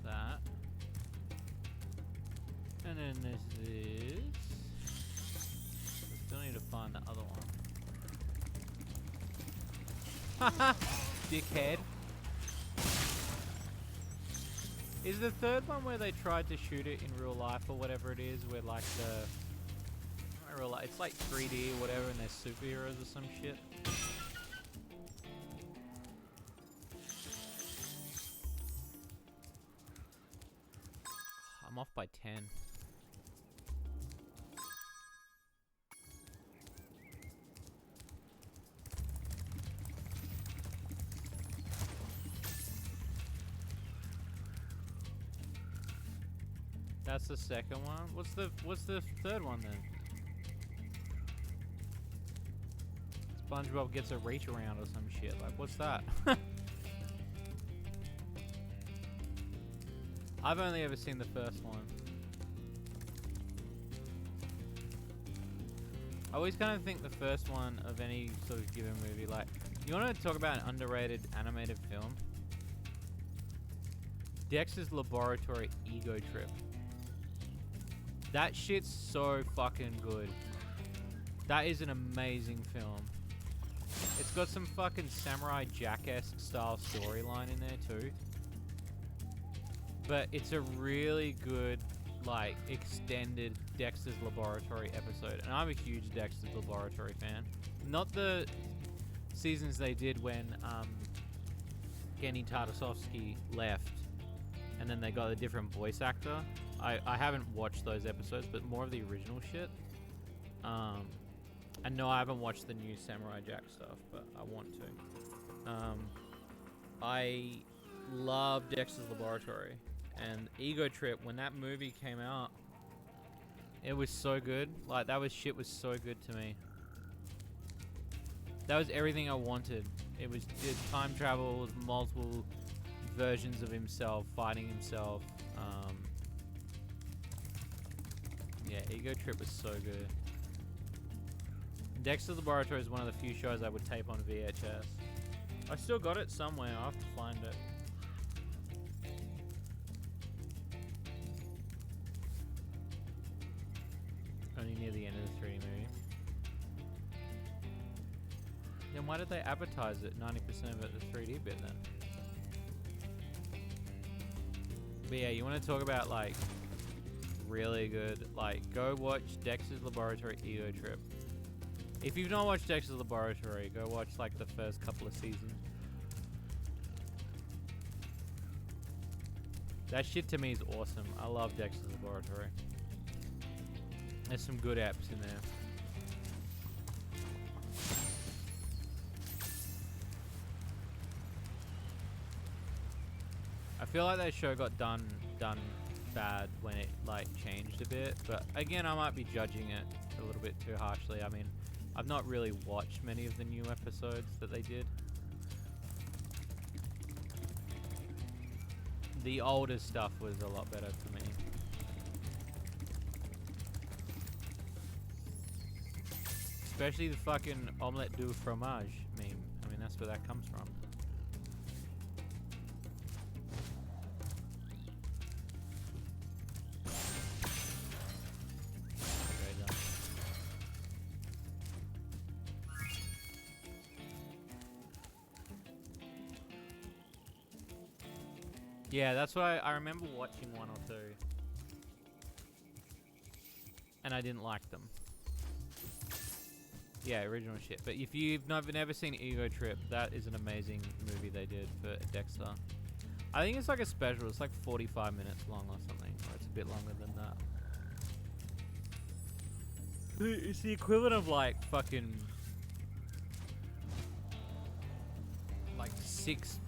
That. And then there's this. We still need to find the other one. Haha! Dickhead. Is the third one where they tried to shoot it in real life or whatever it is, where like it's like 3D or whatever and they're superheroes or some shit? I'm off by 10. That's the second one. What's the third one then? SpongeBob gets a reach around or some shit. Like, what's that? I've only ever seen the first one. I always kind of think the first one of any sort of given movie, like, you want to talk about an underrated animated film? Dexter's Laboratory Ego Trip. That shit's so fucking good. That is an amazing film. It's got some fucking Samurai Jack-esque style storyline in there too. But it's a really good, like, extended Dexter's Laboratory episode. And I'm a huge Dexter's Laboratory fan. Not the seasons they did when Genny Tartakovsky left and then they got a different voice actor. I haven't watched those episodes, but more of the original shit. And no, I haven't watched the new Samurai Jack stuff, but I want to. I love Dexter's Laboratory. And Ego Trip, when that movie came out, it was so good. Like, shit was so good to me. That was everything I wanted. It was time travel with multiple versions of himself, fighting himself. Yeah, Ego Trip was so good. Dexter's Laboratory is one of the few shows I would tape on VHS. I still got it somewhere. I'll have to find it. Only near the end of the 3D movie. then why did they advertise it 90% of it the 3D bit then? But yeah, you want to talk about like really good, like go watch Dexter's Laboratory Ego Trip. If you've not watched Dexter's Laboratory, go watch like the first couple of seasons. That shit to me is awesome. I love Dexter's Laboratory. There's some good apps in there. I feel like that show got done bad when it like changed a bit, but again, I might be judging it a little bit too harshly. I mean, I've not really watched many of the new episodes that they did. The older stuff was a lot better for me. Especially the fucking omelette du fromage meme. I mean, that's where that comes from. Yeah, that's why I remember watching one or two. And I didn't like them. Yeah, original shit. But if you've never seen Ego Trip, that is an amazing movie they did for Dexter. I think it's like a special. It's like 45 minutes long or something. Or it's a bit longer than that. It's the equivalent of like fucking... like 6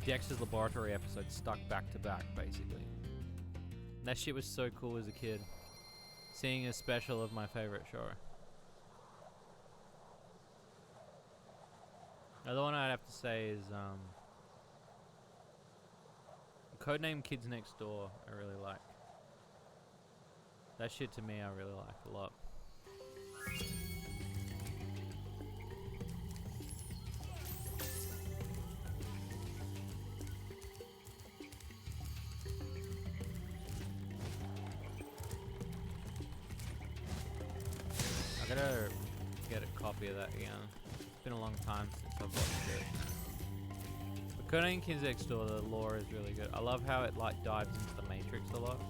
Dexter's Laboratory episodes stuck back to back, basically. That shit was so cool as a kid. Seeing a special of my favorite show. Another one I'd have to say is Codename Kids Next Door. I really like. That shit to me I really like a lot. I gotta get a copy of that again. It's been a long time since I've watched it. But Codename Kids Next Door, the lore is really good. I love how it like dives into the Matrix a lot.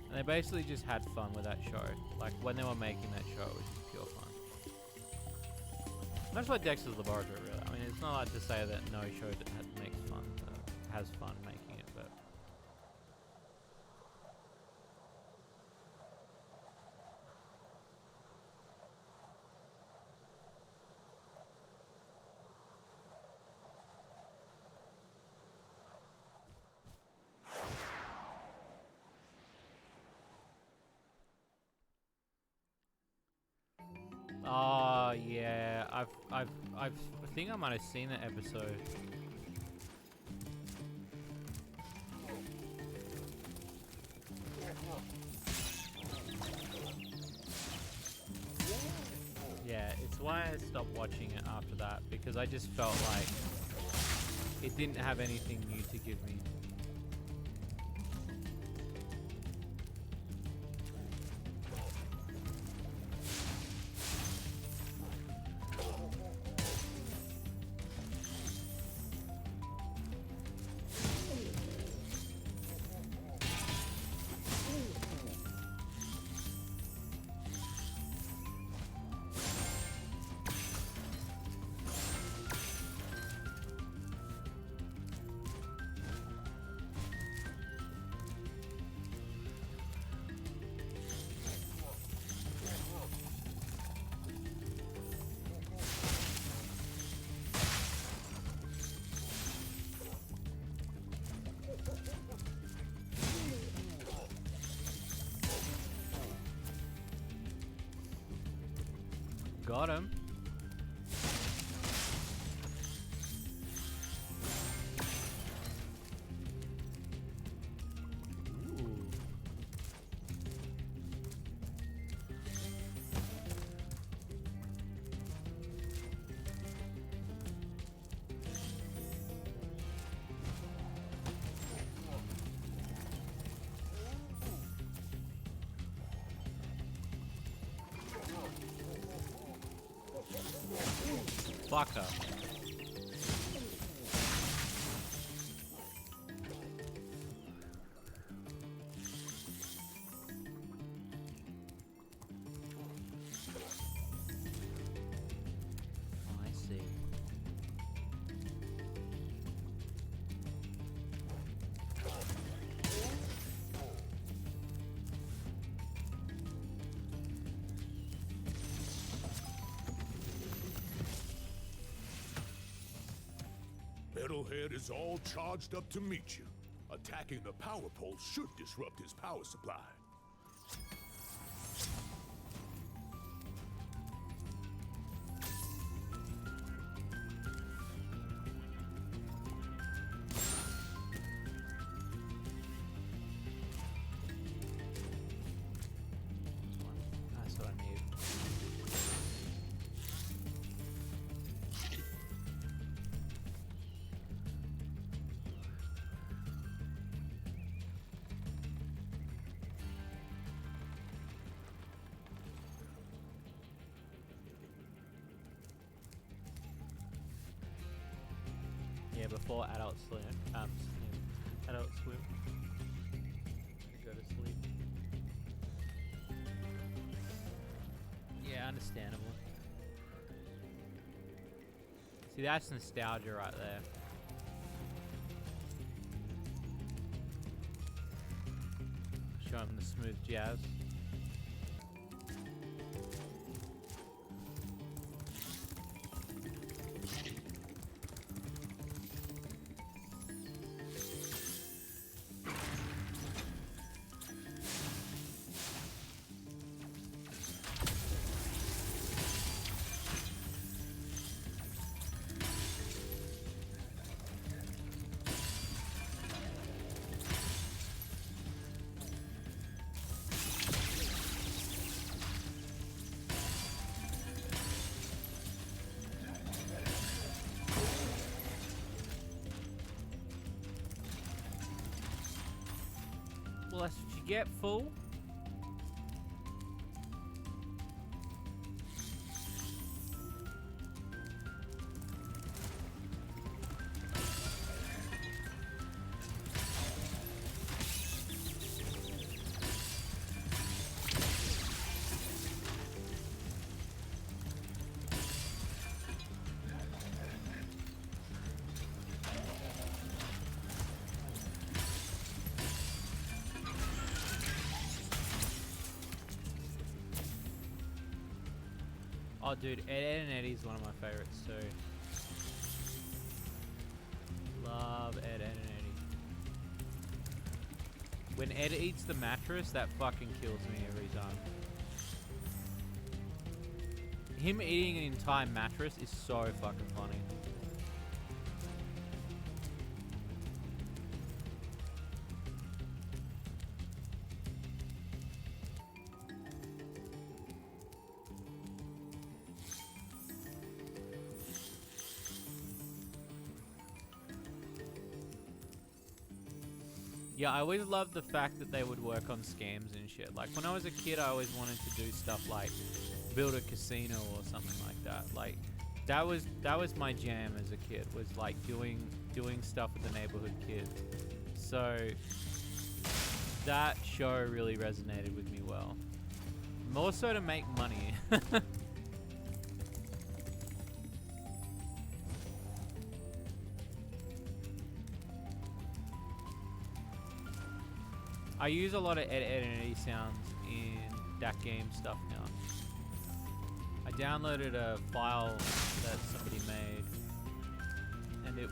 And they basically just had fun with that show. Like when they were making that show, it was just pure fun. And that's like Dexter's Laboratory, really. I mean, it's not like to say that no show that makes fun, has fun making it, but. Oh yeah, I think I might have seen that episode. Yeah, it's why I stopped watching it after that, because I just felt like it didn't have anything new to give me. Got him. Ooh. Fuck her. Oh, I see. Metalhead is all charged up to meet you. Attacking the power pole should disrupt his power supply. That's what I need. Yeah, before Adult Swim. Adult Swim. To go to sleep. Yeah, understandable. See, that's nostalgia right there. Show him the smooth jazz. Well, that's what you get, fool. Oh, dude, Ed and Eddie's one of my favorites too. Love Ed and Eddie. When Ed eats the mattress, that fucking kills me every time. Him eating an entire mattress is so fucking funny. Yeah, I always loved the fact that they would work on scams and shit. Like, when I was a kid, I always wanted to do stuff like build a casino or something like that. Like, that was my jam as a kid, was like doing stuff with the neighborhood kids. So that show really resonated with me well. More so to make money. I use a lot of Ed and Eddie sounds in that game stuff now. I downloaded a file that somebody made, and it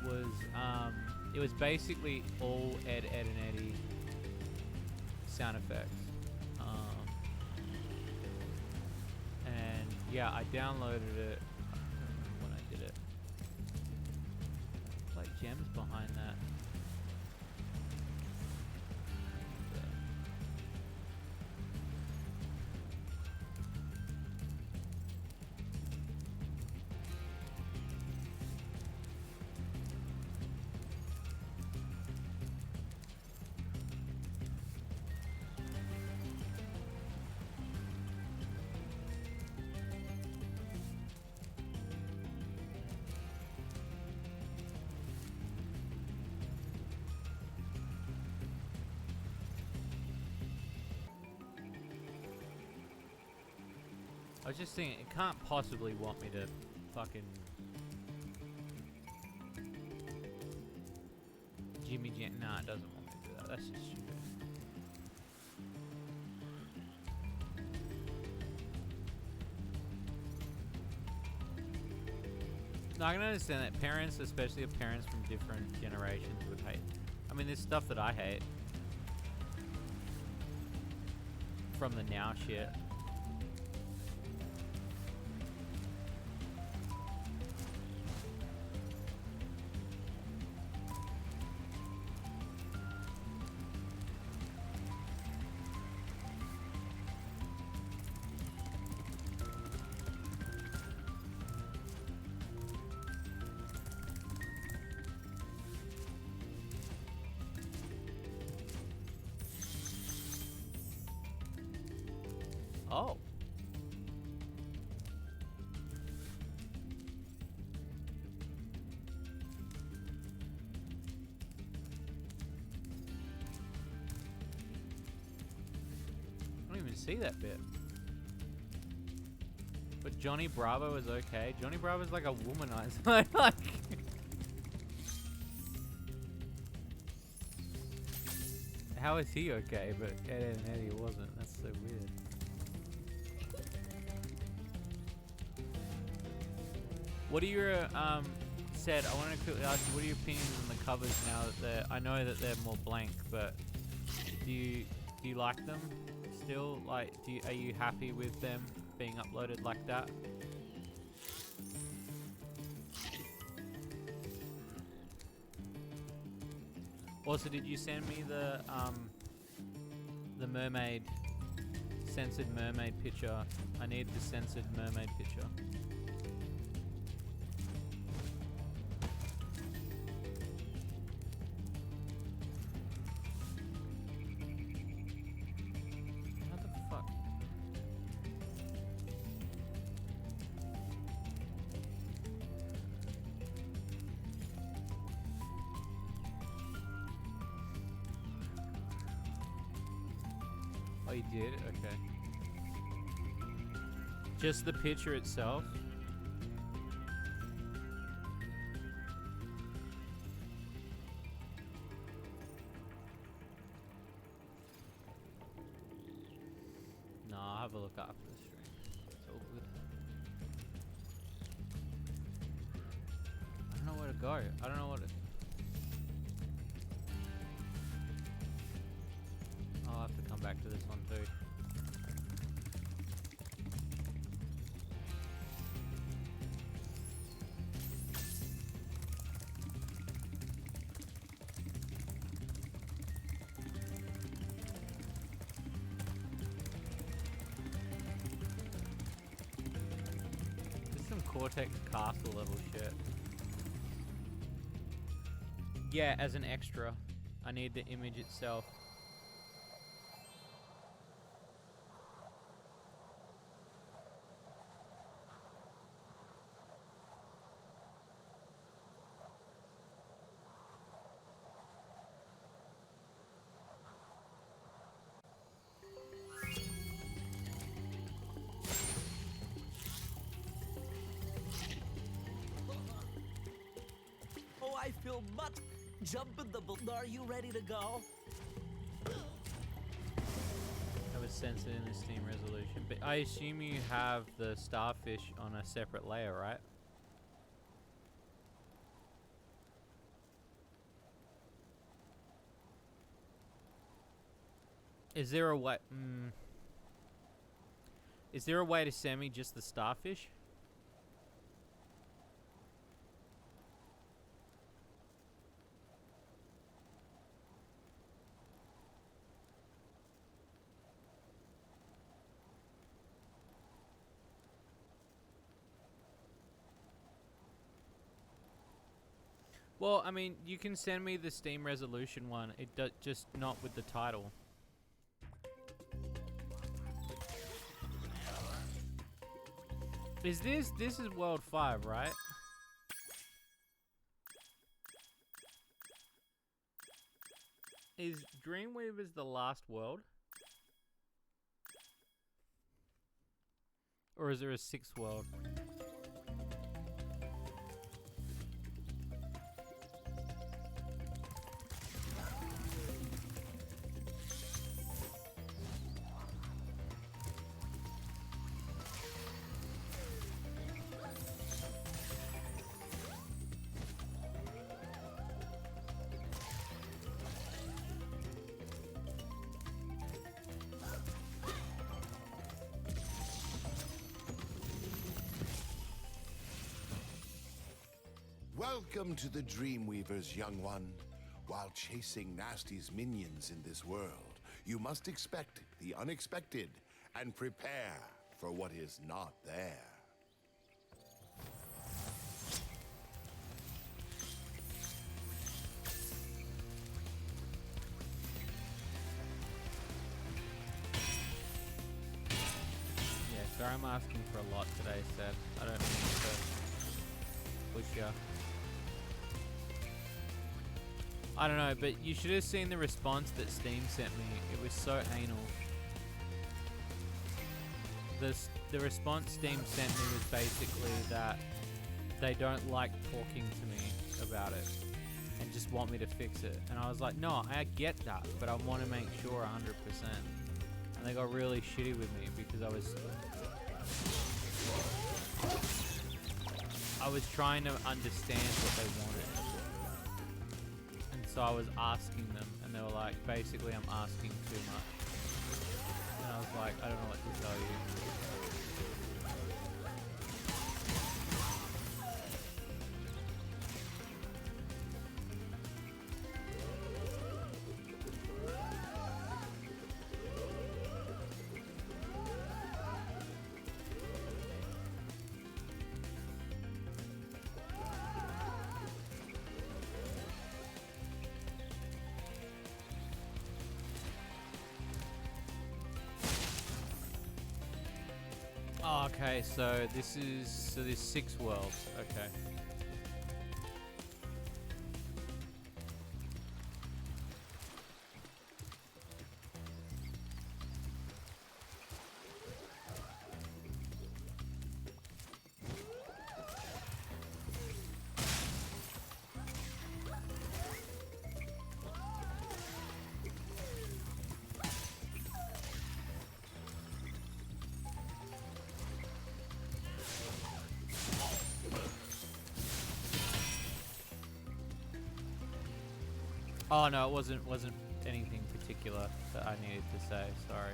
was basically all Ed and Eddie sound effects. And yeah, I downloaded it. I don't remember when I did it. Like gems behind that. I was just thinking, it can't possibly want me to fucking Jimmy Jam. Nah, it doesn't want me to do that. That's just stupid. No, I can understand that parents, especially parents from different generations, would hate. I mean, there's stuff that I hate from the now shit. Oh. I don't even see that bit. But Johnny Bravo is okay. Johnny Bravo's like a womanizer. Like how is he okay, but Ed and Eddie wasn't? That's so weird. What are your said? I want to quickly ask you, what are your opinions on the covers now that they're? I know that they're more blank, but do you like them still? Like, are you happy with them being uploaded like that? Also, did you send me the mermaid, censored mermaid picture? I need the censored mermaid picture. What the fuck? Oh, you did? Okay. Just the picture itself? No, I'll have a look after the stream. It's all good. I don't know where to go. I don't know what to... I'll have to come back to this one too. This is some Cortex Castle level shit. Yeah, as an extra. I need the image itself. Oh, I feel much. Jump in the boat. Are you ready to go? That was censored in the Steam resolution. But I assume you have the starfish on a separate layer, right? Is there a way? Is there a way to send me just the starfish? Well, I mean, you can send me the Steam resolution one. It just not with the title. Is this is World 5, right? Is Dreamweaver's the last world? or is there a sixth world? Welcome to the Dreamweavers, young one. While chasing Nasty's minions in this world, you must expect the unexpected and prepare for what is not there. Yeah, sorry I'm asking for a lot today, Seb. I don't mean to push ya. I don't know, but you should have seen the response that Steam sent me. It was so anal. The response Steam sent me was basically that they don't like talking to me about it and just want me to fix it. And I was like, no, I get that, but I want to make sure 100%. And they got really shitty with me because I was trying to understand what they wanted. So I was asking them, and they were like, basically, I'm asking too much. And I was like, I don't know what to tell you. Oh, okay, so there's 6 worlds. Okay. Oh no, it wasn't anything particular that I needed to say. Sorry.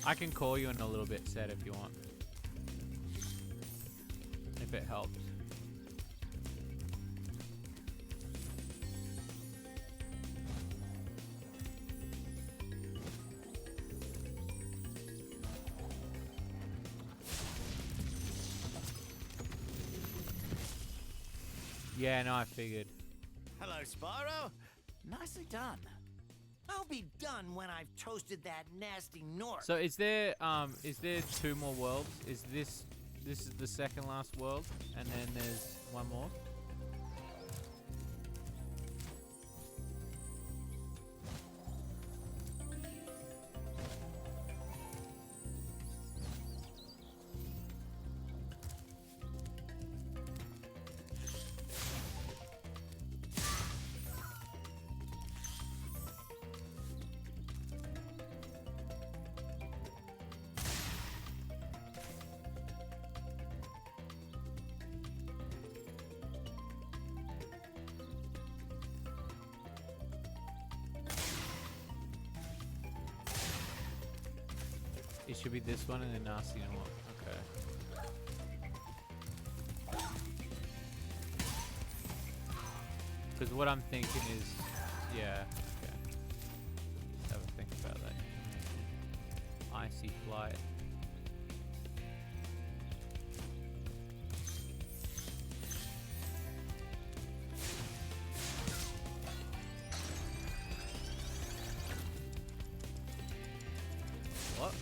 I can call you in a little bit, Seth, if you want. If it helps. Yeah, no, I figured. Hello, Spyro. Nicely done. I'll be done when I've toasted that nasty Nork. So is there 2 more worlds? Is this is the second last world, and then there's one more? It should be this one and then nasty and what? Okay. Because what I'm thinking is, yeah. Okay. Just have a think about that. Icy flight. What?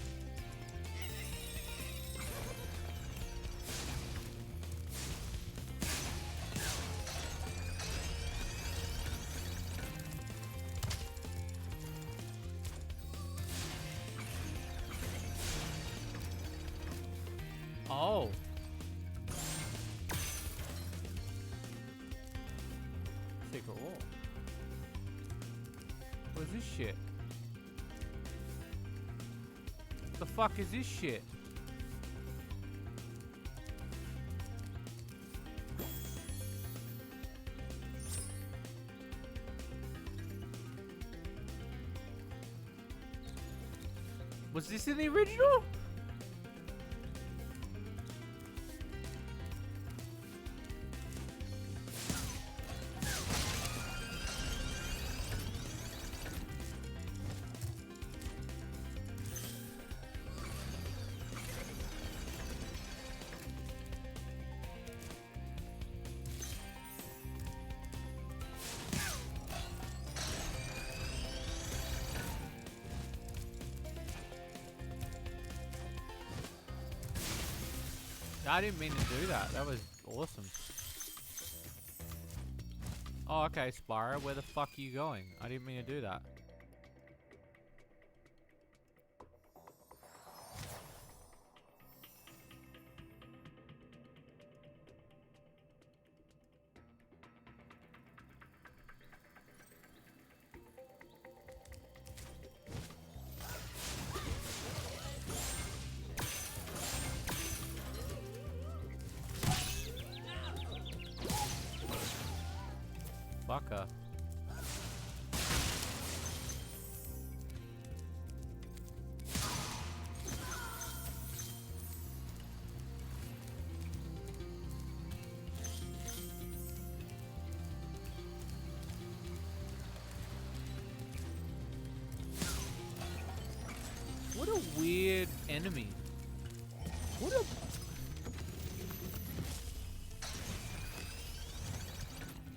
Oh. Secret wall. What is this shit? The fuck is this shit? Was this in the original? I didn't mean to do that. That was awesome. Oh, okay, Spyro. Where the fuck are you going? I didn't mean to do that. Fucker. What a weird enemy. What a...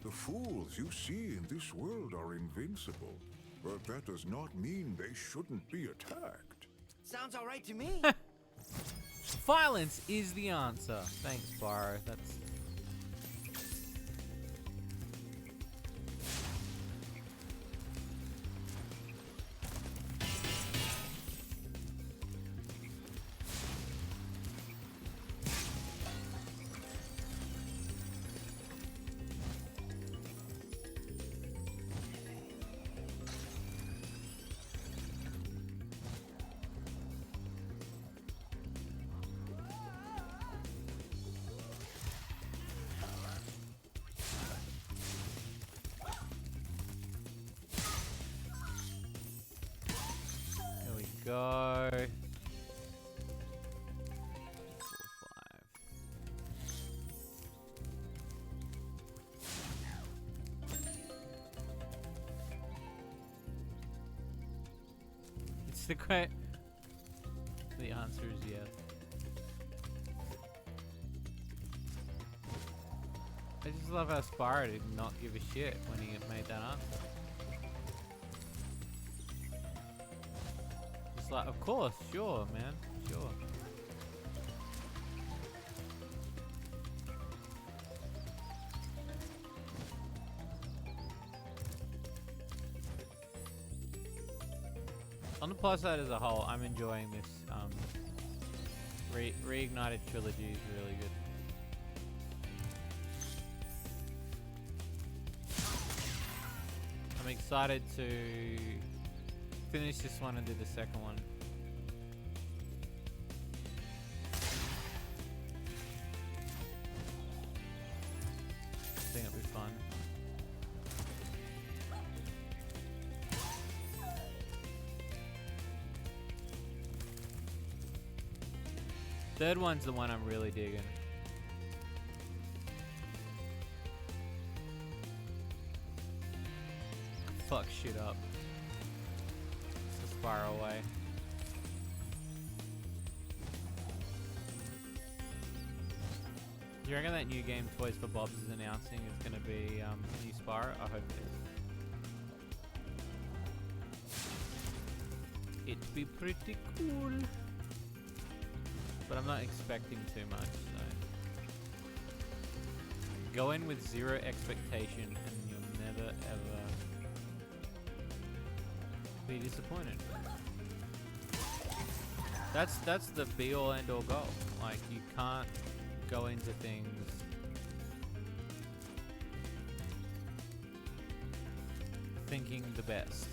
The fools you see in this world are invincible, but that does not mean they shouldn't be attacked. Sounds all right to me. Violence is the answer. Thanks, Spyro. That's... Go. 4, 5. It's the great. The answer is yes. I just love how Spyro did not give a shit when he made that answer. Like, of course, sure, man, sure. On the plus side as a whole, I'm enjoying this. Reignited Trilogy is really good. I'm excited to finish this one and do the second one. I think it'll be fun. Third one's the one I'm really digging. Fuck shit up. It's the Spyro way. Do you reckon that new game Toys for Bobs is announcing is going to be new Spyro? I hope it is. It'd be pretty cool. But I'm not expecting too much, so. Go in with zero expectation and you'll never ever be disappointed. That's the be all end all goal. Like, you can't go into things thinking the best.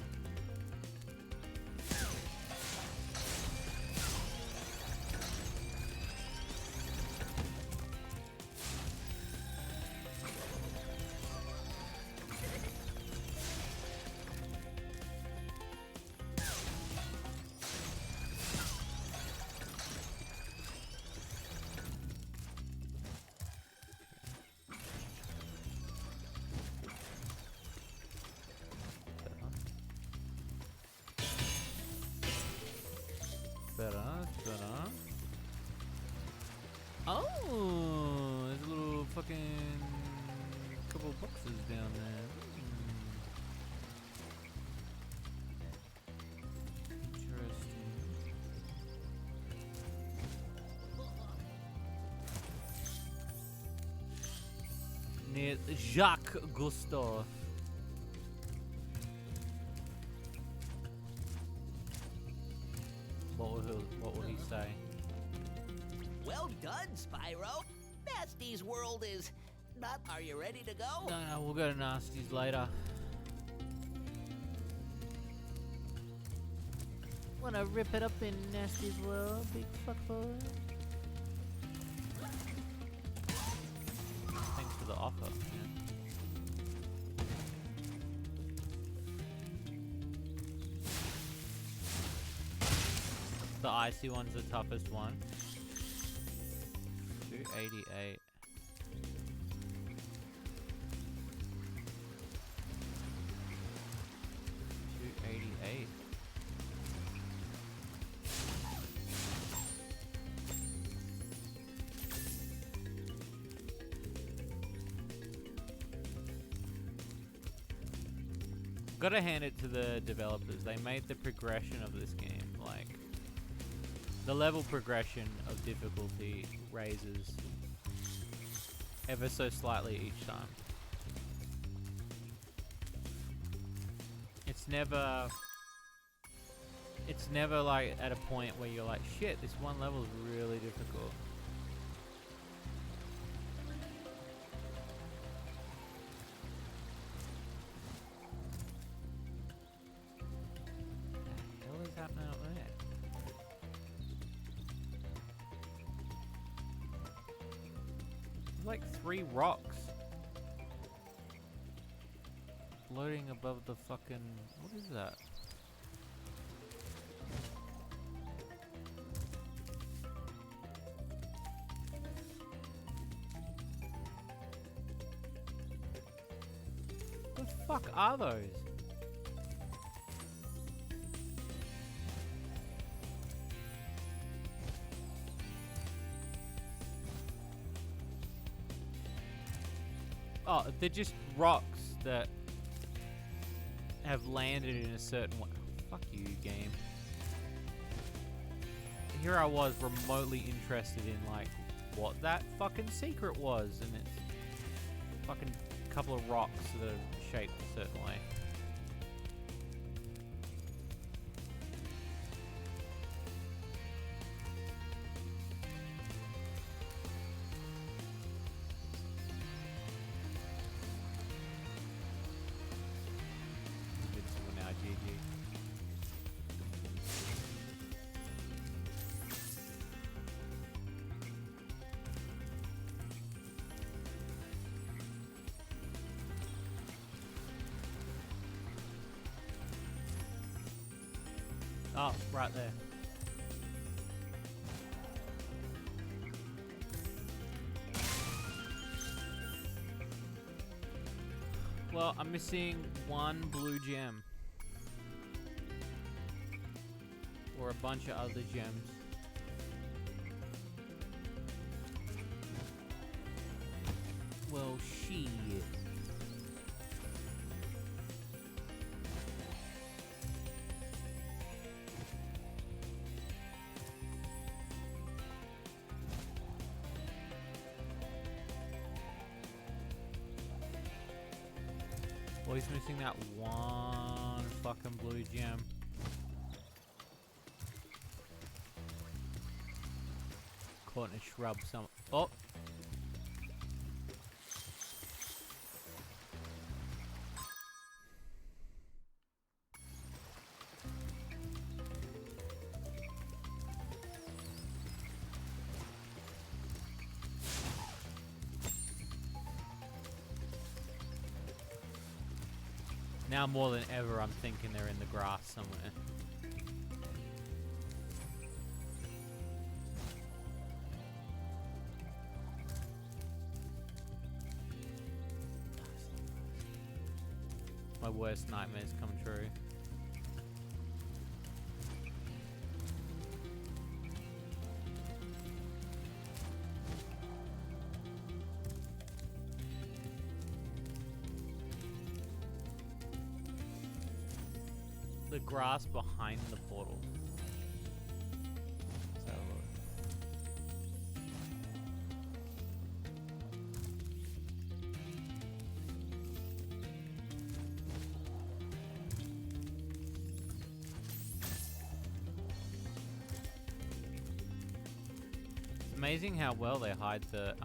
Oh, there's a little fucking couple of boxes down there. Interesting. Near Jacques Gustav. What will he say? Well done, Spyro. Nasty's world is not. Are you ready to go? No, we'll go to Nasty's later. Wanna rip it up in Nasty's world, big fuckboy? Thanks for the offer. The icy one's the toughest one. 288. Gotta hand it to the developers. They made the progression of this game, like, the level progression of difficulty raises ever so slightly each time. It's never like at a point where you're like, shit, this one level is really difficult. What is happening up there? There's like 3 rocks floating above the fucking... What is that? What the fuck are those? Oh, they're just rocks that have landed in a certain way. Fuck you, game. Here I was remotely interested in, like, what that fucking secret was, and it's fucking couple of rocks that are shaped a certain way. Invincible now, GG. Oh, right there. Well, I'm missing one blue gem. Or a bunch of other gems. Well, shit. Well, he's missing that one fucking blue gem. Caught in a shrub some. Oh! Now more than ever, I'm thinking they're in the grass somewhere. My worst nightmares come true. The grass behind the portal. Let's have a look. It's amazing how well they hide the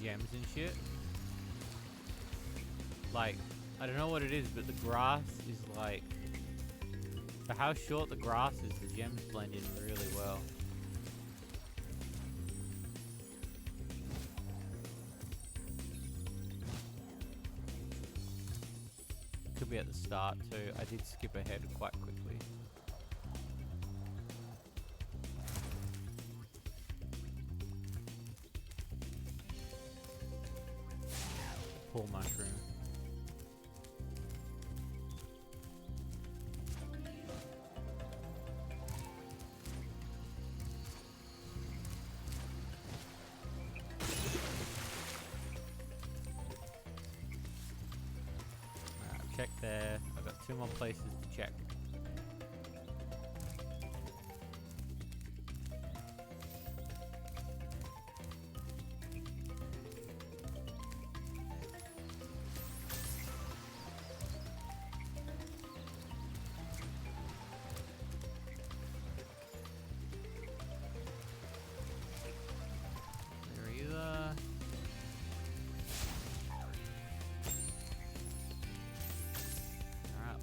gems and shit. Like, I don't know what it is, but the grass is like, for how short the grass is, the gems blend in really well. Could be at the start too. I did skip ahead quite quickly. Poor mushroom. Alright, check there. I've got 2 more places to check.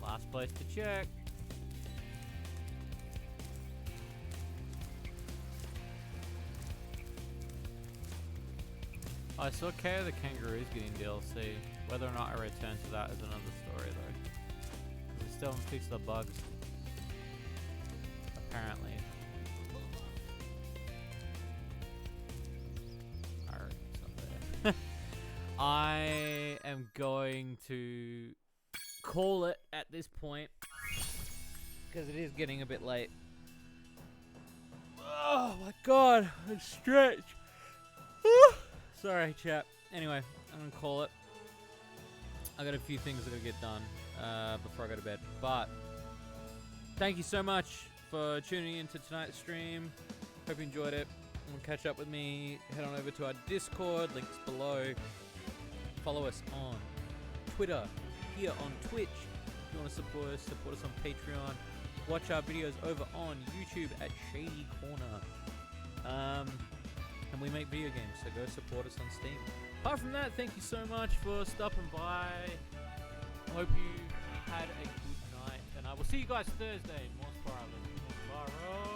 Last place to check. Oh, I saw KO the Kangaroos getting DLC. Whether or not I return to that is another story though. We still haven't fixed the bugs. Apparently. Alright, it's not there. I am going to call it at this point because it is getting a bit late. Oh my god, I stretch. Sorry, chat. Anyway, I'm gonna call it. I got a few things that gotta get done before I go to bed. But thank you so much for tuning into tonight's stream. Hope you enjoyed it. Want to catch up with me? Head on over to our Discord. Links below. Follow us on Twitter. Here on Twitch. If you want to support us on Patreon. Watch our videos over on YouTube at Shady Corner. And we make video games, so go support us on Steam. Apart from that, thank you so much for stopping by. I hope you had a good night, and I will see you guys Thursday. More Spyro.